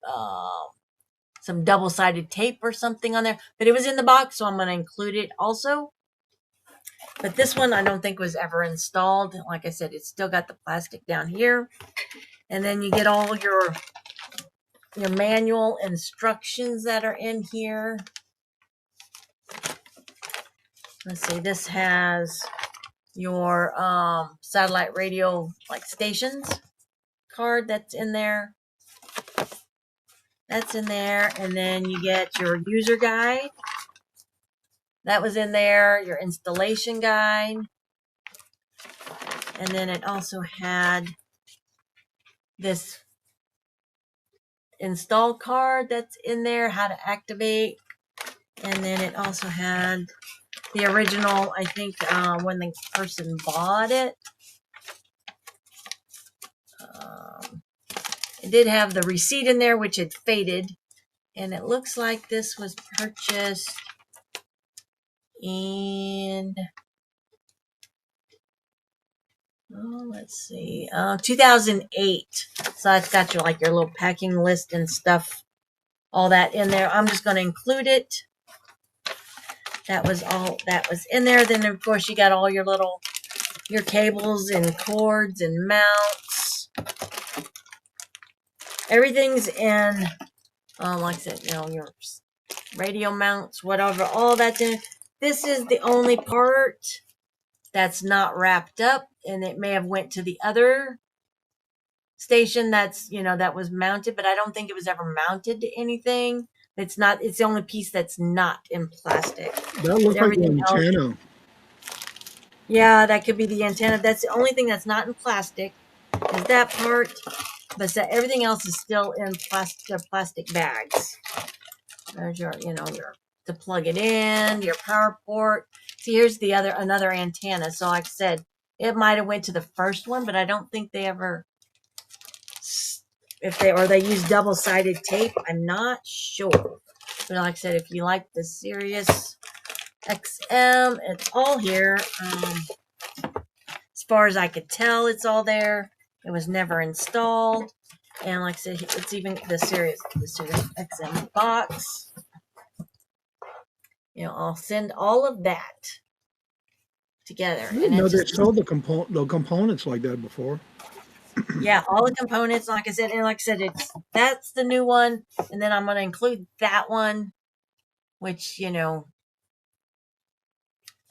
some double-sided tape or something on there. But it was in the box, so I'm going to include it also. But this one I don't think was ever installed. Like I said, it's still got the plastic down here. And then you get all your manual instructions that are in here. Let's see, this has your satellite radio like stations card that's in there. That's in there. And then you get your user guide. That was in there. Your installation guide. And then it also had this install card that's in there, how to activate. And then it also had the original, I think, when the person bought it. It did have the receipt in there, which had faded. And it looks like this was purchased in, let's see. 2008. So it's got your like your little packing list and stuff, all that in there. I'm just going to include it. That was all that was in there. Then of course you got all your little your cables and cords and mounts. Everything's in. Like I said, your radio mounts, whatever, all that's in. This is the only part that's not wrapped up, and it may have went to the other station that's that was mounted, but I don't think it was ever mounted to anything. It's not. It's the only piece that's not in plastic. That looks like an antenna. Yeah, that could be the antenna. That's the only thing that's not in plastic. Is that part? But everything else is still in plastic bags. There's your to plug it in, your power port. See, here's another antenna. So like I said, it might have went to the first one, but I don't think they ever, they use double-sided tape. I'm not sure. But like I said, if you like the Sirius XM, it's all here. As far as I could tell, it's all there. It was never installed. And like I said, it's even the Sirius XM box. I'll send all of that together. I didn't know they sold the components like that before. Yeah, all the components, like I said, that's the new one, and then I'm going to include that one, which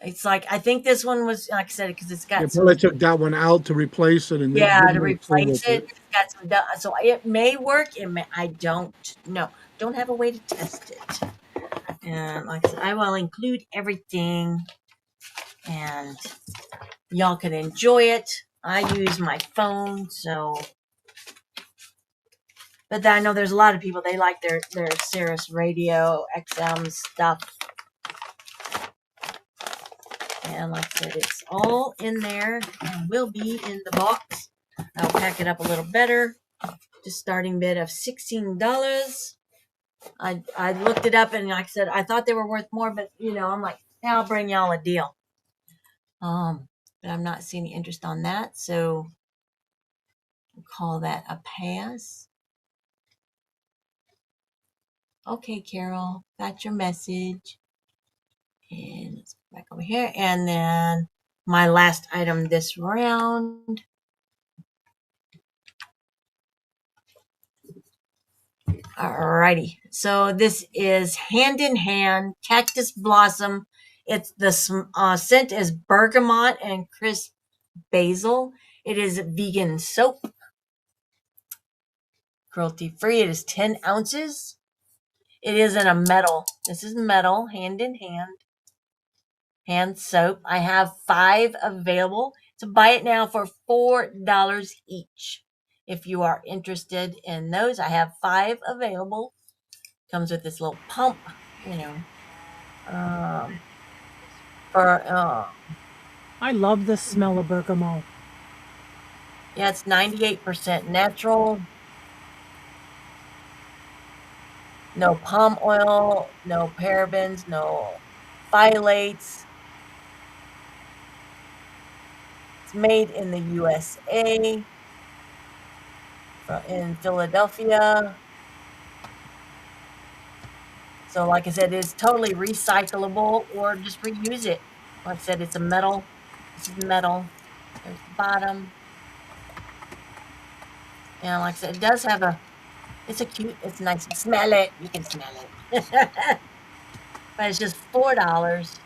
it's like I think this one was like I said because it's got. They probably took that one out to replace it, and to replace it. It's got some, so it may work. It may. I don't know. Don't have a way to test it. And like I said, I will include everything, and y'all can enjoy it. I use my phone, so. But I know there's a lot of people, they like their Sirius Radio XM stuff. And like I said, it's all in there and will be in the box. I'll pack it up a little better. Just starting bid of $16. I looked it up, and like I said, I thought they were worth more, but I'm like, yeah, I'll bring y'all a deal. But I'm not seeing any interest on that, so we'll call that a pass. Okay, Carol, got your message. And let's go back over here. And then my last item this round. Alrighty. So this is Hand in Hand Cactus Blossom. It's the scent is bergamot and crisp basil. It is vegan soap. Cruelty free. It is 10 ounces. It is in a metal. This is metal, hand in hand. Hand soap. I have 5 available. So buy it now for $4 each. If you are interested in those, I have 5 available. Comes with this little pump, I love the smell of bergamot. Yeah, it's 98% natural. No palm oil, no parabens, no phthalates. It's made in the USA, in Philadelphia. So like I said, it's totally recyclable or just reuse it. Like I said, it's a metal. This is metal. There's the bottom. And like I said, it does have it's nice. Smell it. You can smell it. But it's just $4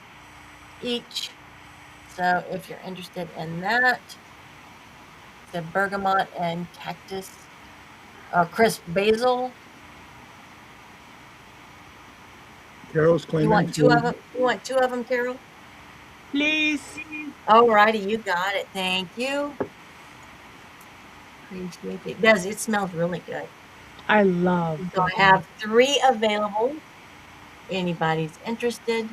each. So if you're interested in that, the bergamot and cactus, crisp basil. Carol's claiming. You want 2 of them? You want 2 of them, Carol? Please. Alrighty, you got it. Thank you. Appreciate it. It smells really good. I love. So I have 3 available. Anybody's interested?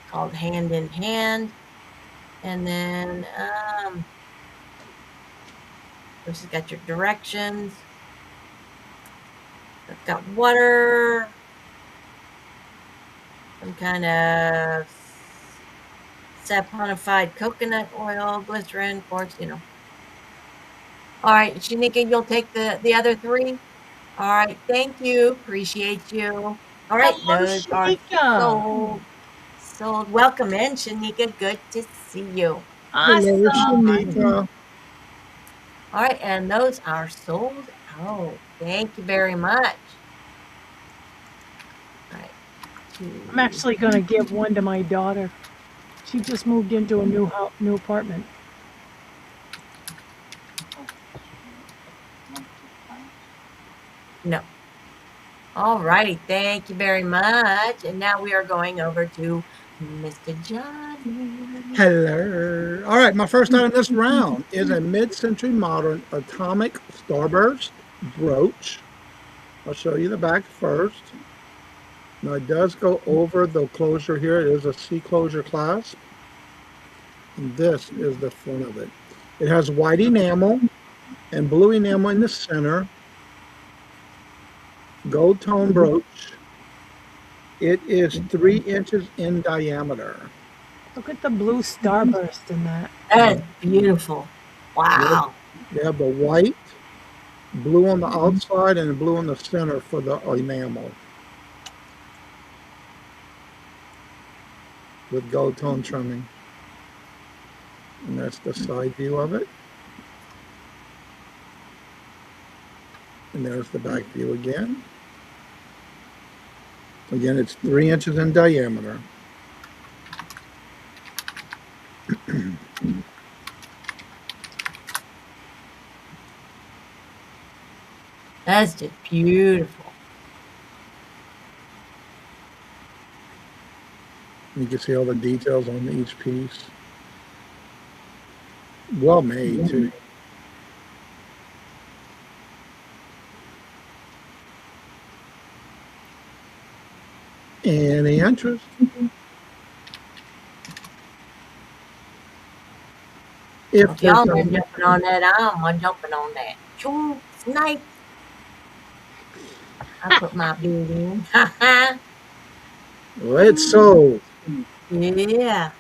Called Hand in Hand. And then this has got your directions. It's got water, some kind of saponified coconut oil, glycerin, of course, All right, Shanika, you'll take the other three. All right, thank you. Appreciate you. All right, Hello, those are Shanika. sold. Sold. Welcome in, Shanika. Good to see you. Hello, Awesome. Shanika. All right, and those are sold out. Thank you very much. All right, I'm two. actually going to give one to my daughter. She just moved into a new apartment. No. All righty, thank you very much. And now we are going over to Mr. Johnny. Hello. All right, my first item this round is a mid-century modern atomic starburst brooch. I'll show you the back first. Now it does go over the closure here. It is a C closure clasp. And this is the front of it. It has white enamel and blue enamel in the center. Gold tone brooch. It is 3 inches in diameter. Look at the blue starburst in that. That is beautiful. You have, Wow. you have the white, blue on the outside, and blue on the center for the enamel with gold tone trimming. And that's the side view of it. And there's the back view again. Again, it's 3 inches in diameter. That's just beautiful. You can see all the details on each piece. Well made, too. Any interest? If If there's y'all no, are jumping on that, I'm jumping on that. Choo, snipe. I put my bid in. Ha ha. well, it's sold. Yeah.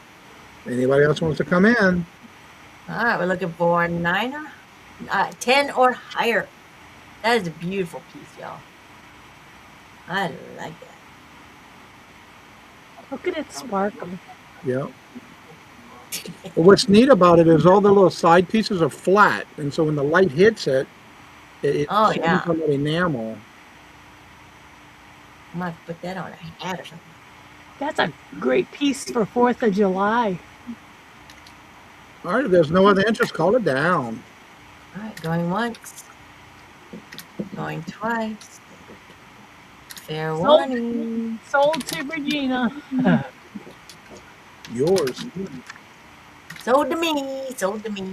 Anybody else wants to come in? All right, we're looking for 10 or higher. That is a beautiful piece, y'all. I like that. Look at it sparkle. Yeah. Well, what's neat about it is all the little side pieces are flat, and so when the light hits it, it Oh, shines yeah. on that enamel. I might have to put that on a hat or something. That's a great piece for 4th of July. All right, if there's no other interest, call it down. All right, going once. Going twice. Fair Sold. warning. Sold to Regina. Yours. Sold to me. Sold to me.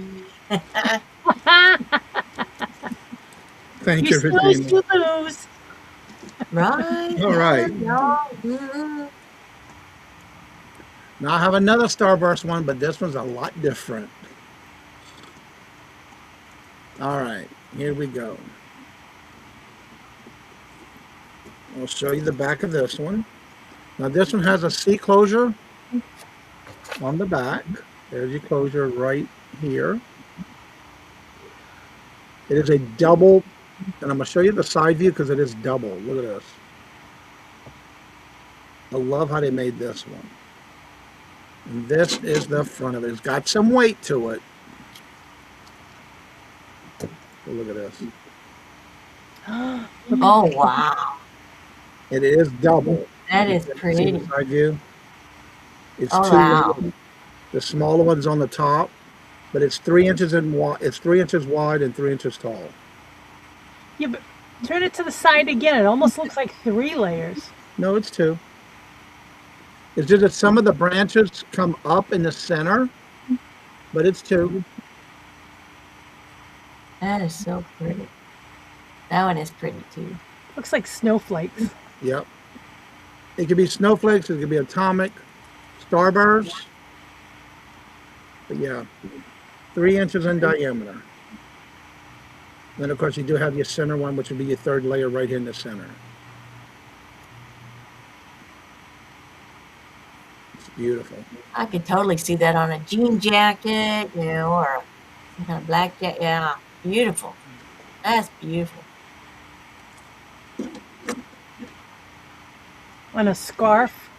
Thank You you, snooze, Regina. you lose. Right? All right. Y'all. Mm-hmm. Now I have another Starburst one, but this one's a lot different. All right, here we go. I'll show you the back of this one. Now this one has a C closure on the back. There's your closure right here. It is a double, and I'm going to show you the side view because it is double. Look at this. I love how they made this one. And this is the front of it. It's got some weight to it. But look at this. Oh, wow. It is double. That is See pretty. the side view? It's Oh, two. wow. The smaller one's on the top, but it's 3 inches in wide. It's 3 inches wide and 3 inches tall. Yeah, but turn it to the side again. It almost looks like 3 layers. No, it's two. It's just that some of the branches come up in the center, but it's two. That is so pretty. That one is pretty too. Looks like snowflakes. Yep. It could be snowflakes. It could be atomic, starburst. But yeah, 3 inches in diameter. Then of course you do have your center one, which would be your third layer right here in the center. beautiful. I could totally see that on a jean jacket, or some kind of black jacket. Yeah, beautiful. That's beautiful. On a scarf.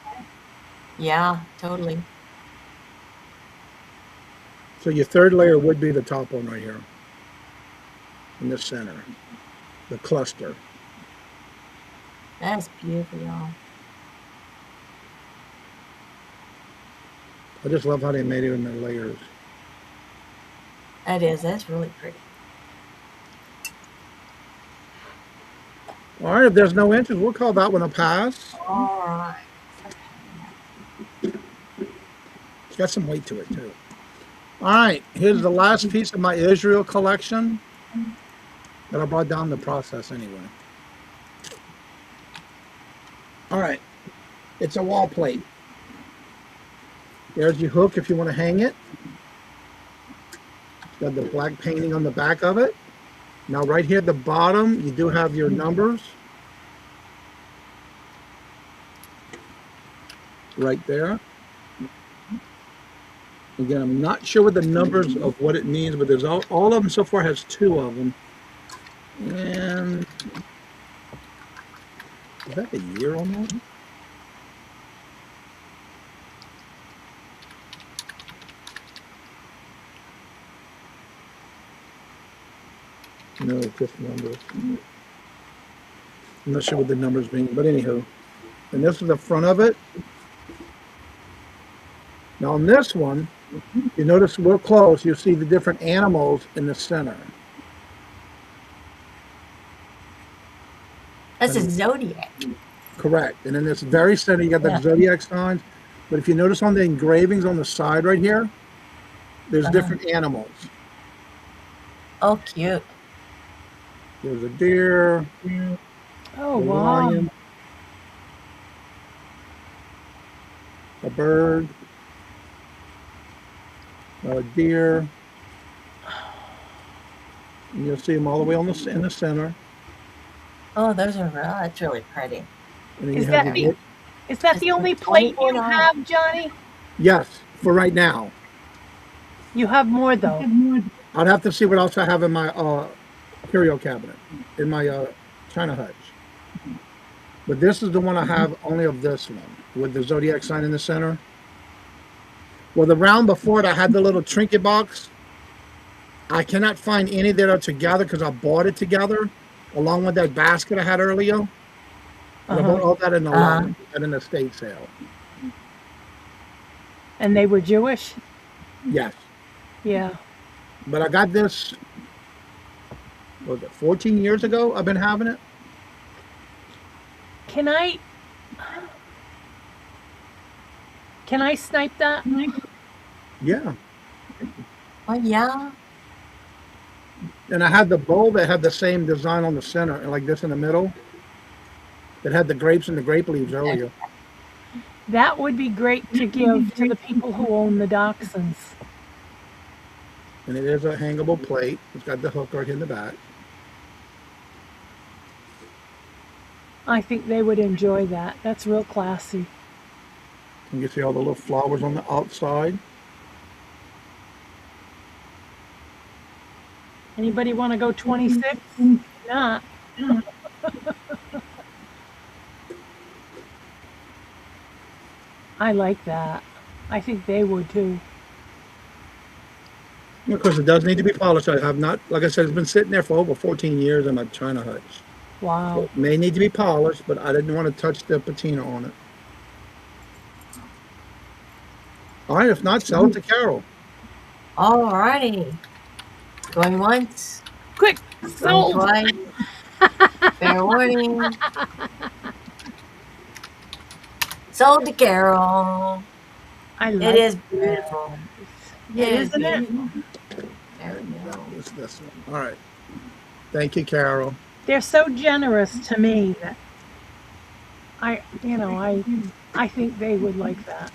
Yeah, totally. So your third layer would be the top one right here in the center, the cluster. That's beautiful, y'all. I just love how they made it in the layers. That's really pretty. All right, if there's no interest, we'll call that one a pass. All right. It's got some weight to it too. All right, here's the last piece of my Israel collection that I brought down the process anyway. All right, it's a wall plate. There's your hook if you want to hang it. Got the black painting on the back of it. Now right here at the bottom, you do have your numbers. Right there. Again, I'm not sure what the numbers of what it means, but there's all of them so far has 2 of them. And is that the year on that? No, it's just numbers. I'm not sure what the numbers mean, but anywho. And this is the front of it. Now on this one, you notice real close, you see the different animals in the center. That's a zodiac. Correct. And in this very center, you got the zodiac signs. But if you notice on the engravings on the side right here, there's different animals. Oh, cute. There's a deer, Oh, a wow. lion, a bird, a deer. And you'll see them all the way on in the center. Oh, that's really pretty. And then Is you that have the, is that the only plate you $24. have, Johnny? yes, for right now. You have more, though. I'd have to see what else I have in my curio cabinet, in my china hutch. But this is the one I have only of this one, with the zodiac sign in the center. Well, the round before it, I had the little trinket box. I cannot find any that are together because I bought it together, along with that basket I had earlier. And I bought all that in the lot, at an estate sale. And they were Jewish? Yes. Yeah. But I got this, what was it, 14 years ago I've been having it? Can I snipe that? Yeah. Oh, yeah. And I had the bowl that had the same design on the center, and like this in the middle. That had the grapes and the grape leaves earlier. That would be great to give to the people who own the dachshunds. And it is a hangable plate. It's got the hook right in the back. I think they would enjoy that. That's real classy. And you see all the little flowers on the outside. Anybody want to go 26? Not. I like that. I think they would too. And of course, it does need to be polished. I have not, like I said, it's been sitting there for over 14 years in my china hutch. Wow. It may need to be polished, but I didn't want to touch the patina on it. All right, if not, sell it to Carol. All righty. Going once. Quick, Going sold. twice. Fair warning. Sold to Carol. I like It is beautiful. it, isn't it? beautiful. There we go. It's this one. All right. Thank you, Carol. They're so generous to me that I think they would like that.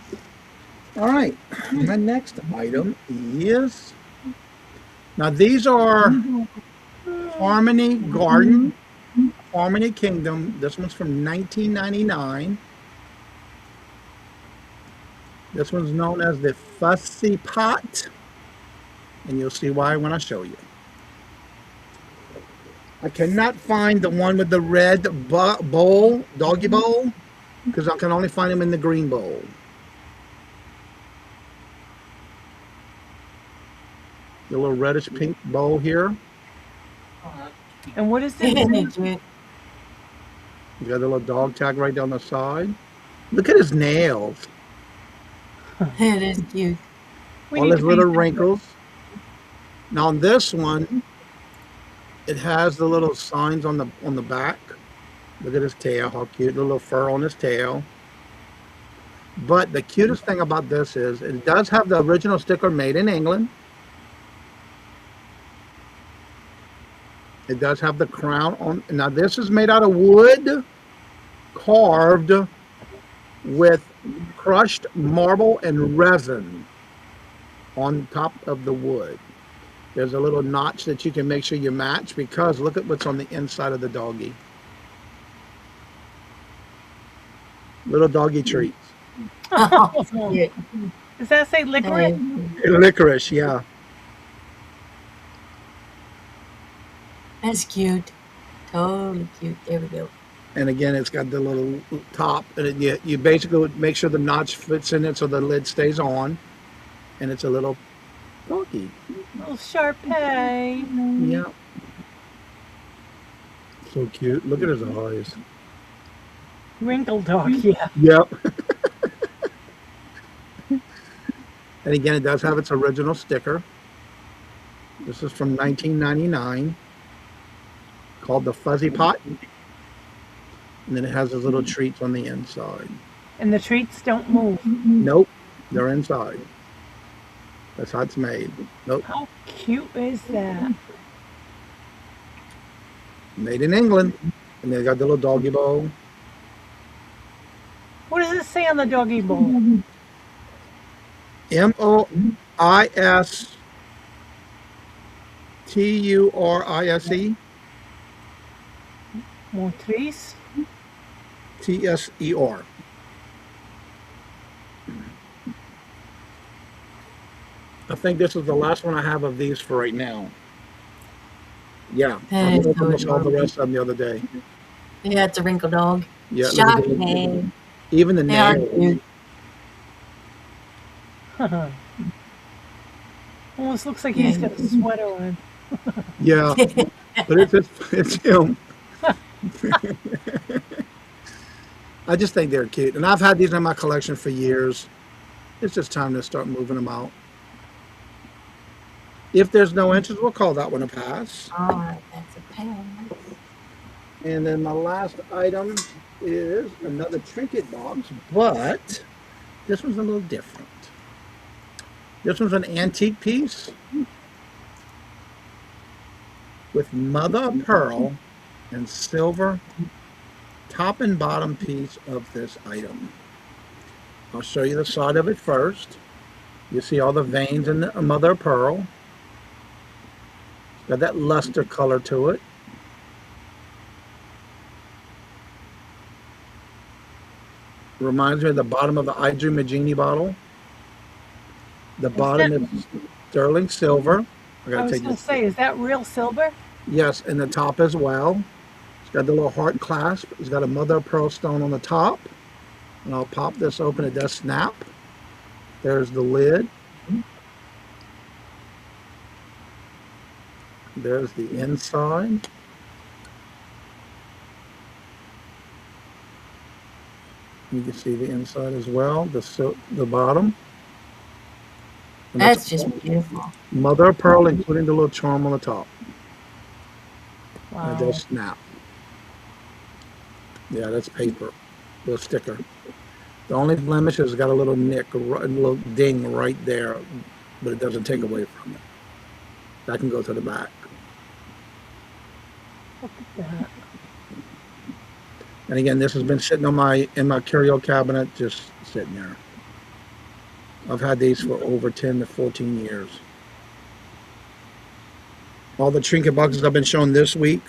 All right. My next item is, now these are Harmony Garden, Harmony Kingdom. This one's from 1999. This one's known as the Fussy Pot, and you'll see why when I show you. I cannot find the one with the red bowl, doggy bowl, because I can only find them in the green bowl. The little reddish pink bowl here. And what is it? Cute. You got a little dog tag right down the side. Look at his nails. It is cute. We All need his to little read- wrinkles. Now on this one, it has the little signs on the back. Look at his tail, how cute, little fur on his tail. But the cutest thing about this is it does have the original sticker made in England. It does have the crown on. Now this is made out of wood, carved with crushed marble and resin on top of the wood. There's a little notch that you can make sure you match, because look at what's on the inside of the doggy. Little doggy treats. Oh, cute. Does that say licorice? Licorice, yeah. That's cute. Totally cute. There we go. And again, it's got the little top, and you basically would make sure the notch fits in it so the lid stays on. And it's a little doggy. Little Sharpay. Yeah. So cute. Look at his eyes. Wrinkle dog, yeah. Yep. And again, it does have its original sticker. This is from 1999, called the Fuzzy Pot. And then it has those little treats on the inside. And the treats don't move. Nope, they're inside. That's how it's made. Nope, How cute is that? made in England. And they got the little doggy bowl. What does it say on the doggy bowl? Moisturise. Montrice? TSER. I think this is the last one I have of these for right now. Yeah, That I is so opened all the adorable. rest of them the other day. Yeah, it's a wrinkle dog. Yeah, look at the- Shocking. even the They are nails. cute. Almost looks like he's got a sweater on. Yeah, but it's him. I just think they're cute, and I've had these in my collection for years. It's just time to start moving them out. If there's no interest, we'll call that one a pass. All right, that's a pass. And then my last item is another trinket box, but this one's a little different. This one's an antique piece with mother of pearl and silver top and bottom piece of this item. I'll show you the side of it first. You see all the veins in the mother of pearl. Got that luster color to it. Reminds me of the bottom of the I Dream a Genie bottle. The bottom is sterling silver. I I gotta was take going this. to say, is that real silver? Yes, and the top as well. It's got the little heart clasp. It's got a mother of pearl stone on the top. And I'll pop this open. It does snap. There's the lid. There's the inside. You can see the inside as well. The bottom. And That's just beautiful. mother of pearl, including the little charm on the top. Wow. And it does snap. Yeah, that's paper. Little sticker. The only blemish is it's got a little nick, a little ding right there, but it doesn't take away from it. That can go to the back. Look at that. And again, this has been sitting on in my curio cabinet, just sitting there. I've had these for over 10 to 14 years. All the trinket boxes I've been shown this week,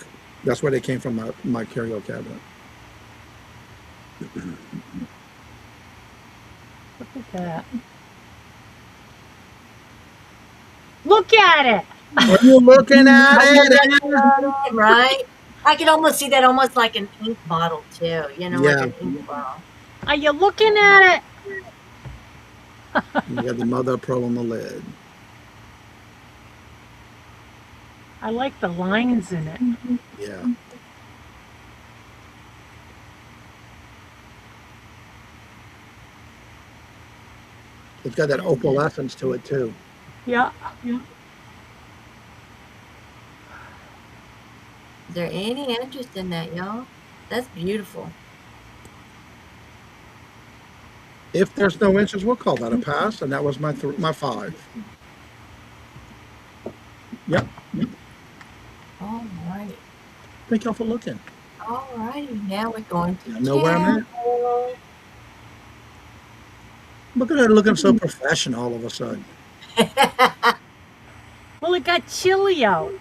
that's where they came from, my curio cabinet. Look Look at that. Look at it. Are you looking at I know it? that's amazing, right? I could almost see that almost like an ink bottle too. You know, like Yeah, an ink bottle. Are you looking at it? you got the mother of pearl on the lid. I like the lines in it. Yeah. It's got that opalescence to it too. Yeah. Is there any interest in that, y'all? That's beautiful. If there's no interest, we'll call that a pass, and that was my 5. Yep. Alrighty. Thank y'all for looking. Alrighty. Now we're going to I know where I'm at. channel. Look at her looking so professional all of a sudden. Well, it got chilly out.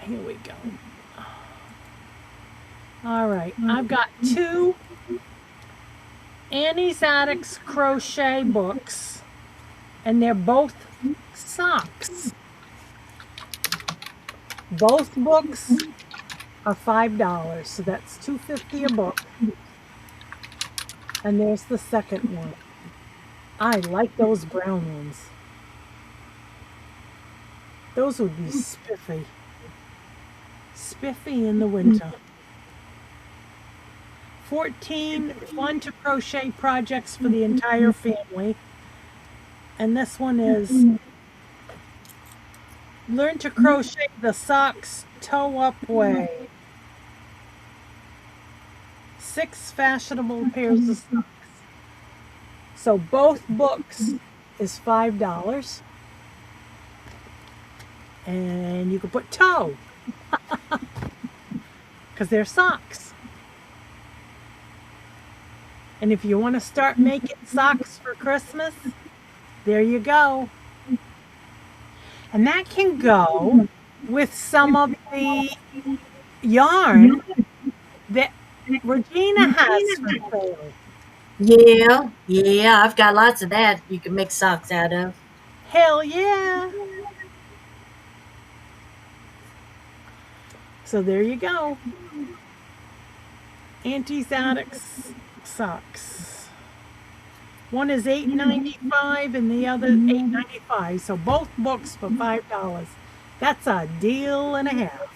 Here we go. All right. I've got 2 Annie's Attics crochet books, and they're both socks. Both books are $5, so that's $2.50 a book. And there's the second one. I like those brown ones. Those would be spiffy. Spiffy in the winter. 14 fun to crochet projects for the entire family. And this one is learn to crochet the socks toe up way. 6 fashionable pairs of socks. So both books is $5. And you can put toe. Because they're socks. And if you want to start making socks for Christmas, there you go. And that can go with some of the yarn that Regina has for sale. Yeah, I've got lots of that you can make socks out of. Hell yeah. So there you go. Auntie's Attics socks. One is $8.95 and the other $8.95. So both books for $5. That's a deal and a half.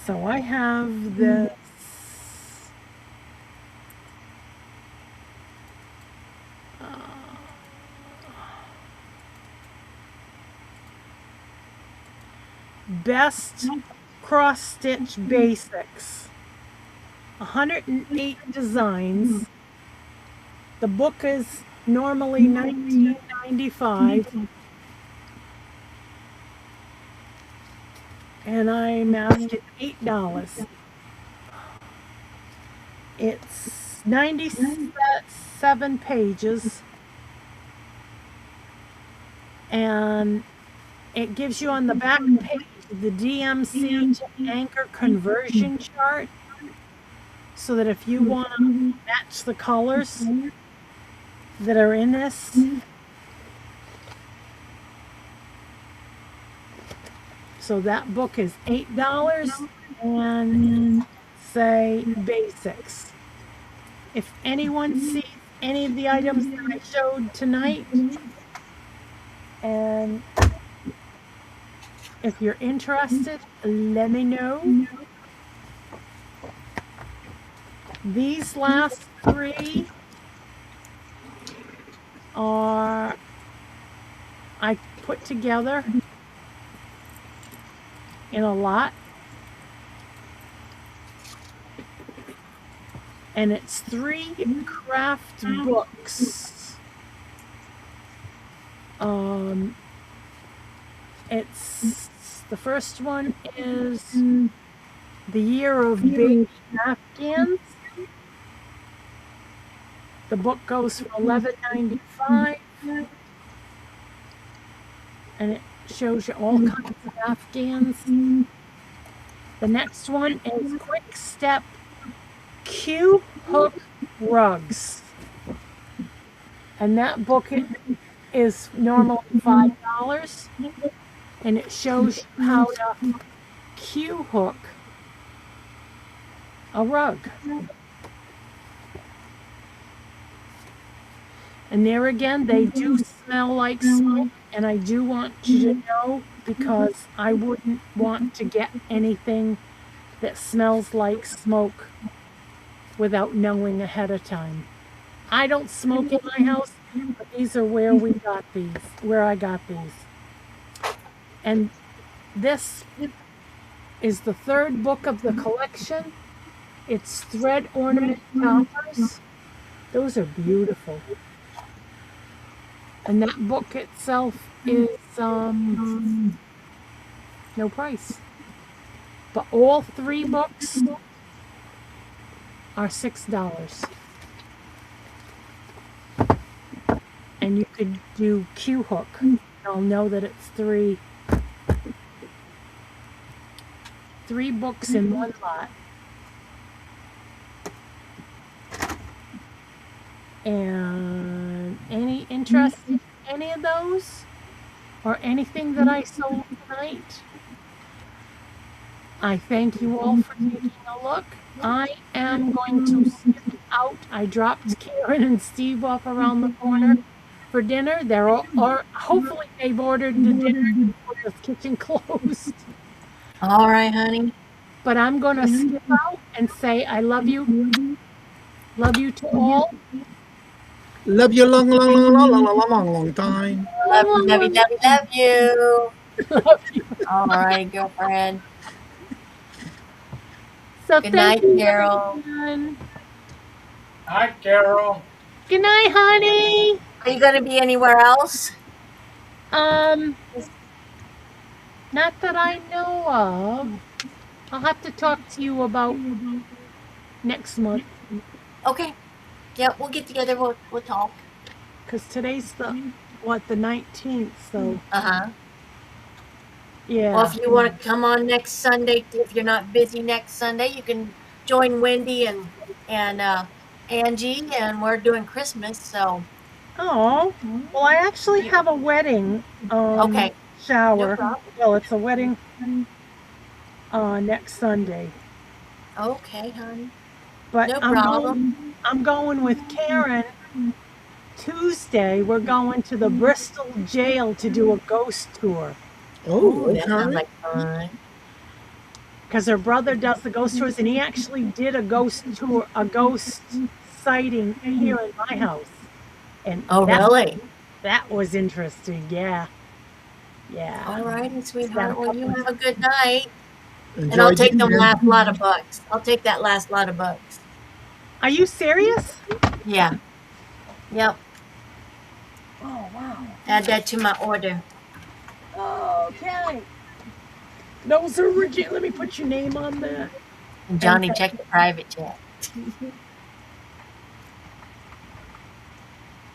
So I have this Best Cross Stitch Basics. 108 designs. The book is normally $19.95. And I'm asking $8. It's 97 pages. And it gives you on the back page the DMC to anchor conversion chart, so that if you want to match the colors that are in this, so that book is $8 and say basics. If anyone sees any of the items that I showed tonight, and if you're interested, let me know. These last 3 are I put together in a lot. And it's 3 craft books. It's the first one is The Year of Baby Afghans. The book goes for $11.95. and it shows you all kinds of Afghans. The next one is Quick Step Q Hook Rugs. And that book is normally $5. And it shows you how to Q hook a rug. And there again, they do smell like smoke. And I do want you to know because I wouldn't want to get anything that smells like smoke without knowing ahead of time. I don't smoke in my house, but these are where I got these. And this is the third book of the collection. It's thread ornament toppers. Those are beautiful. And that book itself is no price. But all 3 books are $6. And you could do Q hook. I'll know that it's 3 books in one lot. And any interest in any of those or anything that I sold tonight? I thank you all for taking a look. I am going to skip out. I dropped Karen and Steve off around the corner for dinner. They're all, or hopefully they've ordered the dinner before the kitchen closed. All right, honey. But I'm going to skip out and say I love you. Love you to all. Love you long, long, long, long, long, long, long, long time. Love you, love you, love you, love you. Love you. All right, girlfriend. So Good thank night, you, Carol. everyone. Hi, Carol. Good night, honey. Are you going to be anywhere else? Not that I know of. I'll have to talk to you about next month. Okay. Yeah, we'll get together. We'll talk. Because today's the 19th, so Uh-huh. yeah. Well, if you want to come on next Sunday, if you're not busy next Sunday, you can join Wendy and Angie, and we're doing Christmas, so Oh, well, I actually have a wedding okay. shower. No problem. Well, it's a wedding next Sunday. Okay, honey. But No problem. I'm going with Karen. Tuesday, we're going to the Bristol jail to do a ghost tour. Oh, That sounds okay. like fun. Because her brother does the ghost tours, and he actually did a ghost tour, a ghost sighting here in my house. And Oh, really? that was interesting. Yeah. Yeah. All righty, sweetheart. Well, you have a good night. And Enjoy I'll take the dinner. last lot of bucks. I'll take that last lot of bucks. Are you serious? Yeah. Yep. Oh, wow. Add that to my order. Okay. Those are legit. Let me put your name on that. And Johnny, check the private chat.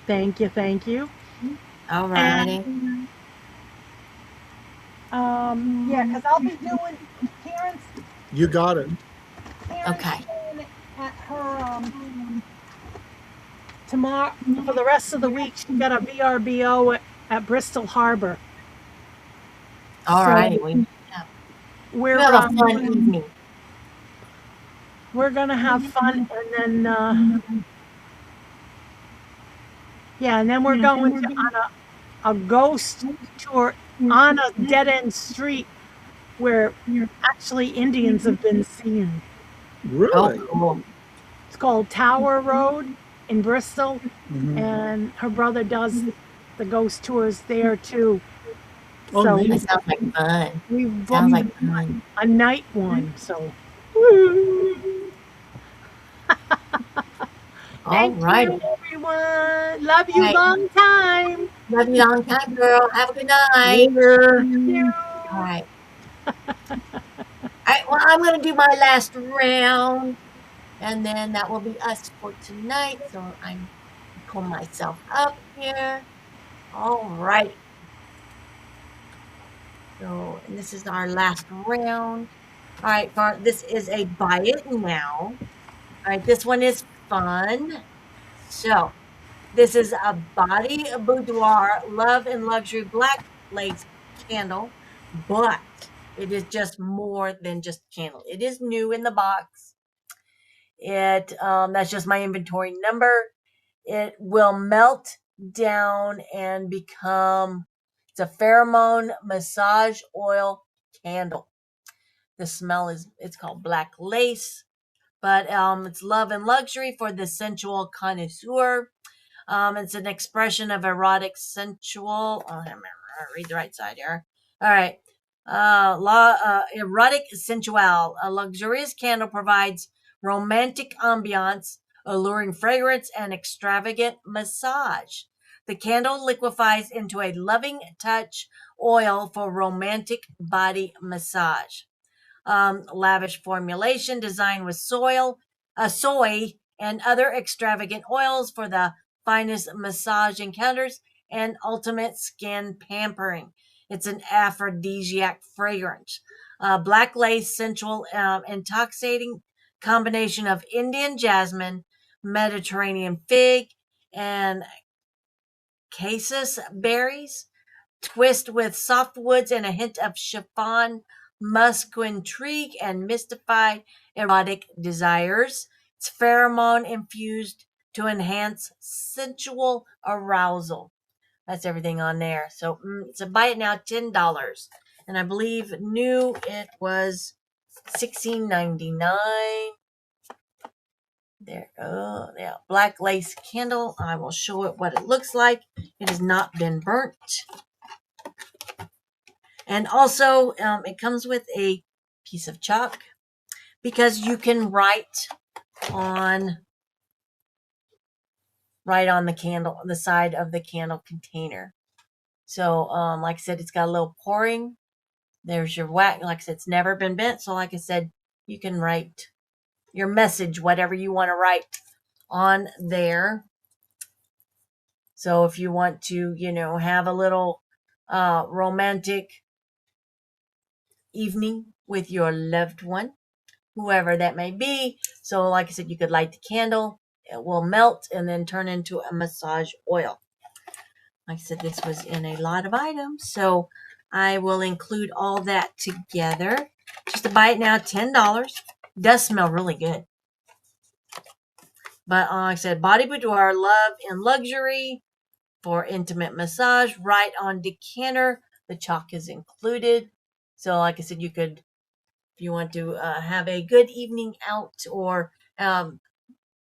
Thank you. Thank you. All righty. Yeah, because I'll be doing Karen's You got it. Okay. staying at her tomorrow for the rest of the week. She got a VRBO at Bristol Harbor. All So- righty. We're We'll have a fun evening. we're gonna have fun, and then yeah, and then we're going to on a ghost tour on a dead end street where actually Indians have been seen. Really? Oh, cool. It's called Tower Road in Bristol, Mhm. and her brother does the ghost tours there too. Oh, So neat. That sounds like fun. we Sounds booked like fun. a night one. So All thank righty. you, everyone. Love you Right. long time. Love you long time, girl. Have a good night. Later. Thank you. All right. All right. Well, I'm going to do my last round, and then that will be us for tonight. So I'm pull myself up here. All right. So, and this is our last round. All right, this is a buy it now. All right, this one is fun. So, this is a body boudoir love and luxury black lace candle, but it is just more than just candle. It is new in the box. That's just my inventory number. It will melt down and become, it's a pheromone massage oil candle. The smell is, it's called black lace, but it's love and luxury for the sensual connoisseur. It's an expression of erotic, sensual. Oh, I read the right side here. All right. Erotic sensual. A luxurious candle provides romantic ambiance, alluring fragrance, and extravagant massage. The candle liquefies into a loving touch oil for romantic body massage. Lavish formulation designed with soy, and other extravagant oils for the finest massage encounters and ultimate skin pampering. It's an aphrodisiac fragrance. Black lace, sensual, intoxicating combination of Indian jasmine, Mediterranean fig, and cassis berries twist with soft woods and a hint of chiffon, musk, intrigue, and mystified erotic desires. It's pheromone infused to enhance sensual arousal. That's everything on there. So it's a buy it now, $10, and I believe new it was $16.99. There, oh yeah, black lace candle. I will show it what it looks like. It has not been burnt. And also, it comes with a piece of chalk because you can write on the candle, the side of the candle container. So, like I said, it's got a little pouring. There's your wax. Like I said, it's never been bent. So, like I said, you can write your message, whatever you want to write on there. So, if you want to, have a little romantic evening with your loved one, whoever that may be. So, like I said, you could light the candle, it will melt and then turn into a massage oil. Like I said, this was in a lot of items, so I will include all that together. Just to buy it now, $10. Does smell really good. But like I said, Body Boudoir Love and Luxury for intimate massage, right on decanter. The chalk is included. So, like I said, you could, if you want to have a good evening out, or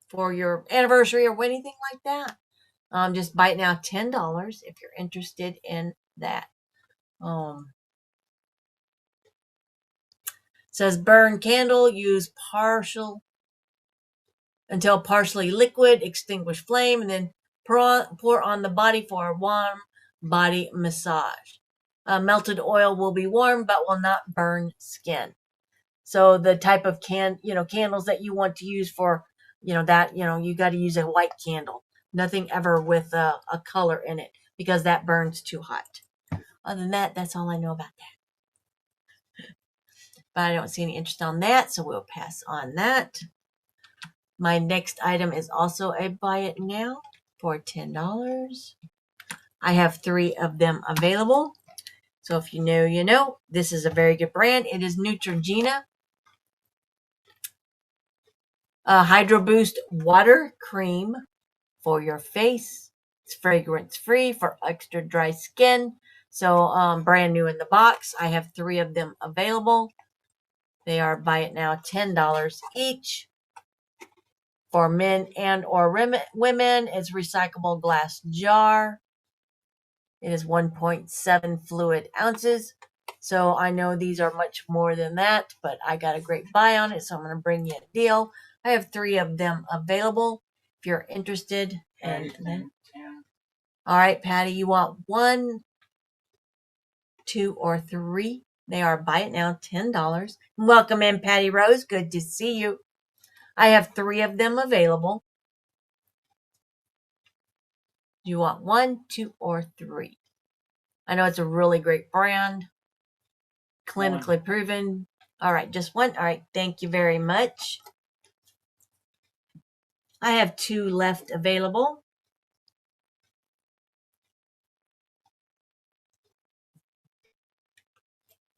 for your anniversary or anything like that, just buy it now, $10 if you're interested in that. Says burn candle, use until partially liquid, extinguish flame, and then pour on the body for a warm body massage. Melted oil will be warm but will not burn skin. So the type of candles that you want to use for, that, you got to use a white candle. Nothing ever with a color in it, because that burns too hot. Other than that, that's all I know about that. But I don't see any interest on that, so we'll pass on that. My next item is also a buy it now for $10. I have 3 of them available. So if you know, you know. This is a very good brand. It is Neutrogena Hydro Boost Water Cream for your face. It's fragrance free for extra dry skin. So brand new in the box. I have 3 of them available. They are buy it now, $10 each. For men and or women, it's recyclable glass jar. It is 1.7 fluid ounces. So I know these are much more than that, but I got a great buy on it, so I'm going to bring you a deal. I have 3 of them available if you're interested. And then, all right, Patty, you want 1, 2, or 3? They are buy it now, $10. Welcome in, Patty Rose. Good to see you. I have 3 of them available. Do you want 1, 2, or 3? I know it's a really great brand. clinically proven. All right, just one. All right, thank you very much. I have 2 left available.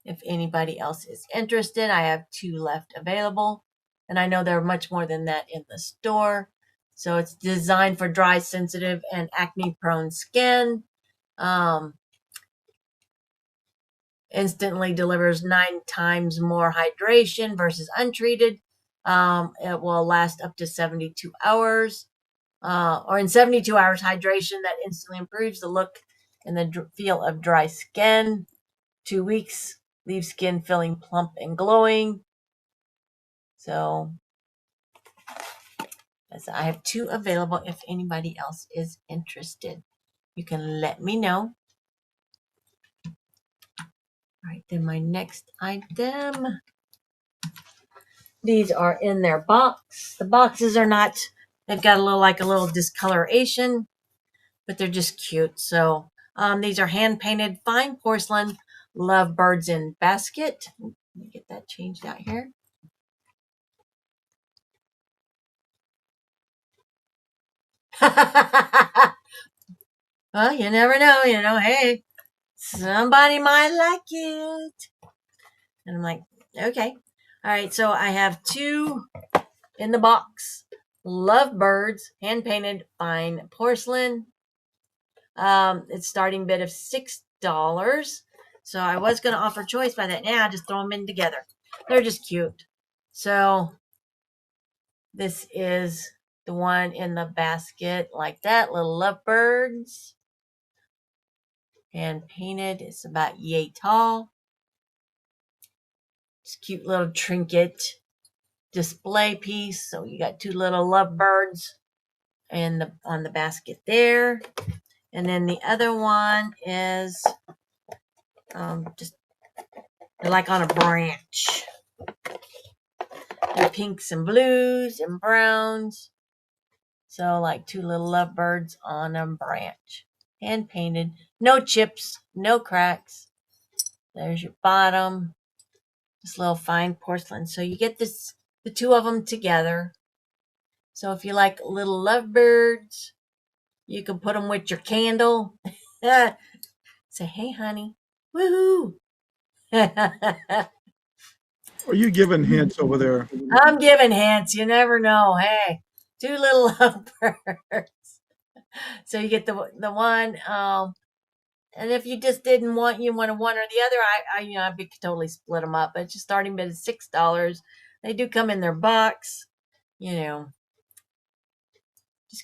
If anybody else is interested, I have 2 left available. And I know there are much more than that in the store. So it's designed for dry, sensitive, and acne-prone skin. Instantly delivers 9 times more hydration versus untreated. It will last up to 72 hours. Or in 72 hours, hydration that instantly improves the look and the feel of dry skin. 2 weeks, leave skin feeling plump and glowing. So I have 2 available if anybody else is interested. You can let me know. All right, then my next item. These are in their box. The boxes are not, they've got a little discoloration, but they're just cute. So these are hand painted fine porcelain lovebirds in basket. Let me get that changed out here. Well, you never know, hey, somebody might like it. And I'm like, okay. All right, so I have 2 in the box. Lovebirds, hand painted fine porcelain. It's starting bid of $6. So I was going to offer choice by that. Now just throw them in together. They're just cute. So this is the one in the basket like that. Little lovebirds. Hand painted. It's about yay tall. It's a cute little trinket display piece. So you got 2 little lovebirds on the basket there. And then the other one is just like on a branch. And pinks and blues and browns. So like 2 little lovebirds on a branch. Hand painted. No chips, no cracks. There's your bottom. This little fine porcelain. So you get the 2 of them together. So if you like little lovebirds, you can put them with your candle. Say, hey, honey. Woohoo. Are you giving hints over there? I'm giving hints. You never know. Hey, 2 little lovebirds. So you get the one. And if you just didn't want, you wanted one or the other, I could totally split them up. But just starting bid is $6. They do come in their box. Just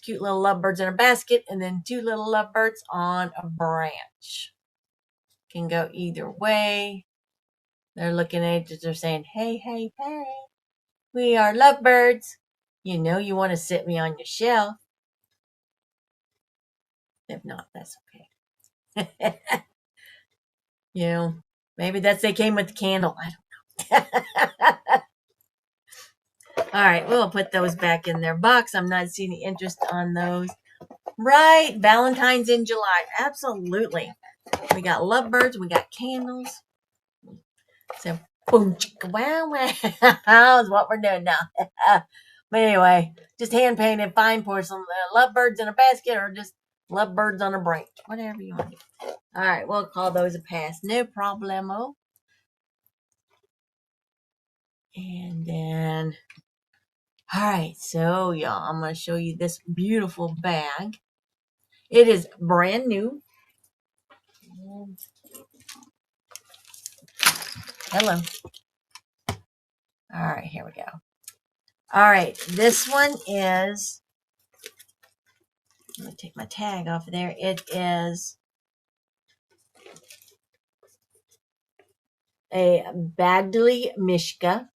cute little lovebirds in a basket, and then 2 little lovebirds on a branch. Can go either way. They're looking at it, they're saying, hey, hey, hey, we are lovebirds. You want to sit me on your shelf. If not, that's okay. Maybe they came with the candle. I don't know. All right, we'll put those back in their box. I'm not seeing any interest on those. Right, Valentine's in July. Absolutely. We got lovebirds, we got candles. So, boom, chicka, wow, wow, is what we're doing now. But anyway, just hand painted fine porcelain, lovebirds in a basket, or just lovebirds on a branch, whatever you want. All right, we'll call those a pass. No problemo. And then, all right, so y'all, I'm going to show you this beautiful bag. It is brand new. Hello. All right, here we go. All right, this one is, let me take my tag off of there. It is a Bagley Mishka,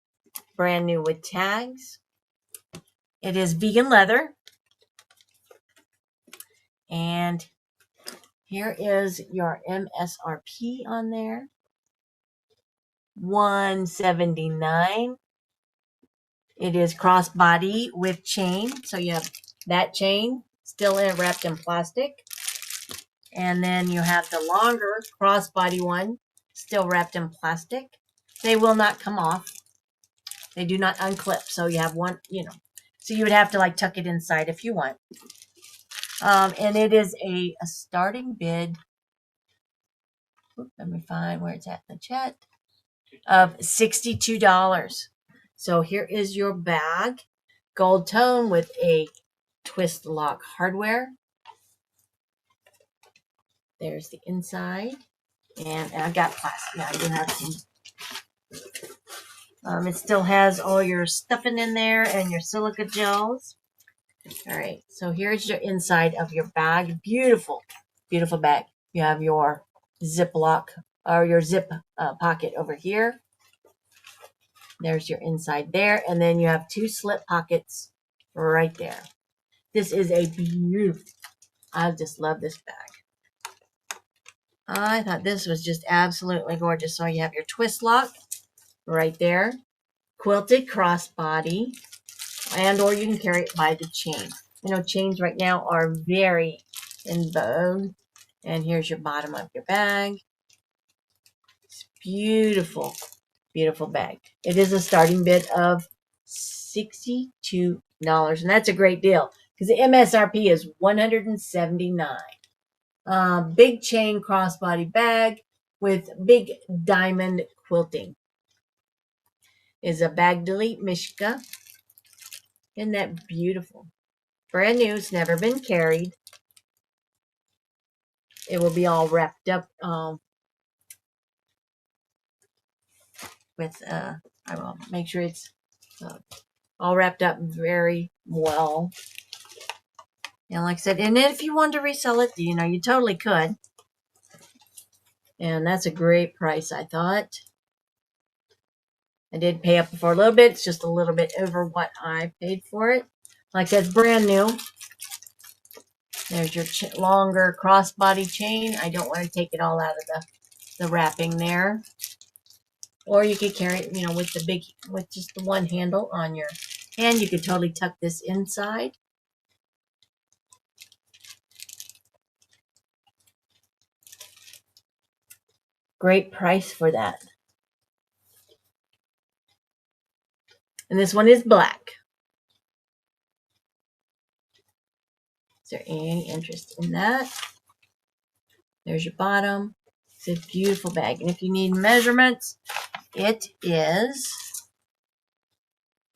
brand new with tags. It is vegan leather. And here is your MSRP on there. $179. It is crossbody with chain. So you have that chain still wrapped in plastic. And then you have the longer crossbody one still wrapped in plastic. They will not come off. They do not unclip. So you have one, so you would have to like tuck it inside if you want. And it is a starting bid. Let me find where it's at in the chat. Of $62. So here is your bag. Gold tone with a twist lock hardware. There's the inside. And I've got plastic. Yeah, I do have some. It still has all your stuffing in there and your silica gels. All right, so here's your inside of your bag. Beautiful, beautiful bag. You have your Ziploc or your zip pocket over here. There's your inside there, and then you have two slip pockets right there. This is a beautiful, I just love this bag. I thought this was just absolutely gorgeous. So you have your twist lock right there, quilted crossbody, and or you can carry it by the chain. Chains right now are very in vogue. And here's your bottom of your bag. It's beautiful, beautiful bag. It is a starting bid of $62, and that's a great deal because the MSRP is $179. Big chain crossbody bag with big diamond quilting. Is a bag delete Mishka. Isn't that beautiful? Brand new. It's never been carried. It will be all wrapped up with, I will make sure it's all wrapped up very well. And like I said, and if you want to resell it, you totally could. And that's a great price, I thought. I did pay up for a little bit. It's just a little bit over what I paid for it. Like that's brand new. There's your longer crossbody chain. I don't want to take it all out of the wrapping there. Or you could carry it, with just the one handle on your hand. You could totally tuck this inside. Great price for that. And this one is black. Is there any interest in that? There's your bottom. It's a beautiful bag. And if you need measurements, it is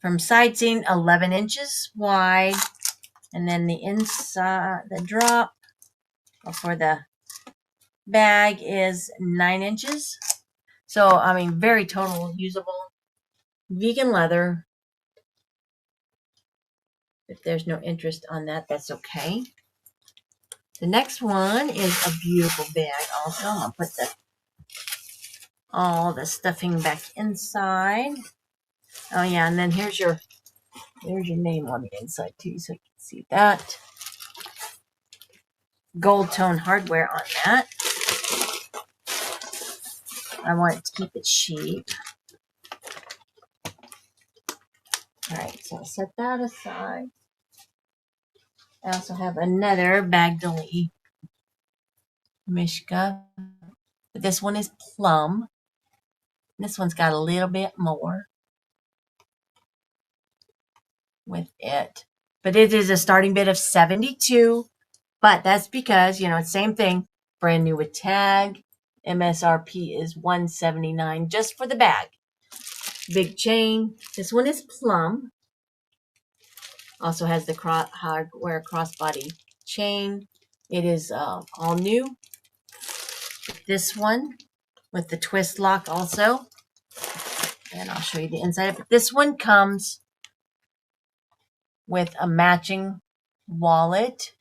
from side seam 11 inches wide. And then the inside, the drop for the bag is 9 inches. So, very total usable. Vegan leather. If there's no interest on that, that's okay. The next one is a beautiful bag also. I'm going to put all the stuffing back inside. Oh yeah, and then there's your name on the inside too, so you can see that. Gold tone hardware on that. I want to keep it cheap. Alright, so I'll set that aside. I also have another bag delete Mishka. But this one is plum. This one's got a little bit more with it. But it is a starting bid of $72. But that's because, same thing. Brand new with tag. MSRP is $179 just for the bag. Big chain. This one is plum. Also has the hardware crossbody chain. It is all new. This one with the twist lock also. And I'll show you the inside of it. This one comes with a matching wallet.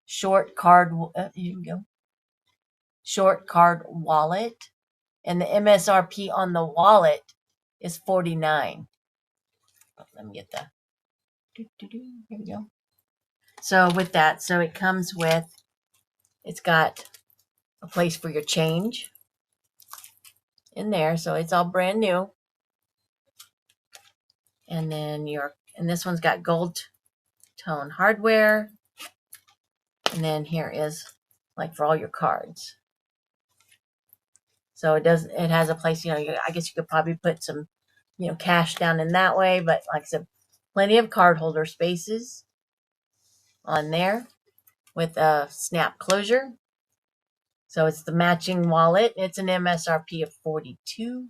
Short card, short card wallet. And the MSRP on the wallet is $49. Let me get the, here we go. So with that, so it comes with, it's got a place for your change in there. So it's all brand new. And then and this one's got gold tone hardware. And then here is like for all your cards. So it has a place, I guess you could probably put some, cash down in that way. But like I said, plenty of card holder spaces on there with a snap closure. So it's the matching wallet. It's an MSRP of 42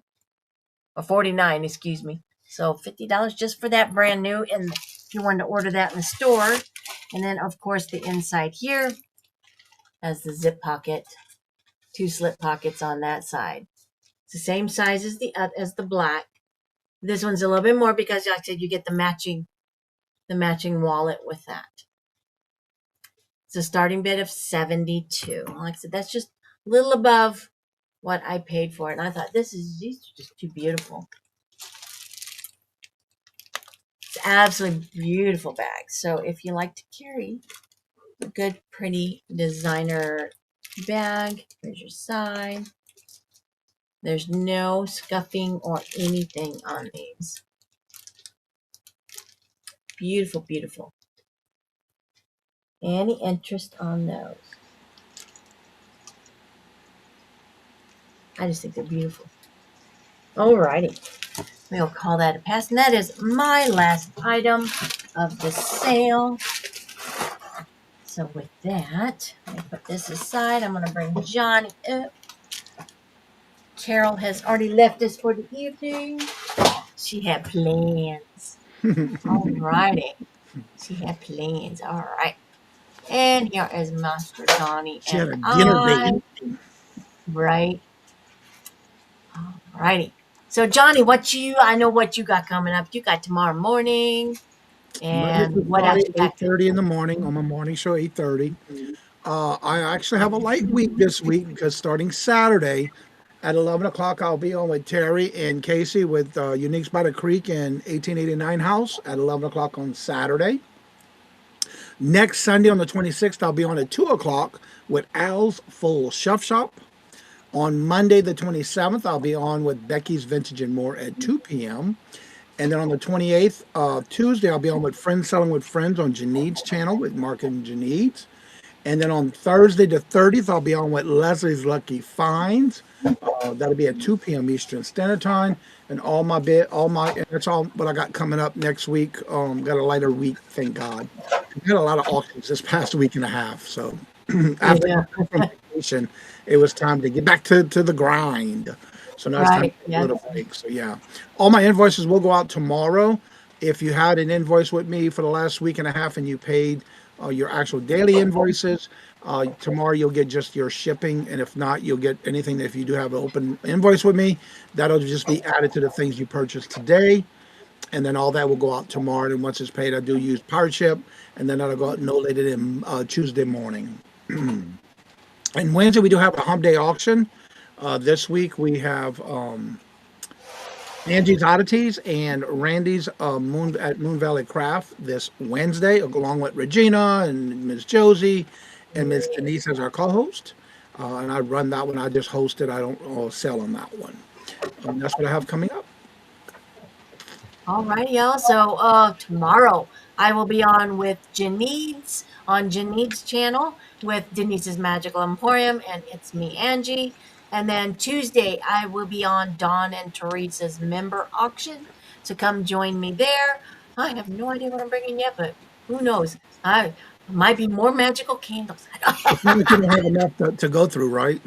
or 49, excuse me. So $50 just for that brand new. And if you wanted to order that in the store. And then of course the inside here has the zip pocket, two slip pockets on that side. It's the same size as the black. This one's a little bit more because, like I said, you get the matching wallet with that. It's a starting bid of 72. Like I said, that's just a little above what I paid for it. And I thought these are just too beautiful. It's absolutely beautiful bag. So if you like to carry a good, pretty designer bag, here's your side. There's no scuffing or anything on these. Beautiful, beautiful. Any interest on those? I just think they're beautiful. Alrighty. We'll call that a pass. And that is my last item of the sale. So with that, let me put this aside. I'm going to bring Johnny up. Carol has already left us for the evening. She had plans. Alrighty. She had plans. Alright. And here is Master Johnny She had a and dinner I. date. Right. Alrighty. So Johnny, I know what you got coming up. You got tomorrow morning. Monday through And what else Friday, you got? 8:30 in the morning on my morning show, 8:30. I actually have a light week this week because starting Saturday at 11 o'clock, I'll be on with Terry and Casey with Uniques by the Creek and 1889 House at 11 o'clock on Saturday. Next Sunday on the 26th, I'll be on at 2 o'clock with Al's Full Shelf Shop. On Monday, the 27th, I'll be on with Becky's Vintage and More at 2 p.m. And then on the 28th, Tuesday, I'll be on with Friends Selling with Friends on Janine's channel with Mark and Janine's. And then on Thursday, the 30th, I'll be on with Leslie's Lucky Finds. That'll be at 2 p.m. Eastern Standard Time. And and that's all what I got coming up next week. Got a lighter week, thank God. We had a lot of auctions this past week and a half. So after Yeah. from vacation, it was time to get back to the grind. So now it's time Right. to take a Yeah. little break. So yeah, all my invoices will go out tomorrow. If you had an invoice with me for the last week and a half and you paid your actual daily invoices, tomorrow you'll get just your shipping. And if not, you'll get anything that if you do have an open invoice with me, that'll just be added to the things you purchased today. And then all that will go out tomorrow. And once it's paid, I do use Pirate Ship. And then that'll go out no later than Tuesday morning. And Wednesday, we do have a hump day auction. This week, we have Angie's Oddities and Randy's Moon Valley Craft this Wednesday, along with Regina and Miss Josie and Miss Denise as our co-host. And I run that one. I just host it. I don't sell on that one. That's what I have coming up. All right, y'all. So tomorrow I will be on with Janine's on Janine's channel with Denise's Magical Emporium, and it's me, Angie. And then Tuesday I will be on Dawn and Teresa's member auction. So come join me there. I have no idea what I'm bringing yet, but who knows? I might be more magical candles. It's not like you don't have enough to go through, right?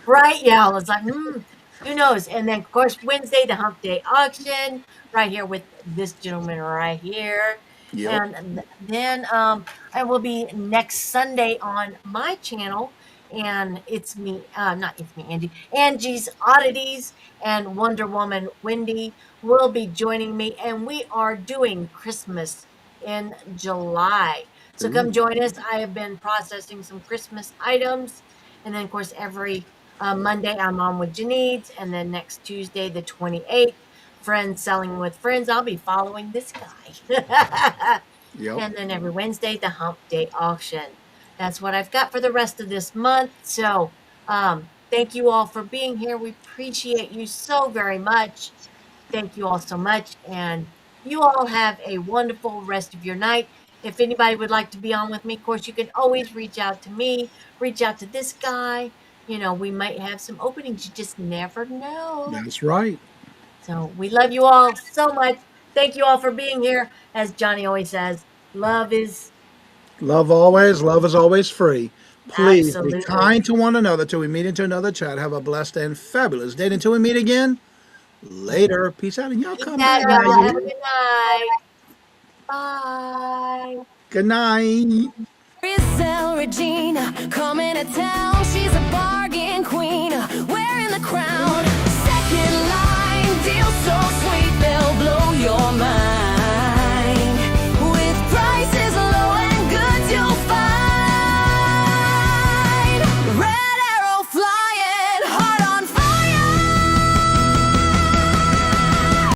Right? Yeah, I was like, who knows? And then, of course, Wednesday, the Hump Day auction, right here with this gentleman right here. Yep. And then I will be next Sunday on my channel, and it's me, not it's me, Angie, Angie's Oddities, and Wonder Woman Wendy will be joining me, and we are doing Christmas in July. So come join us. I have been processing some Christmas items, and then, of course, every Monday, I'm on with Janine's, and then next Tuesday, the 28th, Friends Selling with Friends. I'll be following this guy. Yep. And then every Wednesday, the Hump Day auction. That's what I've got for the rest of this month. So thank you all for being here. We appreciate you so very much. Thank you all so much. And you all have a wonderful rest of your night. If anybody would like to be on with me, of course, you can always reach out to me, reach out to this guy. we might have some openings. You just never know. That's right. So we love you all so much. Thank you all for being here. As Johnny always says, love is Love always. Love is always free. Please be absolutely. kind to one another till we meet into another chat. Have a blessed and fabulous day until we meet again. Later. Peace out. And y'all Peace come out, back now. y'all. Have a You. good night. Bye. Good night. Resell Regina coming to town. She's a